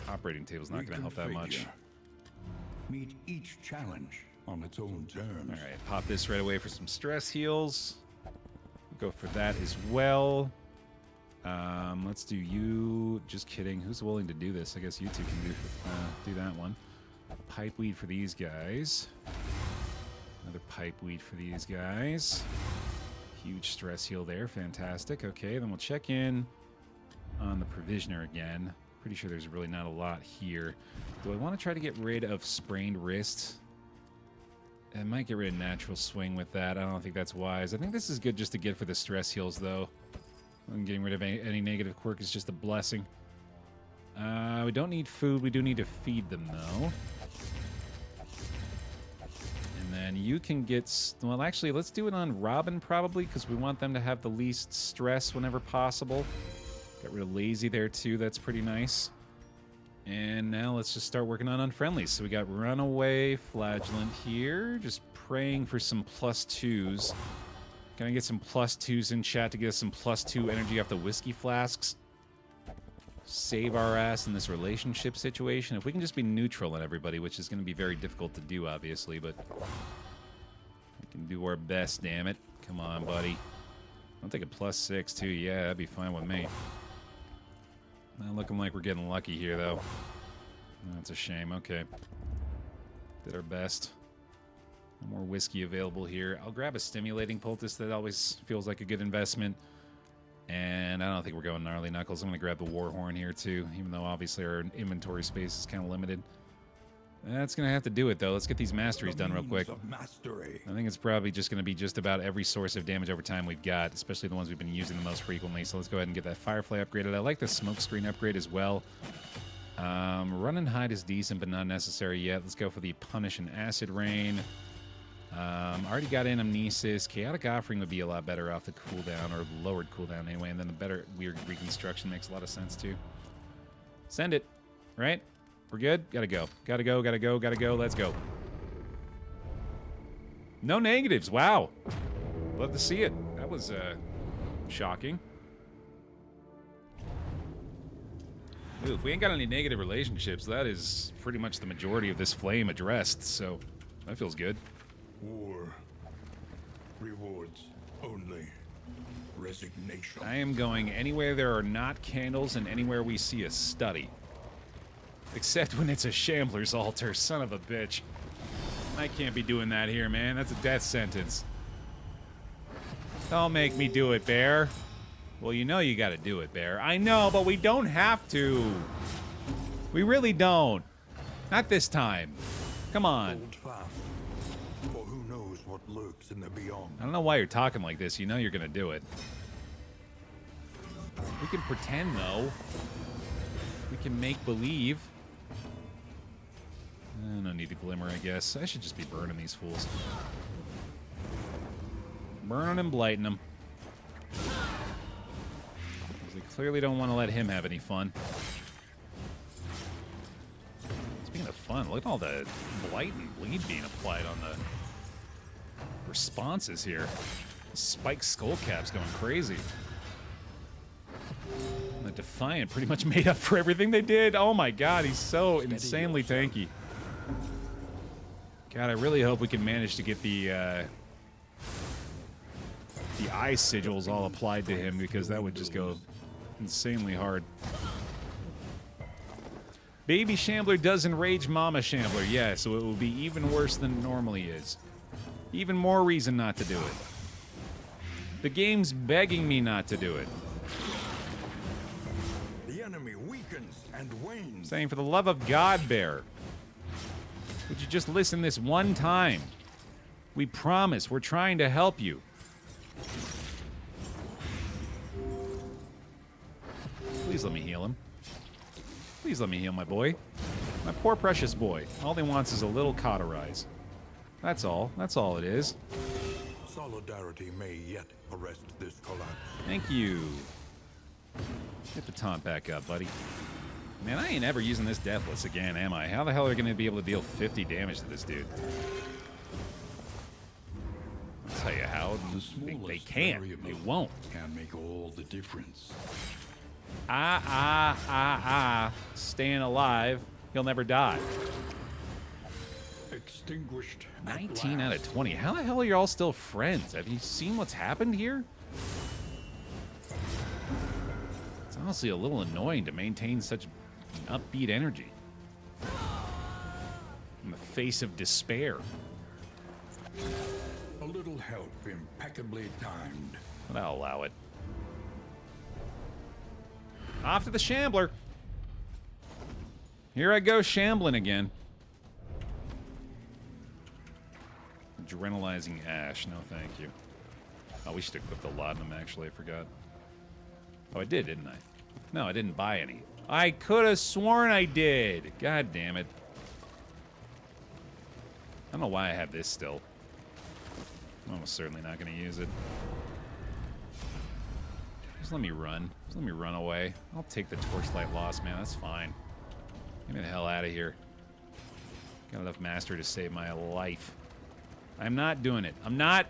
Operating table's not going to help that much. Meet each challenge on its own terms. All right, pop this right away for some stress heals. Go for that as well. Let's do you. Just kidding. Who's willing to do this? I guess you two can do that one. Pipeweed for these guys. Another pipeweed for these guys. Huge stress heal there. Fantastic. Okay, then we'll check in on the provisioner again. Pretty sure there's really not a lot here. Do I want to try to get rid of sprained wrist? I might get rid of natural swing with that. I don't think that's wise. I think this is good just to get for the stress heals, though. And getting rid of any negative quirk is just a blessing. We don't need food. We do need to feed them, though. And then you can get... Well, actually, let's do it on Robin, probably, because we want them to have the least stress whenever possible. Got rid of Lazy there, too. That's pretty nice. And now let's just start working on unfriendlies. So we got Runaway, Flagellant here. Just praying for some +2s. Gonna get some +2s in chat to get us some +2 energy off the whiskey flasks. Save our ass in this relationship situation. If we can just be neutral on everybody, which is going to be very difficult to do, obviously, but we can do our best, damn it. Come on, buddy. I'll take a +6, too. Yeah, that'd be fine with me. Not looking like we're getting lucky here, though. That's a shame. Okay. Did our best. No more whiskey available here. I'll grab a stimulating poultice. That always feels like a good investment. And I don't think we're going gnarly knuckles. I'm going to grab the war horn here, too, even though obviously our inventory space is kind of limited. That's going to have to do it, though. Let's get these masteries done real quick. I think it's probably just going to be just about every source of damage over time we've got, especially the ones we've been using the most frequently. So let's go ahead and get that Firefly upgraded. I like the smoke screen upgrade as well. Run and hide is decent, but not necessary yet. Let's go for the Punish and Acid Rain. Already got in Amnesis. Chaotic Offering would be a lot better off the cooldown, or lowered cooldown anyway, and then the better Weird Reconstruction makes a lot of sense too. Send it, right? We're good? Gotta go. Gotta go, gotta go, gotta go. Let's go. No negatives. Wow. Love to see it. That was shocking. Ooh, if we ain't got any negative relationships, that is pretty much the majority of this flame addressed, so that feels good. War. Rewards only. Resignation. I am going anywhere there are not candles and anywhere we see a study. Except when it's a Shambler's altar, son of a bitch. I can't be doing that here, man. That's a death sentence. Don't make me do it, Baer. Well, you know you gotta do it, Baer. I know, but we don't have to. We really don't. Not this time. Come on. Hold fast, for who knows what lurks in the beyond. I don't know why you're talking like this. You know you're gonna do it. We can pretend, though. We can make believe. No need to glimmer, I guess. I should just be burning these fools. Burning and blighting them. They clearly don't want to let him have any fun. Speaking of fun, look at all the blight and bleed being applied on the responses here. Spike skullcap's going crazy. And the Defiant pretty much made up for everything they did. Oh my god, he's so insanely tanky. God, I really hope we can manage to get the eye sigils all applied to him, because that would just go insanely hard. Baby Shambler does enrage Mama Shambler, yeah, so it will be even worse than it normally is. Even more reason not to do it. The game's begging me not to do it. The enemy weakens and wanes. Saying, for the love of God, Baer, would you just listen this one time? We promise, we're trying to help you. Please let me heal him. Please let me heal my boy. My poor precious boy. All he wants is a little cauterize. That's all. That's all it is. Solidarity may yet arrest this collapse. Thank you. Get the taunt back up, buddy. Man, I ain't ever using this Deathless again, am I? How the hell are they going to be able to deal 50 damage to this dude? I'll tell you how. They can't. They won't. Can make all the difference. Staying alive. He'll never die. Extinguished. 19 out of 20. How the hell are you all still friends? Have you seen what's happened here? It's honestly a little annoying to maintain such upbeat energy in the face of despair. A little help, impeccably timed. But I'll allow it. Off to the Shambler. Here I go shambling again. Adrenalizing Ash. No, thank you. Oh, we should equip the Laudanum, actually. I forgot. Oh, I did, didn't I? No, I didn't buy any. I could have sworn I did. God damn it. I don't know why I have this still. I'm almost certainly not going to use it. Just let me run. Just let me run away. I'll take the Torchlight loss, man. That's fine. Get me the hell out of here. Got enough Master to save my life. I'm not doing it. I'm not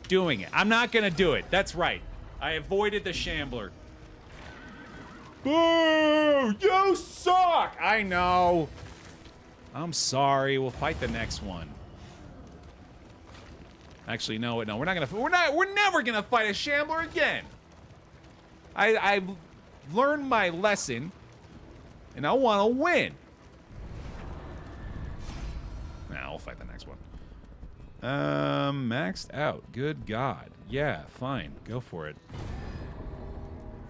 doing it. I'm not going to do it. That's right. I avoided the Shambler. Boo! You suck! I know. I'm sorry. We'll fight the next one. Actually, no, we're not gonna. We're never gonna fight a Shambler again. I've learned my lesson, and I want to win. Nah, I'll fight the next one. Maxed out. Good God. Yeah, fine. Go for it.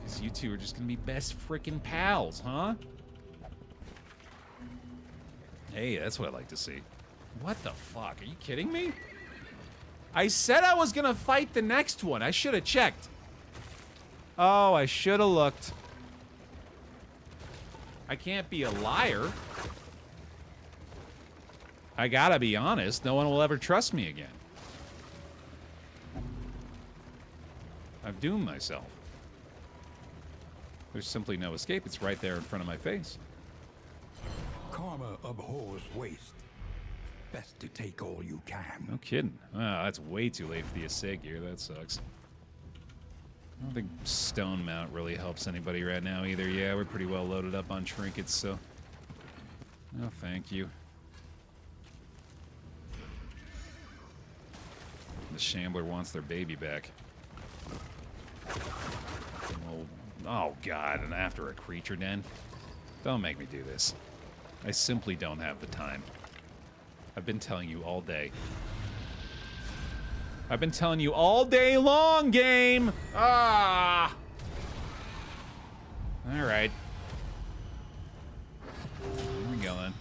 Because you two are just gonna be best frickin' pals, huh? Hey, that's what I like to see. What the fuck? Are you kidding me? I said I was gonna fight the next one. I should have checked. Oh, I should have looked. I can't be a liar. I gotta be honest. No one will ever trust me again. I've doomed myself. There's simply no escape. It's right there in front of my face. Karma abhors waste. Best to take all you can. No kidding. Wow, that's way too late for the Aseg gear. That sucks. I don't think Stone Mount really helps anybody right now either. Yeah, we're pretty well loaded up on trinkets, so... No, thank you. The Shambler wants their baby back. Oh, God, and after a creature den? Don't make me do this. I simply don't have the time. I've been telling you all day. I've been telling you all day long, game! Ah! Alright. Here we go, then.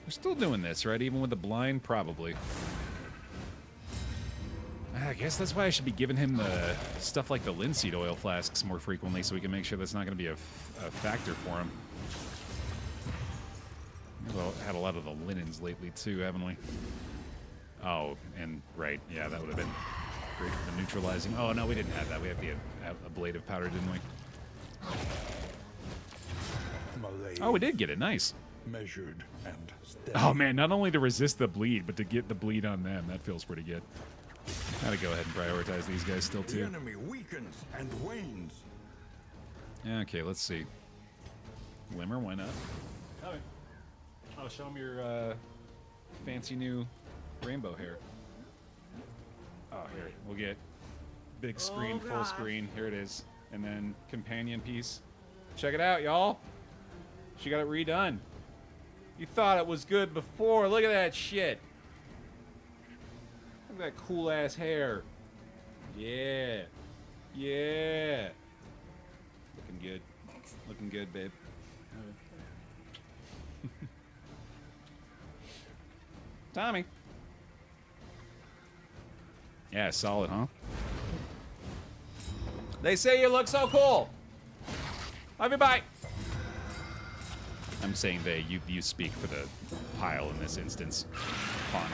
We're still doing this, right? Even with the blind? Probably. I guess that's why I should be giving him the stuff like the linseed oil flasks more frequently so we can make sure that's not going to be a factor for him. We've had a lot of the linens lately too, haven't we? Oh, and right, yeah, that would have been great for the neutralizing. Oh, no, we didn't have that. We have the ablative powder, didn't we? Oh, we did get it. Nice. Measured and steady. Oh, man, not only to resist the bleed, but to get the bleed on them. That feels pretty good. Gotta go ahead and prioritize these guys still, The too. enemy weakens and wanes. Yeah, okay, let's see. Glimmer, why not? Oh, show them your fancy new rainbow hair. Oh, here. We'll get big screen, full screen. Here it is. And then companion piece. Check it out, y'all. She got it redone. You thought it was good before. Look at that shit. Look at that cool ass hair. Yeah. Yeah. Looking good. Looking good, babe. Tommy. Yeah, solid, huh? They say you look so cool. Love you, bye. I'm saying they. You speak for the pile in this instance. Pawn.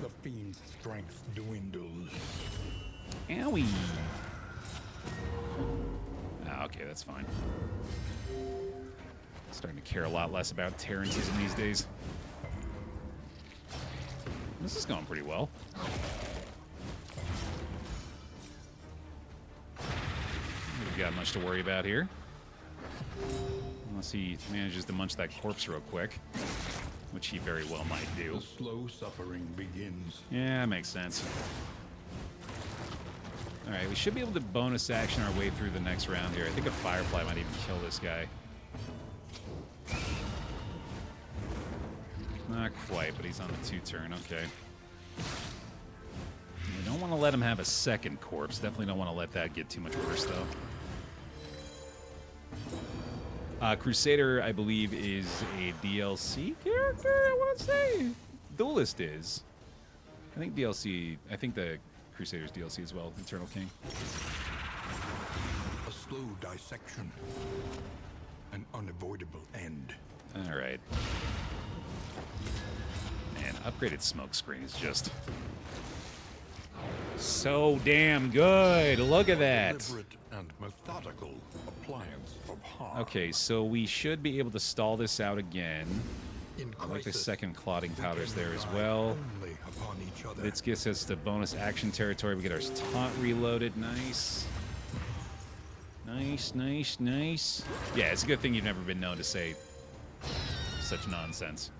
The fiend's strength dwindles. Owie. Ah, okay, that's fine. Starting to care a lot less about Terrantism these days. This is going pretty well. We've got much to worry about here. Unless he manages to munch that corpse real quick. Which he very well might do. The slow suffering begins. Yeah, that makes sense. Alright, we should be able to bonus action our way through the next round here. I think a Firefly might even kill this guy. Not quite, but he's on the 2-turn. Okay. We don't want to let him have a second corpse. Definitely don't want to let that get too much worse, though. Crusader, I believe, is a DLC character, I want to say. Duelist is. I think DLC... I think the Crusader's DLC as well. Eternal King. A slow dissection. An unavoidable end. Alright. Man, upgraded smoke screen is just... so damn good. Look at that. Deliberate and methodical appliance of harm. Okay, so we should be able to stall this out again. In I like the crisis, second clotting we powders can there as rely well. only upon each other. This gets us to bonus action territory. We get our taunt reloaded. Nice. Nice, nice, nice. Yeah, it's a good thing you've never been known to say such nonsense.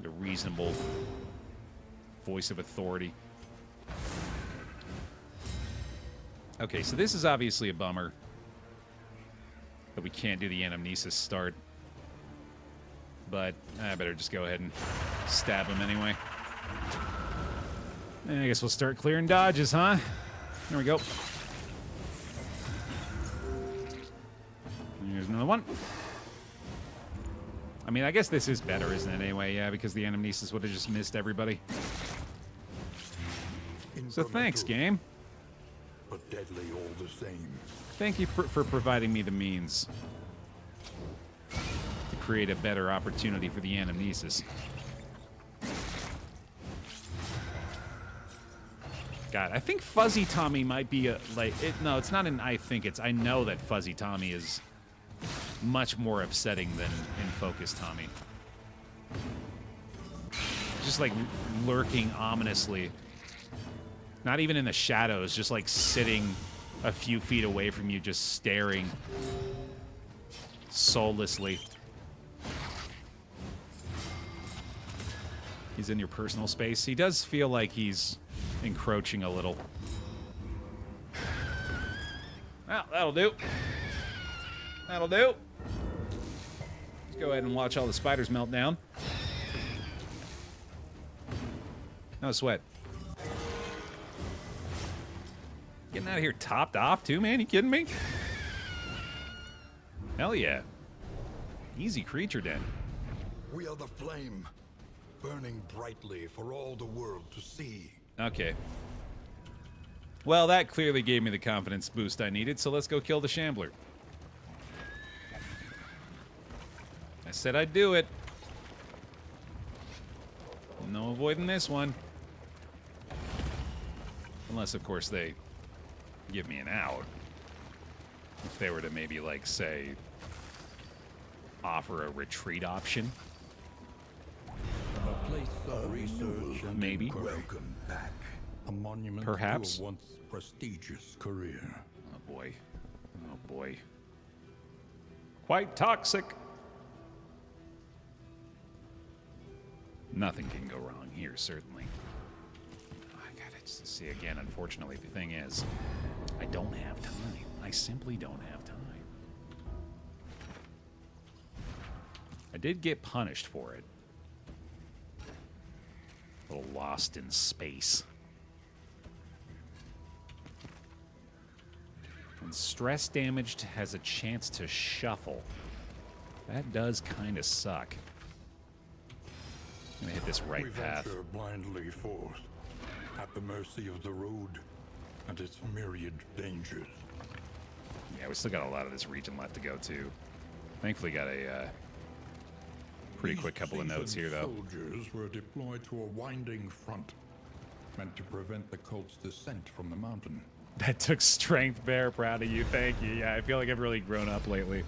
A reasonable voice of authority. Okay, so this is obviously a bummer that we can't do the anamnesis start. But I better just go ahead and stab him anyway. And I guess we'll start clearing dodges, huh? There we go. Here's another one. I mean, I guess this is better, isn't it, anyway? Yeah, because the Anamnesis would have just missed everybody. So thanks, game. But deadly all the same. Thank you for providing me the means to create a better opportunity for the Anamnesis. God, I think Fuzzy Tommy might be a, no, it's not an I think, it's I know that Fuzzy Tommy is much more upsetting than in Focus Tommy. Just like lurking ominously. Not even in the shadows, just like sitting a few feet away from you, just staring soullessly. He's in your personal space. He does feel like he's encroaching a little. Well, that'll do. That'll do. Let's go ahead and watch all the spiders melt down. No sweat. Getting out of here topped off too, man? You kidding me? Hell yeah. Easy creature den. We are the flame, burning brightly for all the world to see. Okay. Well, that clearly gave me the confidence boost I needed, so let's go kill the Shambler. I said I'd do it. No avoiding this one. Unless, of course, they give me an out. If they were to maybe, like, say, offer a retreat option. A place of research and Maybe. Welcome back. a monument Perhaps. to a once prestigious career. Oh boy. Oh boy. Quite toxic. Nothing can go wrong here, certainly. Oh, I gotta just see again. Unfortunately, the thing is, I don't have time. I simply don't have time. I did get punished for it. A little lost in space. And stress damaged has a chance to shuffle. That does kind of suck. I'm gonna hit this right We path. venture blindly forth, at the mercy of the road and its myriad dangers. Yeah, we still got a lot of this region left to go too. Thankfully got a pretty These quick couple of notes here, though. Soldiers were deployed to a winding front, meant to prevent the cult's descent from the mountain. That took strength, Bear. Proud of you. Thank you. Yeah, I feel like I've really grown up lately.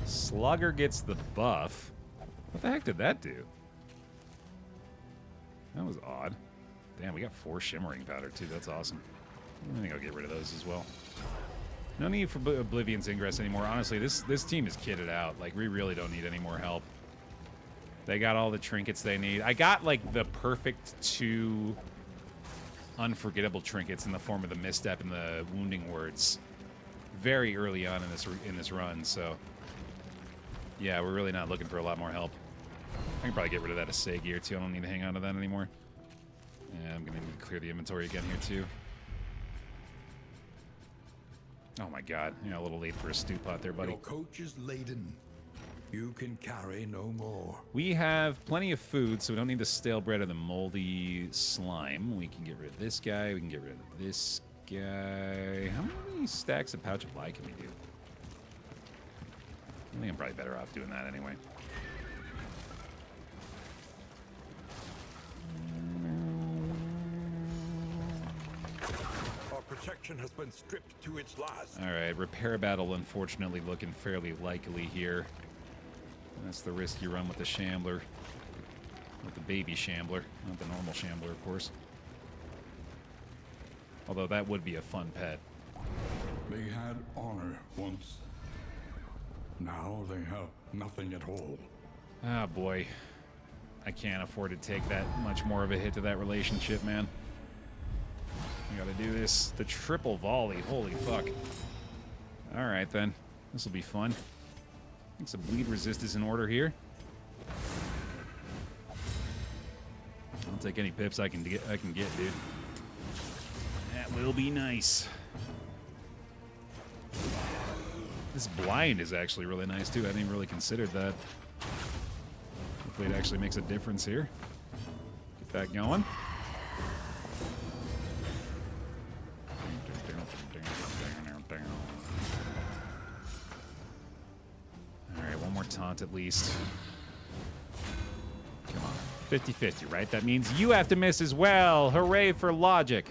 Slugger gets the buff. What the heck did that do? That was odd. Damn, we got 4 shimmering powder, too. That's awesome. I think I'll get rid of those as well. No need for Oblivion's Ingress anymore. Honestly, this team is kitted out. Like, we really don't need any more help. They got all the trinkets they need. I got, like, the perfect 2 unforgettable trinkets in the form of the misstep and the wounding words very early on in this run, so yeah, we're really not looking for a lot more help. I can probably get rid of that assay gear too. I don't need to hang on to that anymore. Yeah, I'm gonna need to clear the inventory again here too. Oh my god, yeah, a little late for a stew pot there, buddy. Your coach is laden. You can carry no more. We have plenty of food, so we don't need the stale bread or the moldy slime. We can get rid of this guy. We can get rid of this guy. How many stacks of pouch of lye can we do? I think I'm probably better off doing that anyway. Our protection has been stripped to its last. All right, repair battle, unfortunately, looking fairly likely here. That's the risk you run with the Shambler. With the baby Shambler, not the normal Shambler, of course. Although that would be a fun pet. They had honor once. Now they have nothing at all. Ah, boy. I can't afford to take that much more of a hit to that relationship, man. I gotta do this. The triple volley. Holy fuck. Alright, then. This'll be fun. I think some bleed resist is in order here. I'll take any pips I can get, dude. That will be nice. This blind is actually really nice, too. I didn't even really consider that. Hopefully it actually makes a difference here. Get that going. Alright, one more taunt at least. Come on. 50-50, right? That means you have to miss as well. Hooray for logic.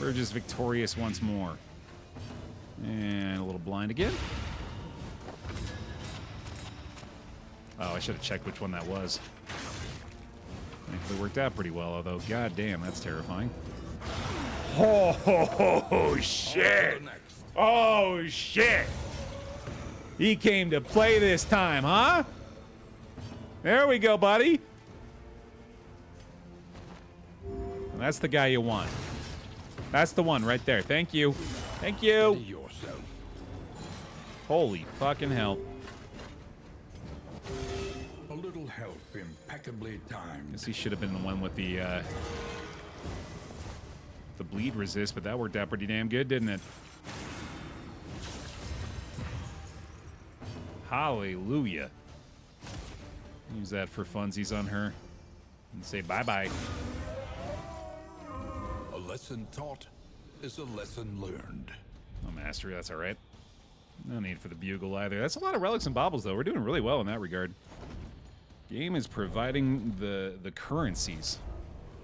We're just victorious once more. And a little blind again. Oh, I should have checked which one that was. Thankfully worked out pretty well, although, god damn, that's terrifying. Oh, shit! Oh, shit! He came to play this time, huh? There we go, buddy. And that's the guy you want. That's the one right there. Thank you. Thank you. Holy fucking hell. A little help impeccably timed. Guess he should have been the one with the bleed resist, but that worked out pretty damn good, didn't it? Hallelujah. Use that for funsies on her and say bye-bye. A lesson taught is a lesson learned. No mastery, that's all right. No need for the bugle either. That's a lot of relics and baubles, though. We're doing really well in that regard. Game is providing the currencies.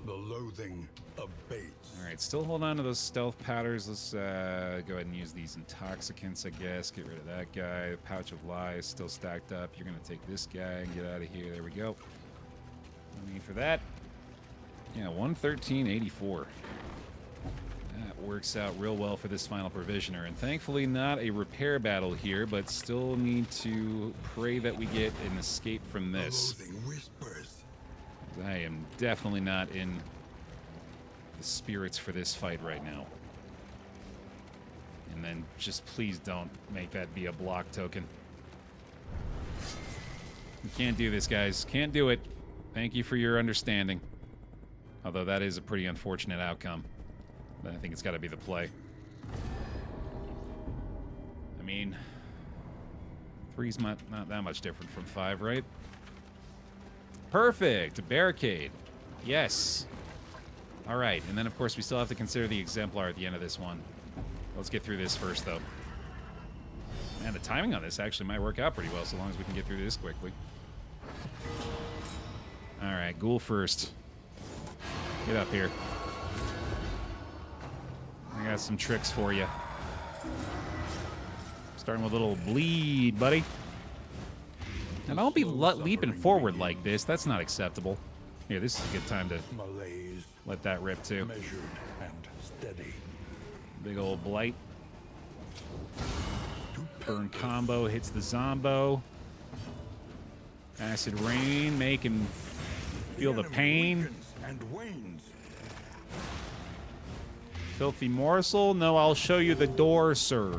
The loathing abates. All right, still hold on to those stealth powders. Let's go ahead and use these intoxicants, I guess. Get rid of that guy. Pouch of lies still stacked up. You're going to take this guy and get out of here. There we go. No need for that. Yeah, 113.84. That works out real well for this final provisioner. And thankfully not a repair battle here, but still need to pray that we get an escape from this. The loathing whispers. I am definitely not in the spirits for this fight right now. And then just please don't make that be a block token. We can't do this, guys. Can't do it. Thank you for your understanding. Although that is a pretty unfortunate outcome. But I think it's got to be the play. I mean, 3's not that much different from 5, right? Perfect! Barricade. Yes. All right, and then of course we still have to consider the exemplar at the end of this one. Let's get through this first, though. Man, the timing on this actually might work out pretty well, so long as we can get through this quickly. All right, ghoul first. Get up here. I got some tricks for you. Starting with a little bleed, buddy. And don't be leaping forward like this. That's not acceptable. Here, this is a good time to Malaise, let that rip, too. measured and steady. Big old blight. Burn combo hits the zombo. Acid rain, make him feel the pain. And wanes. Filthy morsel. No, I'll show you the door, sir.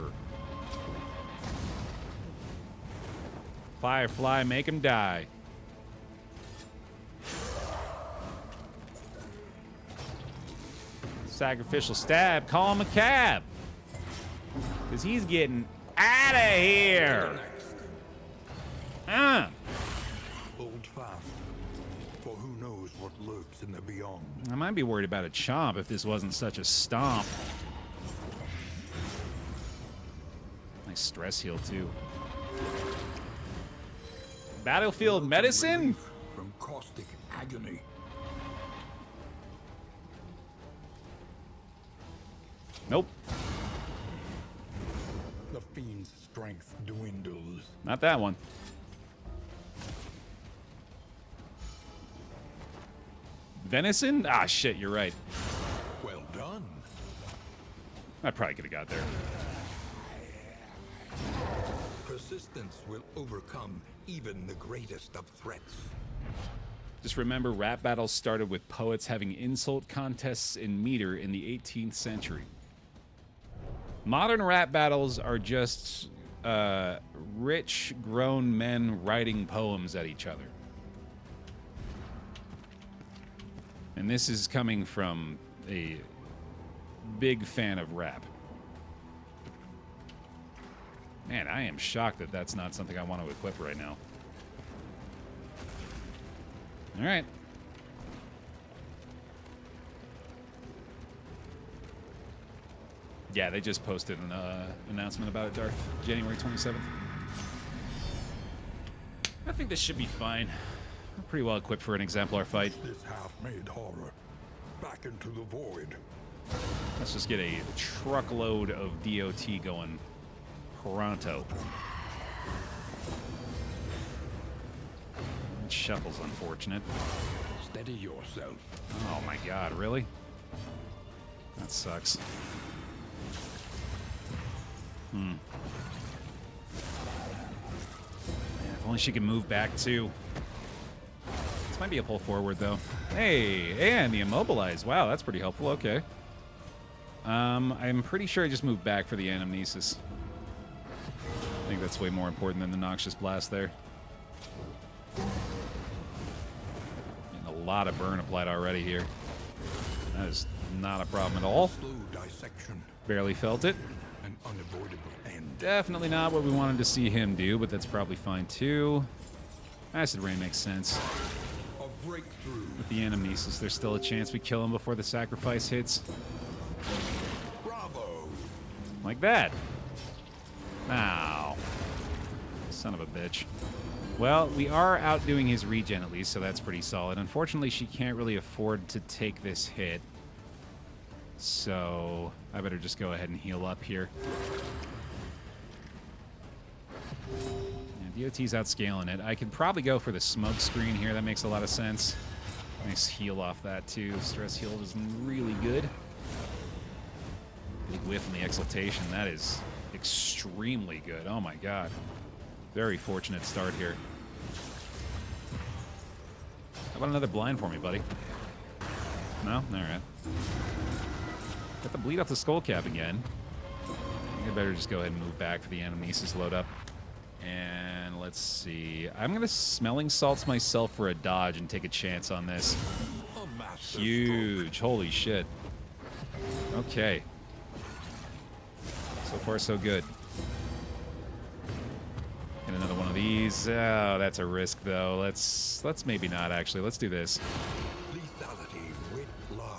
Firefly, make him die. Sacrificial stab. Call him a cab. Because he's getting out of here. Hold fast, for who knows what lurks in the beyond. I might be worried about a chomp if this wasn't such a stomp. Nice stress heal, too. Battlefield medicine? From caustic agony. Nope. The fiend's strength dwindles. Not that one. Venison? Ah, shit, you're right. Well done. I probably could have got there. Persistence will overcome even the greatest of threats. Just remember, rap battles started with poets having insult contests in meter in the 18th century. Modern rap battles are just rich, grown men writing poems at each other. And this is coming from a big fan of rap. Man, I am shocked that that's not something I want to equip right now. All right. Yeah, they just posted an announcement about it, Darth. January 27th. I think this should be fine. We're pretty well equipped for an exemplar fight. This half-made horror back into the void. Let's just get a truckload of DOT going pronto. Shuffle's unfortunate. Steady yourself. Oh my god, really? That sucks. Man, if only she could move back too. This might be a pull forward though. Hey, and the immobilize. Wow, that's pretty helpful. Okay. I'm pretty sure I just moved back for the anamnesis. I think that's way more important than the noxious blast there. And a lot of burn applied already here. That is not a problem at all. Slow dissection. Barely felt it. An unavoidable end. Definitely not what we wanted to see him do, but that's probably fine too. Acid rain makes sense. A breakthrough. With the anamnesis, there's still a chance we kill him before the sacrifice hits. Bravo. Like that. Ow. Son of a bitch. Well, we are outdoing his regen at least, so that's pretty solid. Unfortunately, she can't really afford to take this hit. So I better just go ahead and heal up here. Yeah, DOT's outscaling it. I could probably go for the smoke screen here. That makes a lot of sense. Nice heal off that too. Stress heal is really good. Big whiff in the exaltation. That is extremely good. Oh my god. Very fortunate start here. How about another blind for me, buddy? No? Alright. Got the bleed off the skull cap again. I think I better just go ahead and move back for the anamnesis load up. And let's see. I'm gonna smelling salts myself for a dodge and take a chance on this. Huge. Holy shit. Okay. So far, so good. Get another one of these. Oh, that's a risk, though. Let's maybe not, actually. Let's do this.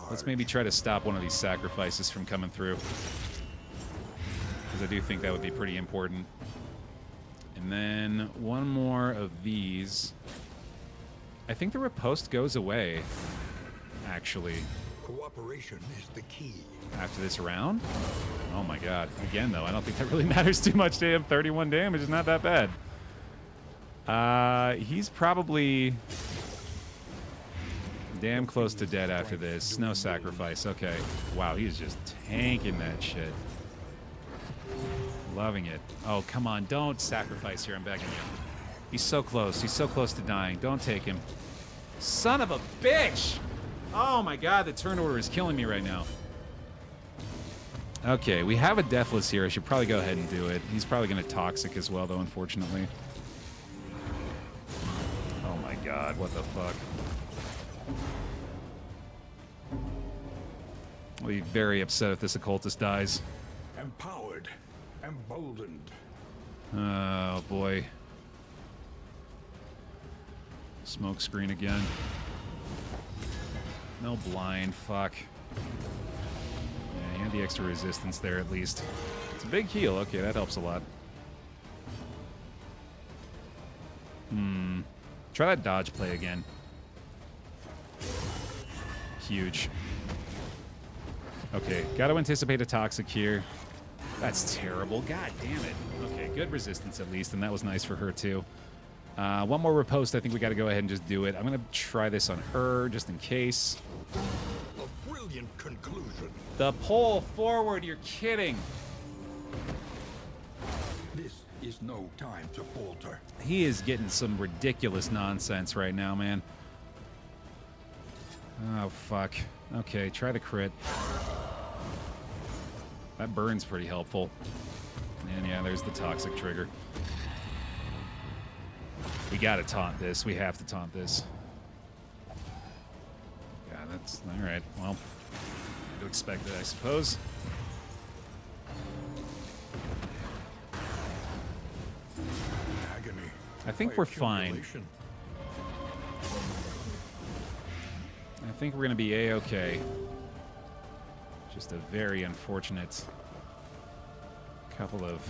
Let's maybe try to stop one of these sacrifices from coming through. Because I do think that would be pretty important. And then one more of these. I think the riposte goes away, actually. Cooperation is the key. After this round? Oh my god. Again, though, I don't think that really matters too much to him. 31 damage is not that bad. He's probably damn close to dead after this. No sacrifice. Okay. Wow, he's just tanking that shit. Loving it. Oh, come on. Don't sacrifice here. I'm begging you. He's so close. He's so close to dying. Don't take him. Son of a bitch! Oh my god, the turn order is killing me right now. Okay, we have a Deathless here. I should probably go ahead and do it. He's probably going to Toxic as well, though, unfortunately. Oh my god, what the fuck? I'll be very upset if this occultist dies. Empowered. Emboldened. Oh boy. Smoke screen again. No blind, fuck. Yeah, he had the extra resistance there at least. It's a big heal. Okay, that helps a lot. Try that dodge play again. Huge. Okay, gotta anticipate a Toxic here. That's terrible. God damn it. Okay, good resistance at least, and that was nice for her too. One more riposte. I think we gotta go ahead and just do it. I'm gonna try this on her just in case. A brilliant conclusion. The pull forward, you're kidding. This is no time to falter. He is getting some ridiculous nonsense right now, man. Oh, fuck. Okay, try the crit. That burn's pretty helpful. And yeah, there's the Toxic trigger. We gotta taunt this. We have to taunt this. Yeah, that's... Alright, well... to expect it, I suppose. I think we're fine. I think we're going to be A-okay. Just a very unfortunate couple of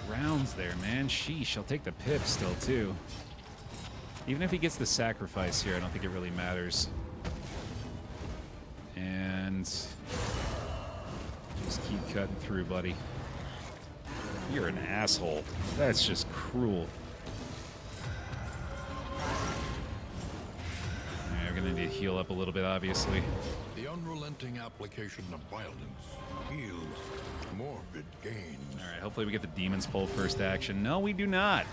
rounds there, man. Sheesh, I'll take the pip still, too. Even if he gets the sacrifice here, I don't think it really matters. And just keep cutting through, buddy. You're an asshole. That's just cruel. Alright, we're gonna need to heal up a little bit, obviously. The unrelenting application of violence yields morbid gains. Alright, hopefully we get the Demon's Pull first action. No, we do not.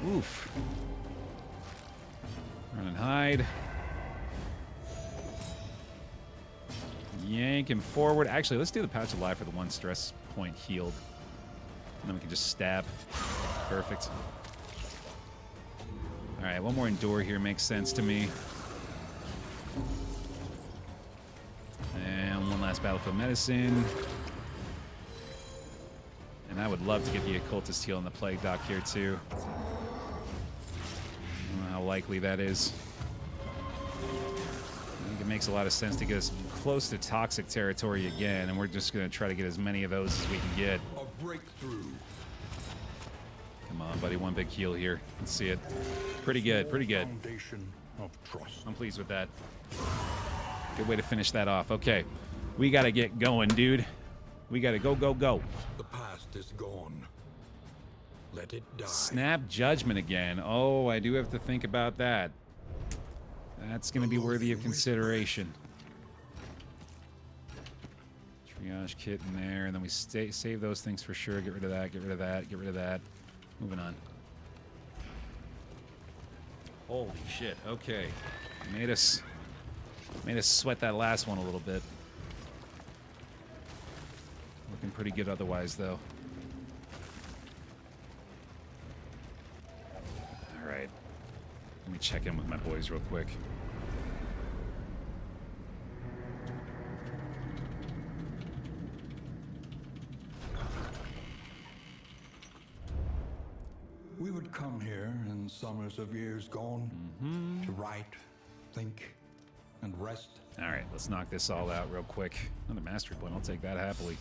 Oof. Run and hide. Yank him forward. Actually, let's do the Pouch of Life for the one stress point healed. And then we can just stab. Perfect. Alright, one more Endure here makes sense to me. And one last Battlefield Medicine. And I would love to get the Occultist heal on the Plague Doc here, too. I don't know how likely that is. I think it makes a lot of sense to get us close to toxic territory again, and we're just going to try to get as many of those as we can get. A breakthrough. Come on, buddy. One big heal here. Let's see it. Pretty good. Pretty good. Foundation of trust. I'm pleased with that. Good way to finish that off. Okay. We got to get going, dude. We got to go, go, go. The past is gone. Let it die. Snap Judgment again. Oh, I do have to think about that. That's going to be worthy of consideration. Triage kit in there, and then we save those things for sure. Get rid of that, get rid of that, get rid of that. Moving on. Holy shit, okay. Made us sweat that last one a little bit. Looking pretty good otherwise, though. Alright. Let me check in with my boys real quick. We would come here in summers of years gone to write, think, and rest. Alright, let's knock this all out real quick. Another mastery point, I'll take that happily.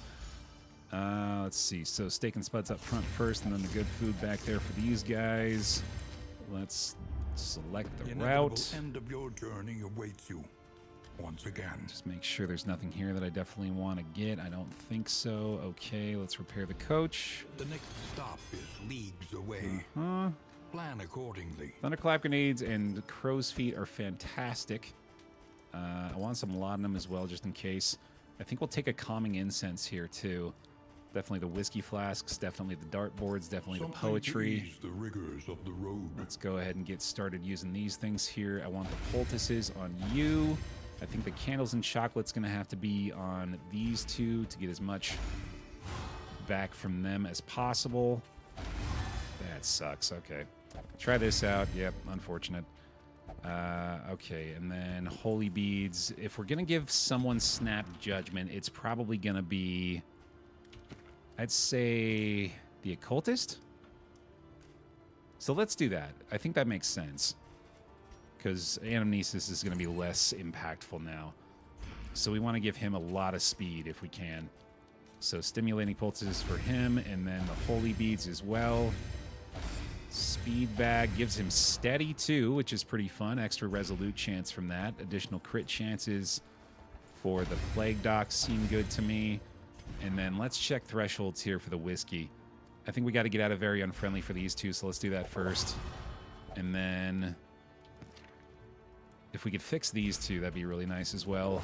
Let's see, so steak and spuds up front first, and then the good food back there for these guys. Let's select the route. End of your journey awaits you once again. Just make sure there's nothing here that I definitely want to get. I don't think so. Okay, let's repair the coach. The next stop is leagues away. Plan accordingly. Thunderclap grenades and crow's feet are fantastic. I want some laudanum as well, just in case. I think we'll take a calming incense here too. Definitely the whiskey flasks, definitely the dartboards, definitely the poetry. The rigors of the road. Let's go ahead and get started using these things here. I want the poultices on you. I think the candles and chocolate's going to have to be on these two to get as much back from them as possible. That sucks. Okay. Try this out. Yep, unfortunate. Okay, and then holy beads. If we're going to give someone snap judgment, it's probably going to be, I'd say, the occultist. So let's do that. I think that makes sense. Because Anamnesis is going to be less impactful now. So we want to give him a lot of speed if we can. So stimulating pulses for him, and then the holy beads as well. Speed bag gives him steady too, which is pretty fun. Extra resolute chance from that. Additional crit chances for the plague docs seem good to me. And then let's check thresholds here for the whiskey. I think we got to get out of very unfriendly for these two, so let's do that first. And then if we could fix these two, that'd be really nice as well.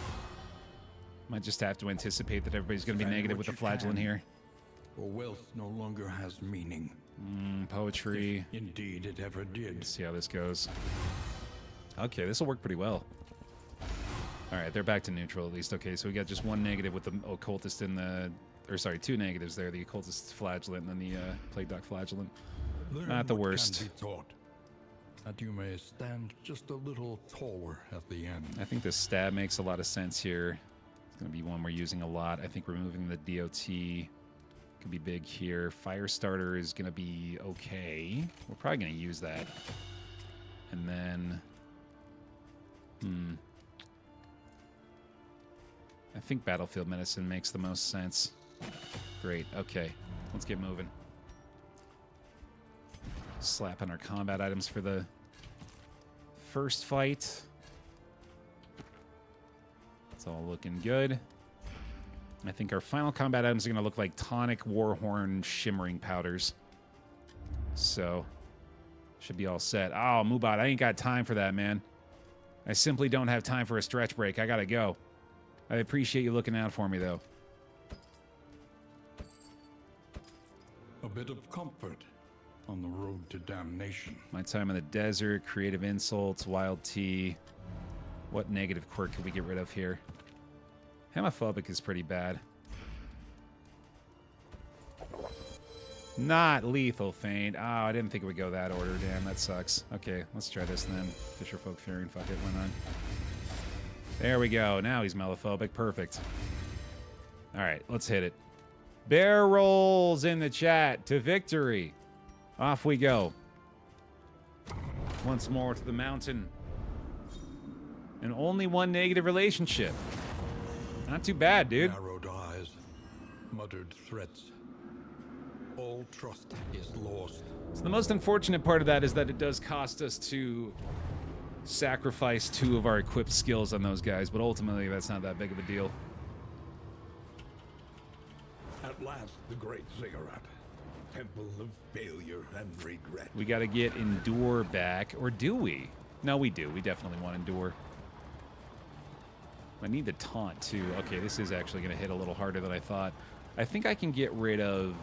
Might just have to anticipate that everybody's going to be negative with the flagellant here. For wealth no longer has meaning. Poetry. Indeed, it ever did. Let's see how this goes. Okay, this will work pretty well. All right, they're back to neutral at least. Okay, so we got just one negative with the occultist in the, or sorry, two negatives there. The occultist flagellant and then the plague doc flagellant. Not the worst. Can be taught, that you may stand just a little taller at the end. I think this stab makes a lot of sense here. It's going to be one we're using a lot. I think removing the DOT Could be big here. Fire starter is going to be okay. We're probably going to use that. And then... I think battlefield medicine makes the most sense. Great. Okay. Let's get moving. Slap on our combat items for the first fight. It's all looking good. I think our final combat items are going to look like tonic warhorn shimmering powders. So, should be all set. Oh, Mubot, I ain't got time for that, man. I simply don't have time for a stretch break. I gotta go. I appreciate you looking out for me, though. A bit of comfort on the road to damnation. My time in the desert, creative insults, wild tea. What negative quirk could we get rid of here? Homophobic is pretty bad. Not lethal feint. Oh, I didn't think it would go that order. Damn, that sucks. Okay, let's try this then. Fisherfolk Fury, fuck it, why not? There we go. Now he's mellophobic. Perfect. All right, let's hit it. Bear rolls in the chat to victory. Off we go. Once more to the mountain. And only one negative relationship. Not too bad, dude. Narrowed eyes, muttered threats. All trust is lost. So the most unfortunate part of that is that it does cost us to sacrifice 2 of our equipped skills on those guys, but ultimately that's not that big of a deal. At last, the great ziggurat. Temple of failure and regret. We got to get Endure back, or do we? No, we do. We definitely want Endure. I need the taunt, too. Okay, this is actually going to hit a little harder than I thought. I think I can get rid of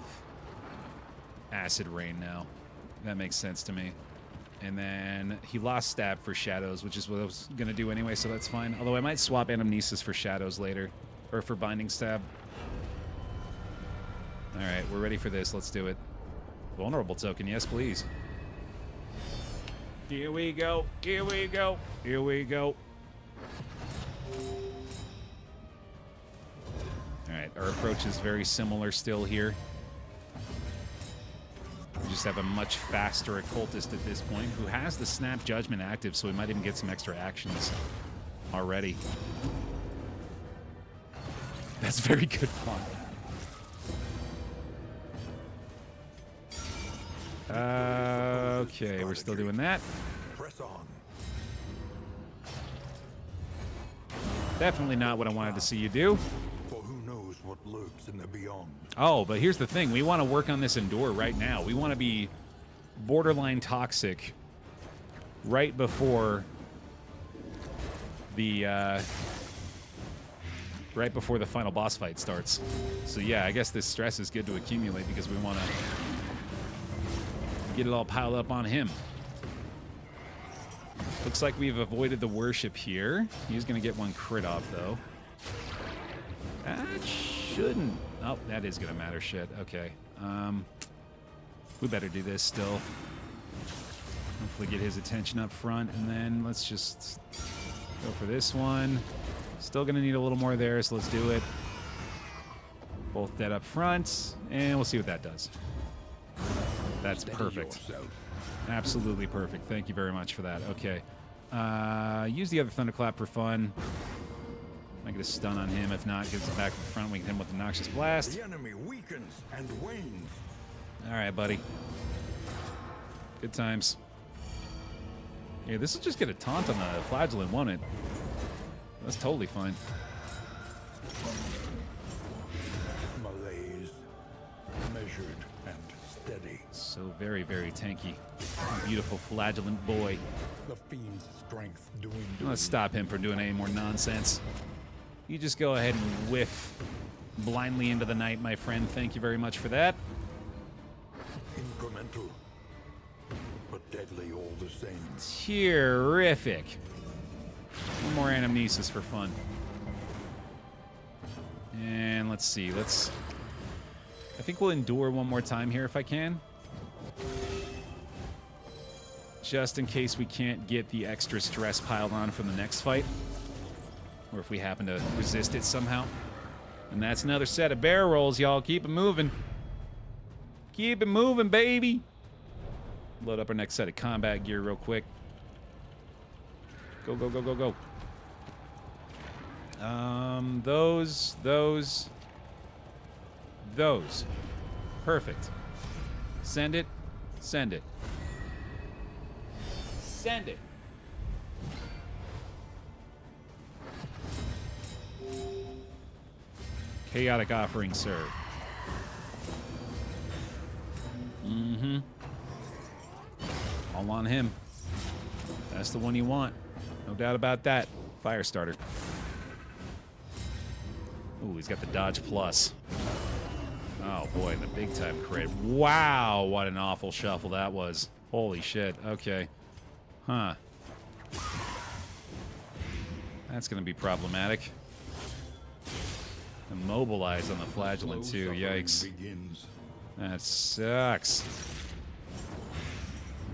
Acid Rain now. That makes sense to me. And then he lost Stab for Shadows, which is what I was going to do anyway, so that's fine. Although I might swap Anamnesis for Shadows later. Or for Binding Stab. Alright, we're ready for this. Let's do it. Vulnerable token, yes please. Here we go. Here we go. Here we go. Alright, our approach is very similar still here. We just have a much faster occultist at this point who has the Snap Judgment active, so we might even get some extra actions already. That's very good fun. Okay, we're still doing that. Press on. Definitely not what I wanted to see you do. For who knows what lurks in the beyond. Oh, but here's the thing. We want to work on this Endure right now. We want to be borderline toxic right before the final boss fight starts. So yeah, I guess this stress is good to accumulate because we want to get it all piled up on him. Looks like we've avoided the worship here. He's going to get one crit off, though. That shouldn't... Oh, that is going to matter shit. Okay. We better do this still. Hopefully get his attention up front, and then let's just go for this one. Still going to need a little more there, so let's do it. Both dead up front, and we'll see what that does. That's perfect. Absolutely perfect. Thank you very much for that. Okay. Use the other Thunderclap for fun. Might get a stun on him. If not, gives it back to the front. We can hit him with the Noxious Blast. The enemy weakens and wanes. All right, buddy. Good times. Yeah, this will just get a taunt on the Flagellant, won't it? That's totally fine. Malaise. Measured and steady. So very, very tanky. Beautiful Flagellant boy. The fiend's strength doing. Let's stop him from doing any more nonsense. You just go ahead and whiff blindly into the night, my friend. Thank you very much for that. Incremental, but deadly all the same. Terrific. One more Anamnesis for fun. And let's see. I think we'll Endure one more time here if I can. Just in case we can't get the extra stress piled on from the next fight. Or if we happen to resist it somehow. And that's another set of bear rolls, y'all. Keep it moving. Keep it moving, baby. Load up our next set of combat gear real quick. Go, go, go, go, go. Those. Perfect. Send it. Send it. Send it. Chaotic offering, sir. Mm-hmm. All on him. That's the one you want. No doubt about that. Fire starter. Ooh, he's got the dodge plus. Oh boy, the big time crit. Wow, what an awful shuffle that was. Holy shit. Okay. Huh. That's gonna be problematic. Immobilize on the flagellant too. Yikes. That sucks.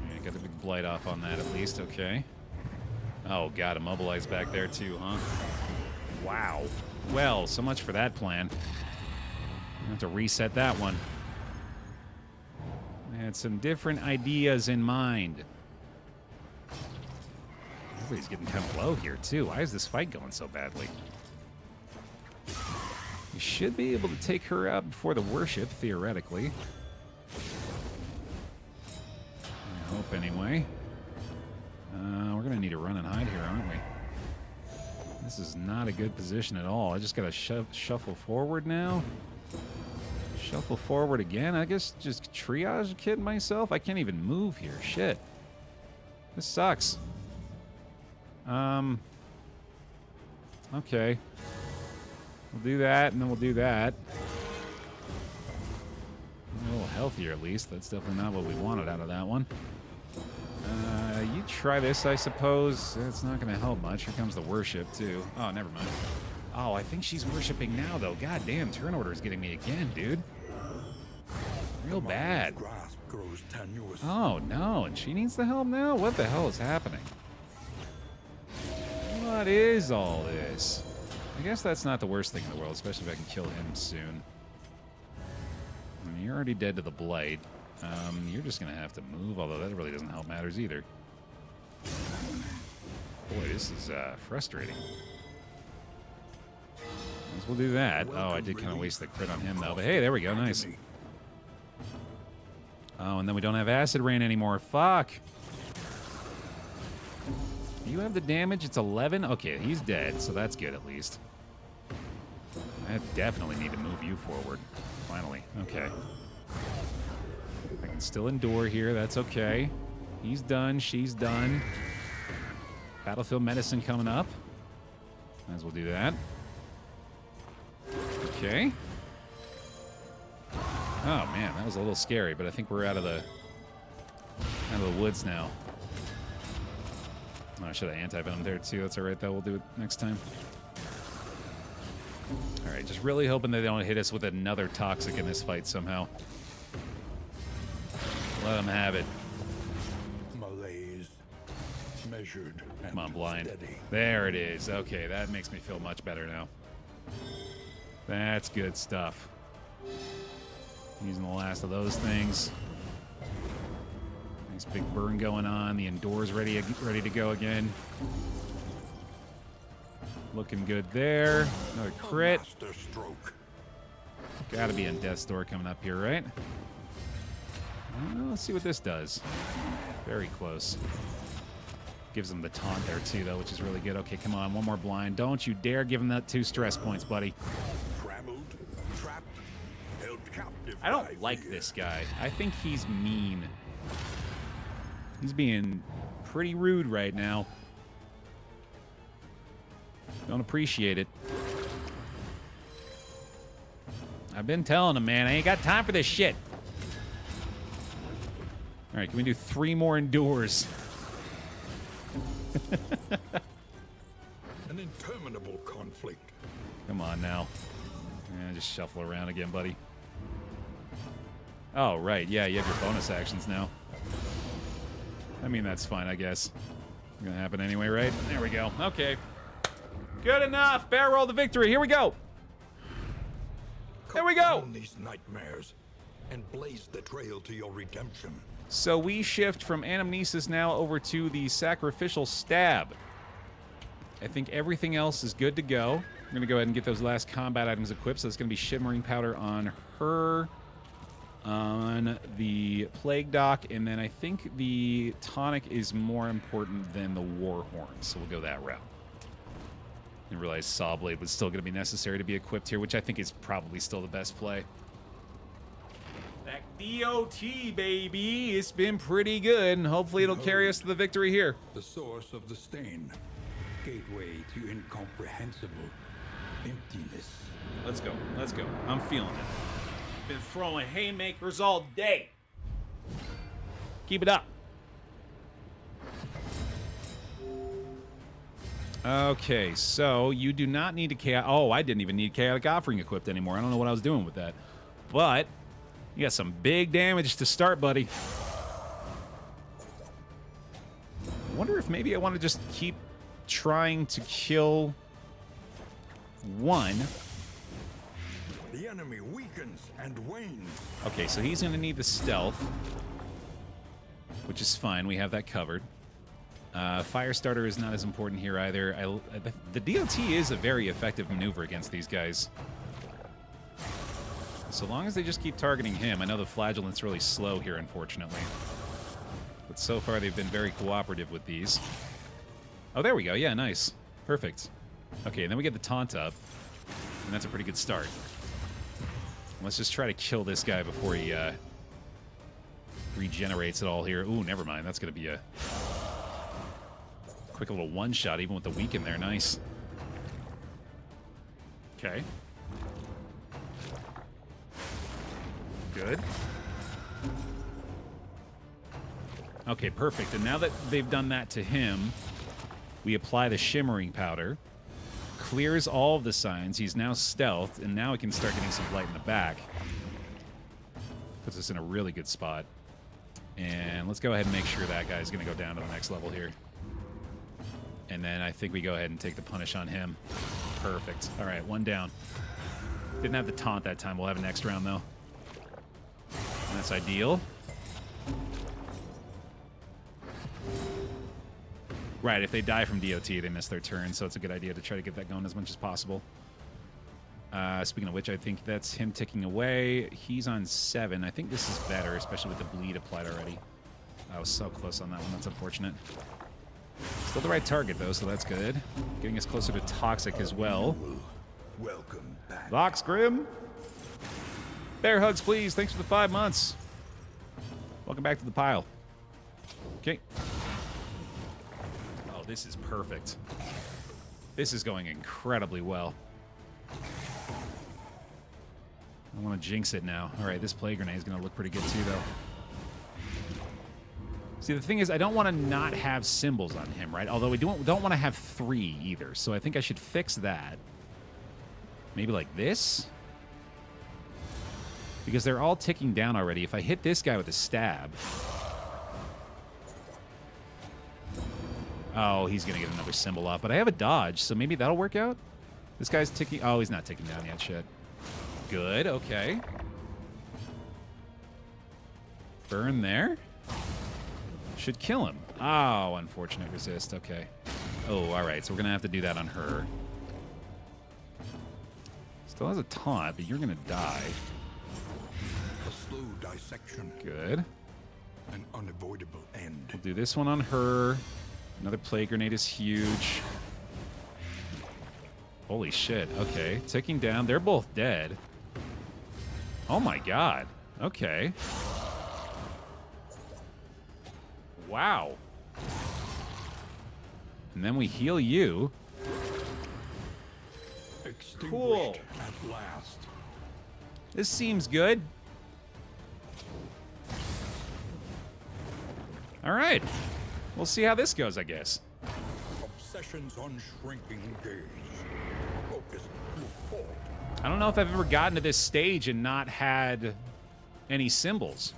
Yeah, got the big blight off on that at least. Okay. Oh god, immobilize back there too, huh? Wow. Well, so much for that plan. I have to reset that one. I had some different ideas in mind. Everybody's getting kind of low here, too. Why is this fight going so badly? You should be able to take her out before the worship, theoretically. I hope, anyway. We're going to need to run and hide here, aren't we? This is not a good position at all. I just got to shuffle forward now. Shuffle forward again. I guess just triage kid myself. I can't even move here. Shit. This sucks. Okay. We'll do that, and then we'll do that. A little healthier, at least. That's definitely not what we wanted out of that one. You try this, I suppose. It's not going to help much. Here comes the worship, too. Oh, never mind. Oh, I think she's worshiping now, though. God damn, turn order is getting me again, dude. Real bad. Oh, no, and she needs the help now? What the hell is happening? What is all this? I guess that's not the worst thing in the world, especially if I can kill him soon. I mean, you're already dead to the blight. You're just going to have to move, although that really doesn't help matters either. Boy, this is frustrating. We'll do that. Oh, I did kind of waste the crit on him, though. But hey, there we go. Nice. Oh, and then we don't have acid rain anymore. Fuck. Do you have the damage? It's 11? Okay, he's dead, so that's good at least. I definitely need to move you forward. Finally. Okay. I can still endure here. That's okay. He's done. She's done. Battlefield medicine coming up. Might as well do that. Okay. Oh man, that was a little scary, but I think we're out of the woods now. Oh, I should have anti-venom there too. That's all right though. We'll do it next time. All right, just really hoping that they don't hit us with another toxic in this fight somehow. Let them have it. Malaise, measured. Come on, blind. Steady. There it is. Okay, that makes me feel much better now. That's good stuff. Using the last of those things. Nice big burn going on. The Endur's ready to go again. Looking good there. Another crit. Gotta be in Death's Door coming up here, right? Let's see what this does. Very close. Gives him the taunt there too, though, which is really good. Okay, come on, one more blind. Don't you dare give him that 2 stress points, buddy. Trapped, held captive. I don't like this guy. I think he's mean. He's being pretty rude right now. Don't appreciate it. I've been telling him, man, I ain't got time for this shit. All right, can we do 3 more Endures? An interminable conflict. Come on now. Yeah, just shuffle around again, buddy. Oh, right. Yeah, you have your bonus actions now. I mean, that's fine, I guess. It's gonna happen anyway, right? There we go. Okay. Good enough. Barrel the victory. Here we go. Here we go. These nightmares. and blaze the trail to your redemption. So we shift from Anamnesis now over to the Sacrificial Stab. I think everything else is good to go. I'm going to go ahead and get those last combat items equipped. So it's going to be Shimmering Powder on her, on the Plague Dock, and then I think the Tonic is more important than the War Horn, so we'll go that route. And realize Saw Blade was still going to be necessary to be equipped here, which I think is probably still the best play. That DOT, baby, it's been pretty good, and hopefully it'll carry us to the victory here. The source of the stain. Gateway to incomprehensible emptiness. Let's go. Let's go. I'm feeling it. Been throwing haymakers all day. Keep it up. Okay, so you do not need a chaotic... Oh, I didn't even need Chaotic Offering equipped anymore. I don't know what I was doing with that. But you got some big damage to start, buddy. I wonder if maybe I want to just keep trying to kill one. The enemy weakens and wanes. Okay, so he's going to need the stealth, which is fine. We have that covered. Firestarter is not as important here either. The DOT is a very effective maneuver against these guys. So long as they just keep targeting him. I know the Flagellant's really slow here, unfortunately. But so far, they've been very cooperative with these. Oh, there we go. Yeah, nice. Perfect. Okay, and then we get the taunt up. And that's a pretty good start. Let's just try to kill this guy before he regenerates it all here. Ooh, never mind. That's going to be a quick little one-shot, even with the weaken there. Nice. Okay. Good. Okay, perfect. And now that they've done that to him, we apply the Shimmering Powder. Clears all of the signs. He's now stealthed, and now we can start getting some light in the back. Puts us in a really good spot. And let's go ahead and make sure that guy's going to go down to the next level here. And then I think we go ahead and take the punish on him. Perfect. All right, one down. Didn't have the taunt that time. We'll have it next round, though. And that's ideal. Right, if they die from DOT, they miss their turn, so it's a good idea to try to get that going as much as possible. Speaking of which, I think that's him ticking away. He's on 7. I think this is better, especially with the bleed applied already. I was so close on that one. That's unfortunate. Still the right target, though, so that's good. Getting us closer to Toxic as well. Welcome back. Vox Grim. Bear hugs, please. Thanks for the 5 months. Welcome back to the pile. Okay. Oh, this is perfect. This is going incredibly well. I want to jinx it now. All right, this Plague Grenade is going to look pretty good, too, though. See, the thing is, I don't want to not have symbols on him, right? Although we don't want to have 3 either, so I think I should fix that. Maybe like this? Because they're all ticking down already. If I hit this guy with a stab... Oh, he's going to get another symbol off. But I have a dodge, so maybe that'll work out? This guy's ticking... Oh, he's not ticking down yet. Shit. Good. Okay. Burn there. Should kill him. Oh, unfortunate resist. Okay. Oh, all right. So we're going to have to do that on her. Still has a taunt, but you're going to die. A slow dissection. Good. An unavoidable end. We'll do this one on her. Another Plague Grenade is huge. Holy shit. Okay. Ticking down. They're both dead. Oh my god. Okay. Wow. And then we heal you. Cool. At last. This seems good. All right. We'll see how this goes, I guess. Obsession's unshrinking gaze. Focus to thought. I don't know if I've ever gotten to this stage and not had any symbols.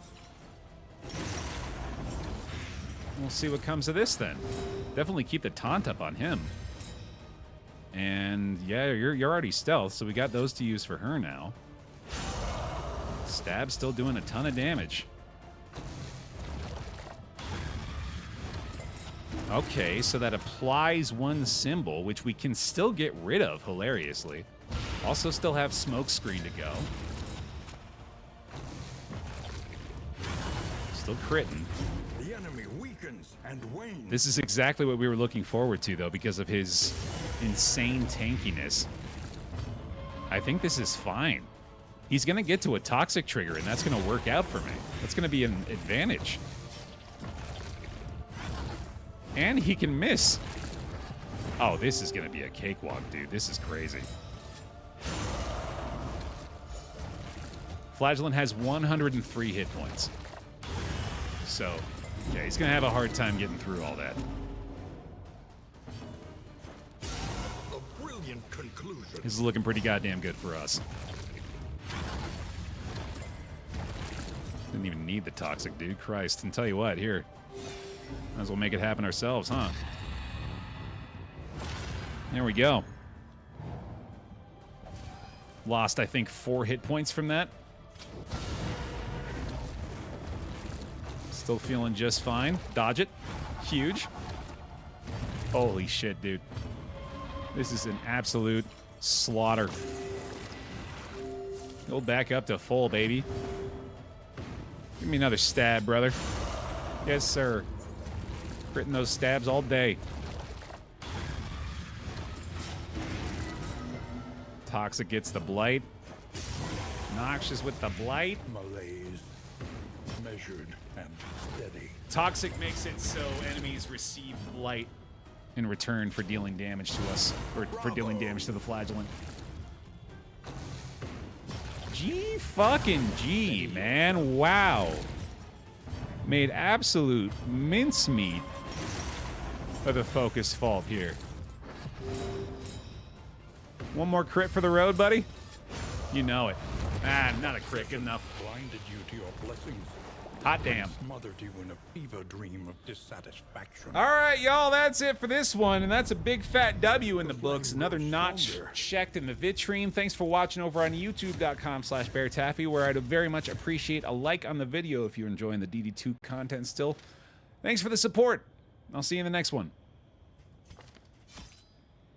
We'll see what comes of this then. Definitely keep the taunt up on him. And yeah, you're already stealth, so we got those to use for her now. Stab's still doing a ton of damage. Okay, so that applies one symbol, which we can still get rid of, hilariously. Also still have smoke screen to go. Still critting. The enemy weakens and wanes. This is exactly what we were looking forward to, though, because of his insane tankiness. I think this is fine. He's going to get to a toxic trigger, and that's going to work out for me. That's going to be an advantage. And he can miss. Oh, this is going to be a cakewalk, dude. This is crazy. Flagellant has 103 hit points. So, yeah, he's going to have a hard time getting through all that. A brilliant conclusion. This is looking pretty goddamn good for us. Didn't even need the toxic, dude. Christ. And tell you what, here. Might as well make it happen ourselves, huh? There we go. Lost, I think, 4 hit points from that. Still feeling just fine. Dodge it. Huge. Holy shit, dude. This is an absolute slaughter. Go back up to full, baby. Give me another stab, brother. Yes, sir. Critting those stabs all day. Toxic gets the blight. Noxious with the blight. Malaise, measured and steady. Toxic makes it so enemies receive blight in return for dealing damage to us, or for dealing damage to the flagellant. G fucking G, man. Wow. Made absolute mincemeat of the focus fault here. One more crit for the road, buddy? You know it. Ah, not a crit. Good enough. Blinded you to your blessings. Hot damn. Smothered you in a fever dream of dissatisfaction. All right, y'all, that's it for this one, and that's a big fat W in the books. Another notch checked in the vitrine. Thanks for watching over on youtube.com/BaerTaffy, where I'd very much appreciate a like on the video if you're enjoying the DD2 content still. Thanks for the support. I'll see you in the next one.